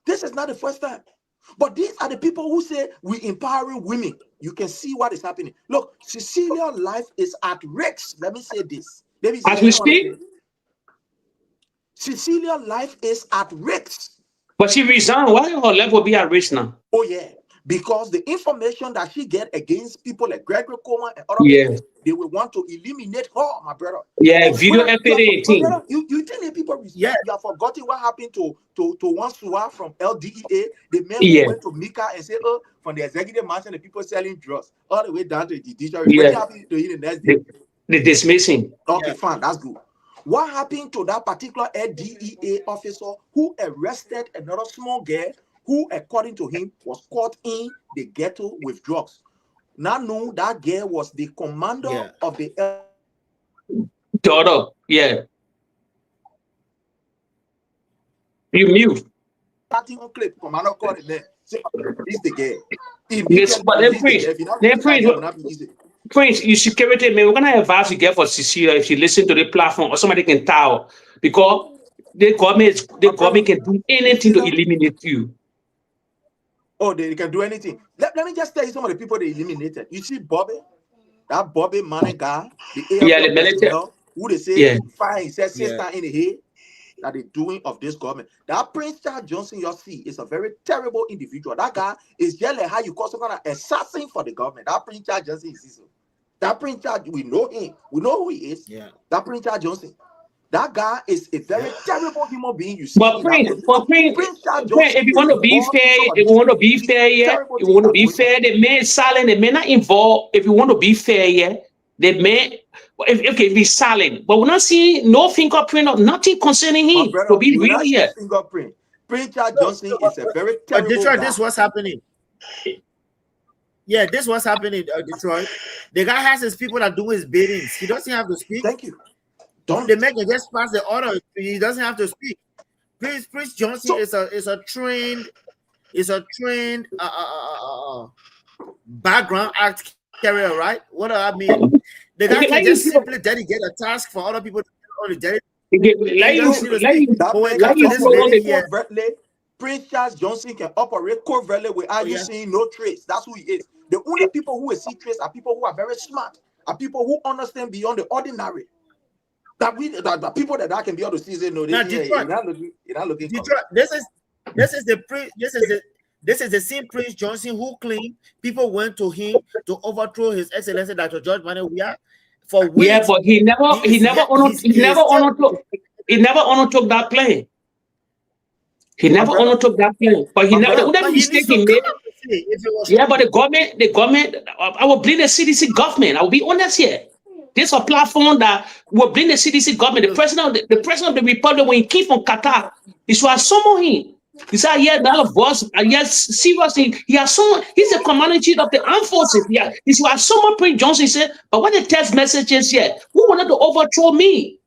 [SPEAKER 12] This is not the first time. But these are the people who say we empowering women. You can see what is happening. Look, Cecilia's life is at risk. Let me say this.
[SPEAKER 11] As we speak,
[SPEAKER 12] Cecilia's life is at risk.
[SPEAKER 11] But she resigned. Why her life will be at risk now?
[SPEAKER 12] Oh yeah, because the information that she get against people like Gregory Coleman and other people, they will want to eliminate her, my brother.
[SPEAKER 11] Yeah, video FA18.
[SPEAKER 12] You think the people? Yeah, you have forgotten what happened to one Suwa from LDEA, the man who went to Mika and said, oh, from the executive mansion, the people selling drugs all the way down to the judiciary. What happened to him the next day?
[SPEAKER 11] The dismissing.
[SPEAKER 12] Okay, fine, that's good. What happened to that particular LDEA officer who arrested another small girl who, according to him, was caught in the ghetto with drugs? Now, know that girl was the commander of the
[SPEAKER 11] daughter. Yeah. You mute.
[SPEAKER 12] Starting on clip, commander called it there. Say, this the girl.
[SPEAKER 11] Yes, but Prince, you security man, we're gonna advise you get for Cecilia if you listen to the platform or somebody can tell, because the government can do anything to eliminate you.
[SPEAKER 12] Oh, they can do anything. Let me just tell you some of the people they eliminated. You see Bobby, that Bobby Manning guy, the military, who they say fire himself sister in the head, that they're doing of this government. That Prince Charles Johnson, you see, is a very terrible individual. That guy is just like how you call someone an assassin for the government. That Prince Charles Johnson is that Prince Charles, we know him. We know who he is. Yeah. That Prince Charles Johnson. That guy is a very terrible human being. You see,
[SPEAKER 11] but Prince Johnson, if you want to be fair, they may silent, they may not involve. If you want to be fair, they may be silent. But we're not seeing no fingerprint of nothing concerning him.
[SPEAKER 12] Brother, to be real here. Fingerprint. Prince Charles Johnson is a very terrible
[SPEAKER 7] Detroit, this what's happening. Yeah, this what's happening, Detroit. The guy has his people that do his biddings. He doesn't have to speak.
[SPEAKER 12] Thank you.
[SPEAKER 7] Don't they make it just pass the order? He doesn't have to speak. Prince Johnson is a trained background act carrier, right? What do I mean? The guy can just simply dedicate a task for other people to only dedicate.
[SPEAKER 12] Prince Charles Johnson can operate covertly without you seeing no trace. That's who he is. The only people who will see trace are people who are very smart, are people who understand beyond the ordinary. That people that can be able to see say no. You're not looking.
[SPEAKER 7] Detroit, this is the same Prince Johnson who claimed people went to him to overthrow His Excellency Dr. George Manuel for weeks.
[SPEAKER 11] Yeah, but he never undertook that plan. He never undertook that plan. But he never mistake he made. Yeah, but the government, I will blame the CDC government. I will be honest here. This is a platform that will blame the CDC government. The president of the republic, when he came from Qatar, he should summon him. He said, yeah, that was, yes, seriously, he has someone, he's the commander-in-chief of the armed forces. Yeah, he should have someone. Prince Johnson said, but when the text messages here, who wanted to overthrow me?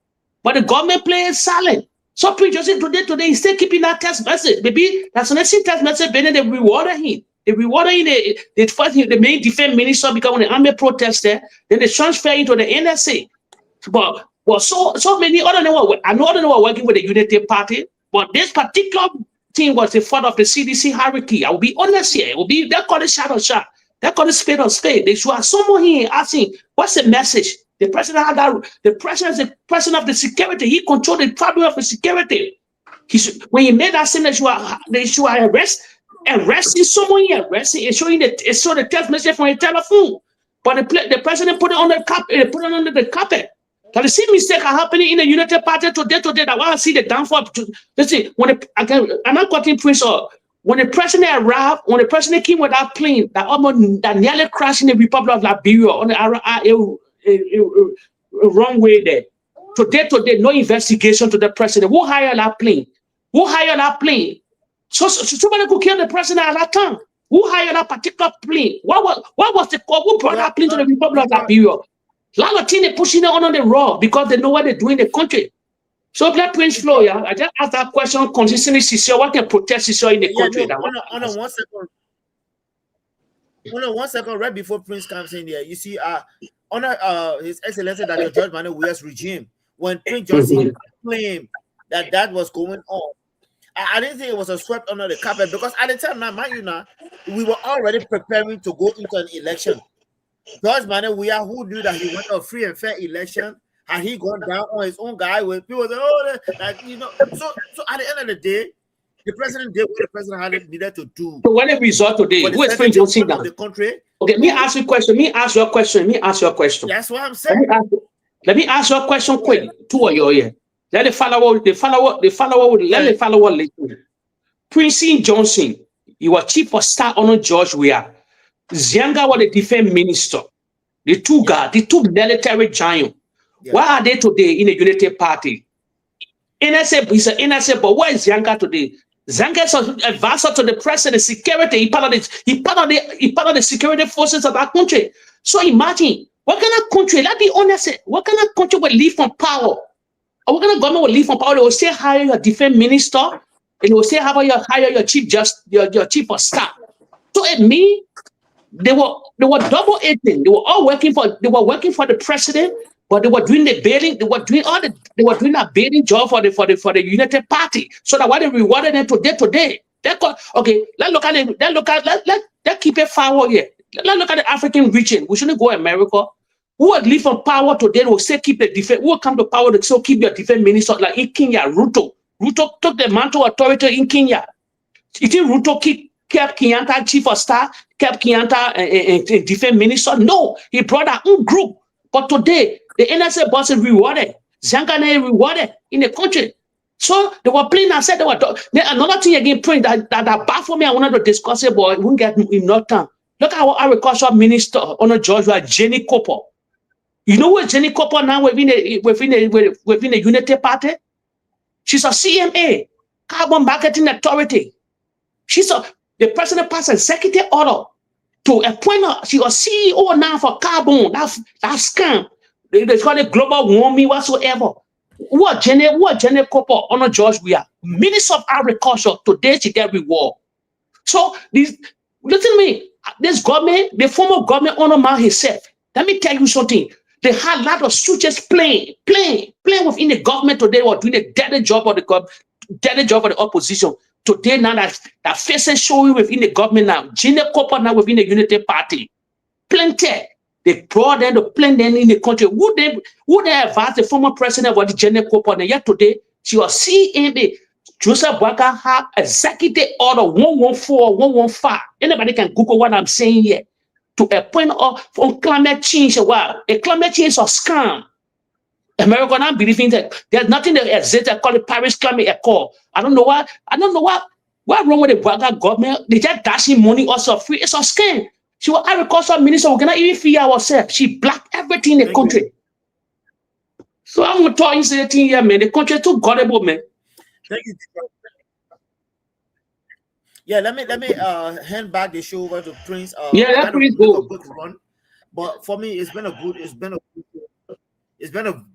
[SPEAKER 11] But the government played silent. So Prince Johnson today, he's still keeping that text message. Maybe that's when they see text message, then they rewarded him. They rewarded him, they first the main defense minister, because when the army protested, then they transfer into the NSA. But so many other I know other were working with the Unity Party, but this particular thing was the fault of the CDC hierarchy. I will be honest here. It will be, they call it shadow shot. They call it spade on spade. They should have someone here asking, what's the message? The president had that. The president is the president of the security. He controlled the fabric of the security. When he made that statement, they should arresting someone here, arresting, showing the text message from a telephone. But the president put it on the carpet. Put it under the carpet. But the same mistake are happening in the United Party today. That want to see the downfall. Listen, I'm not quoting Prince or when the president arrived, when the president came with that plane that nearly crashed in the Republic of Liberia on the wrong way there. Today, no investigation to the president. Who hired that plane? Who hired that plane? So somebody could kill the president at that time. Who hired that particular plane? What was the call? Who brought that plane to the Republic of Liberia? A lot of things they're pushing it on the raw because they know what they're doing in the country. So Black Prince Flow, yeah, I just asked that question consistently, Cicero, what can protect Cicero in the country?
[SPEAKER 7] No, on 1 second. Hold on 1 second, right before Prince comes in here, you see, His Excellency Dr. George Manuel Weah's regime, when Prince Johnson claimed that was going on, I didn't think it was a swept under the carpet because at the time, now, mind you, now, we were already preparing to go into an election. George Manuel Weah, who knew that he went a free and fair election, had he gone down on his own guy with people say, oh, like, you know, so at the end of the day, the president did what the president had needed to do.
[SPEAKER 11] So when it result today, who is Prince Johnson now?
[SPEAKER 7] The country.
[SPEAKER 11] Okay, me ask you a question. Me ask your question.
[SPEAKER 7] That's what I'm saying.
[SPEAKER 11] Let me ask you a question quick. Two of you here. Let the follower listen. Prince Johnson, he was chief of staff under George Weah. Zianga was the defense minister. The two military giants. Yeah. Why are they today in the United Party? NSA, but where is Zianga today? Zianga is an advisor to the president, security. He part of the security forces of that country. So imagine what kind of country, let's be honest, what kind of country will leave from power? Or what kind of government will leave from power? They will say hire your defense minister, and they will say hire your chief of staff. So it means they were double agent. They were working for the president, but they were doing the bailing. They were doing that bailing job for the United Party. So that why they rewarded them today. Okay, let's keep it forward here. Let's look at the African region. We shouldn't go America. Who would leave from power today will say keep the defense. Who will come to power to still keep your defense minister like in Kenya? Ruto took the mantle authority in Kenya. You think Ruto kept Kenyatta chief of staff, kept Kenyatta defense minister? No, he brought our own group. But today, the NSA boss is rewarded. Zangane rewarded in the country. So they were playing. I said they were. Another thing again, praying that baffled me. I wanted to discuss it, but it won't get enough time. Look at our agricultural minister under Georgia, Jenny Cooper. You know what Jenny Cooper now within the Unity Party? She's a CMA, Carbon Marketing Authority. The president passed an executive order to appoint her. She was CEO now for carbon. That scam. They call it global warming whatsoever. What Jenny Cooper under George Weah, Minister of Agriculture, today she get reward. So listen to me. This government, the former government owner man himself. Let me tell you something. They had a lot of switches playing within the government today or doing the dirty job of the opposition. Today now that faces showing within the government now. Jenny Cooper now within the Unity Party. Plenty. They brought them to plan them in the country. Would they advise the former president about the Jenny Cooper? And yet today, she was CMA. Joseph Boakai had executive order 114, 115. Anybody can Google what I'm saying here. To a point of climate change. Wow, a climate change is a scam. America now believing that there's nothing that exists that call it Paris Climate Accord. I don't know what wrong with the Boakai government. They just dashing money also free. It's a scam. She was agricultural minister. We cannot even feed ourselves. She blocked everything in the country. So I'm going to tell you something here, man. The country is too gullible, man.
[SPEAKER 7] Thank you. Yeah, let me hand back the show over to Prince.
[SPEAKER 11] Let Prince go.
[SPEAKER 7] A quick run, but for me, it's been a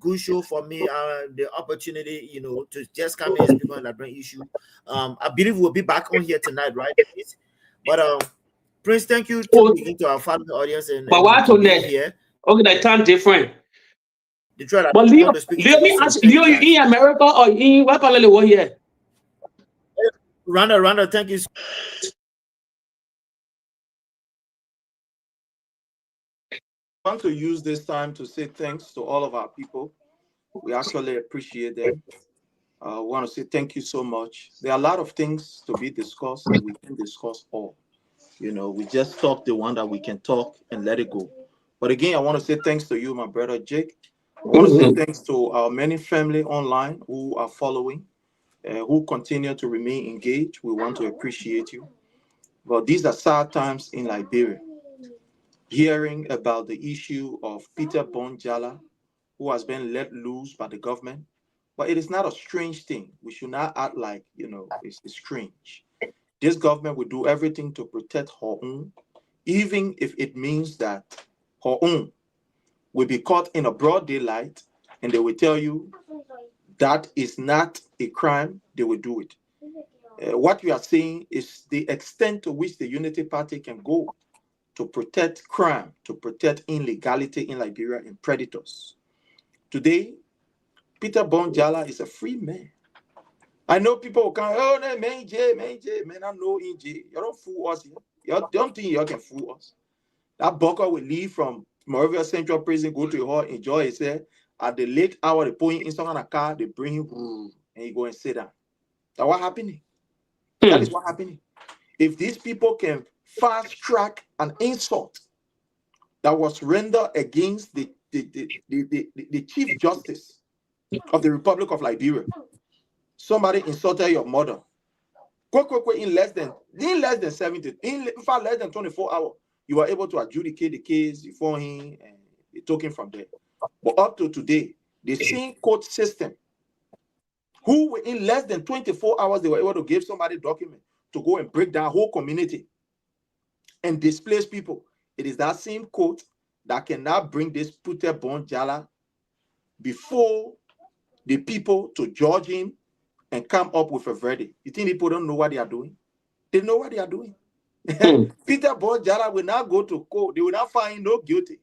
[SPEAKER 7] good show for me. The opportunity, to just come and speak on that brain issue. I believe we'll be back on here tonight, right? But Prince, thank you to our family audience and
[SPEAKER 11] what on there? Here. Okay, that time different.
[SPEAKER 7] But
[SPEAKER 11] Leo, me ask you in America or in what part of the world here?
[SPEAKER 7] Randa, thank you.
[SPEAKER 12] I want to use this time to say thanks to all of our people. We actually appreciate them. I want to say thank you so much. There are a lot of things to be discussed, and we can discuss all. We just talk the one that we can talk and let it go. But again, I want to say thanks to you, my brother Jake. I want to say thanks to our many family online who are following, who continue to remain engaged. We want to appreciate you. But these are sad times in Liberia. Hearing about the issue of Peter JALLAH, who has been let loose by the government. But it is not a strange thing. We should not act like, it's strange. This government will do everything to protect her own, even if it means that her own will be caught in a broad daylight, and they will tell you that is not a crime, they will do it. What we are saying is the extent to which the Unity Party can go to protect crime, to protect illegality in Liberia and predators. Today, Peter JALLAH is a free man. I know people will come, oh, no, man, I know in J. You don't fool us here. You don't think you can fool us. That bucker will leave from MONROVIA Central Prison, go to a hall, enjoy himself. At the late hour, they put him inside on a car, they bring him, and he go and sit down. That's what happening. That is what happening. If these people can fast track an insult that was rendered against the Chief Justice of the Republic of Liberia, somebody insulted your mother, in less than 70, in fact less than 24 hours, you were able to adjudicate the case for him and they took him from there. But up to today, the same court system, who in less than 24 hours, they were able to give somebody document to go and break down whole community and displace people. It is that same court that can now bring this Peter JALLAH before the people to judge him and come up with a verdict. You think people don't know what they are doing? They know what they are doing. Peter JALLAH will now go to court. They will not find no guilty.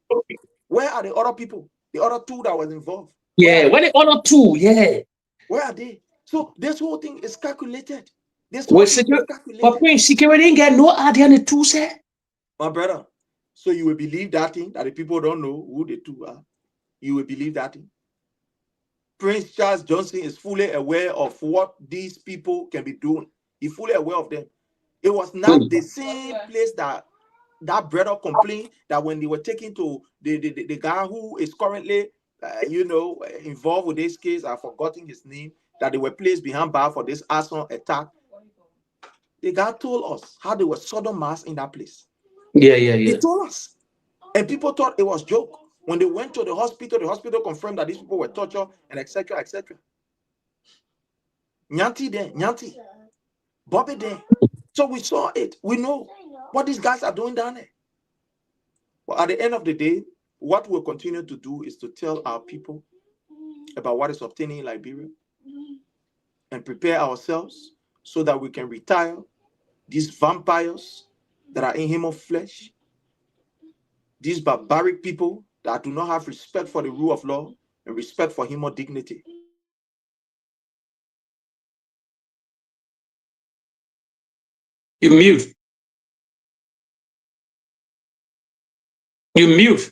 [SPEAKER 12] Where are the other people? The other two that was involved?
[SPEAKER 11] Yeah, where the other two? Yeah.
[SPEAKER 12] Where are they? So this whole thing is calculated. This whole thing is calculated.
[SPEAKER 11] But security ain't got no idea on the two, sir.
[SPEAKER 12] My brother, so you will believe that thing, that the people don't know who the two are? You will believe that thing? Prince Charles Johnson is fully aware of what these people can be doing. He's fully aware of them. It was not the same place that brother complained that when they were taken to the guy who is currently, involved with this case, I've forgotten his name, that they were placed behind bar for this arson attack. The guy told us how they were sodomized in that place.
[SPEAKER 11] Yeah.
[SPEAKER 12] He told us. And people thought it was joke. When they went to the hospital confirmed that these people were tortured and etc., etc. Nyanti there, Nyanti. Bobby there. So we saw it. We know what these guys are doing down there. But at the end of the day, what we'll continue to do is to tell our people about what is obtaining in Liberia and prepare ourselves so that we can retire these vampires that are in human flesh, these barbaric people that do not have respect for the rule of law and respect for human dignity.
[SPEAKER 11] You mute. You mute.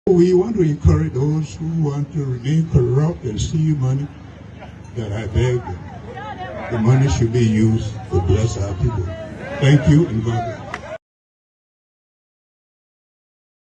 [SPEAKER 13] We want to encourage those who want to remain corrupt and steal money, that I beg them. The money should be used to bless our people. Thank you and God bless.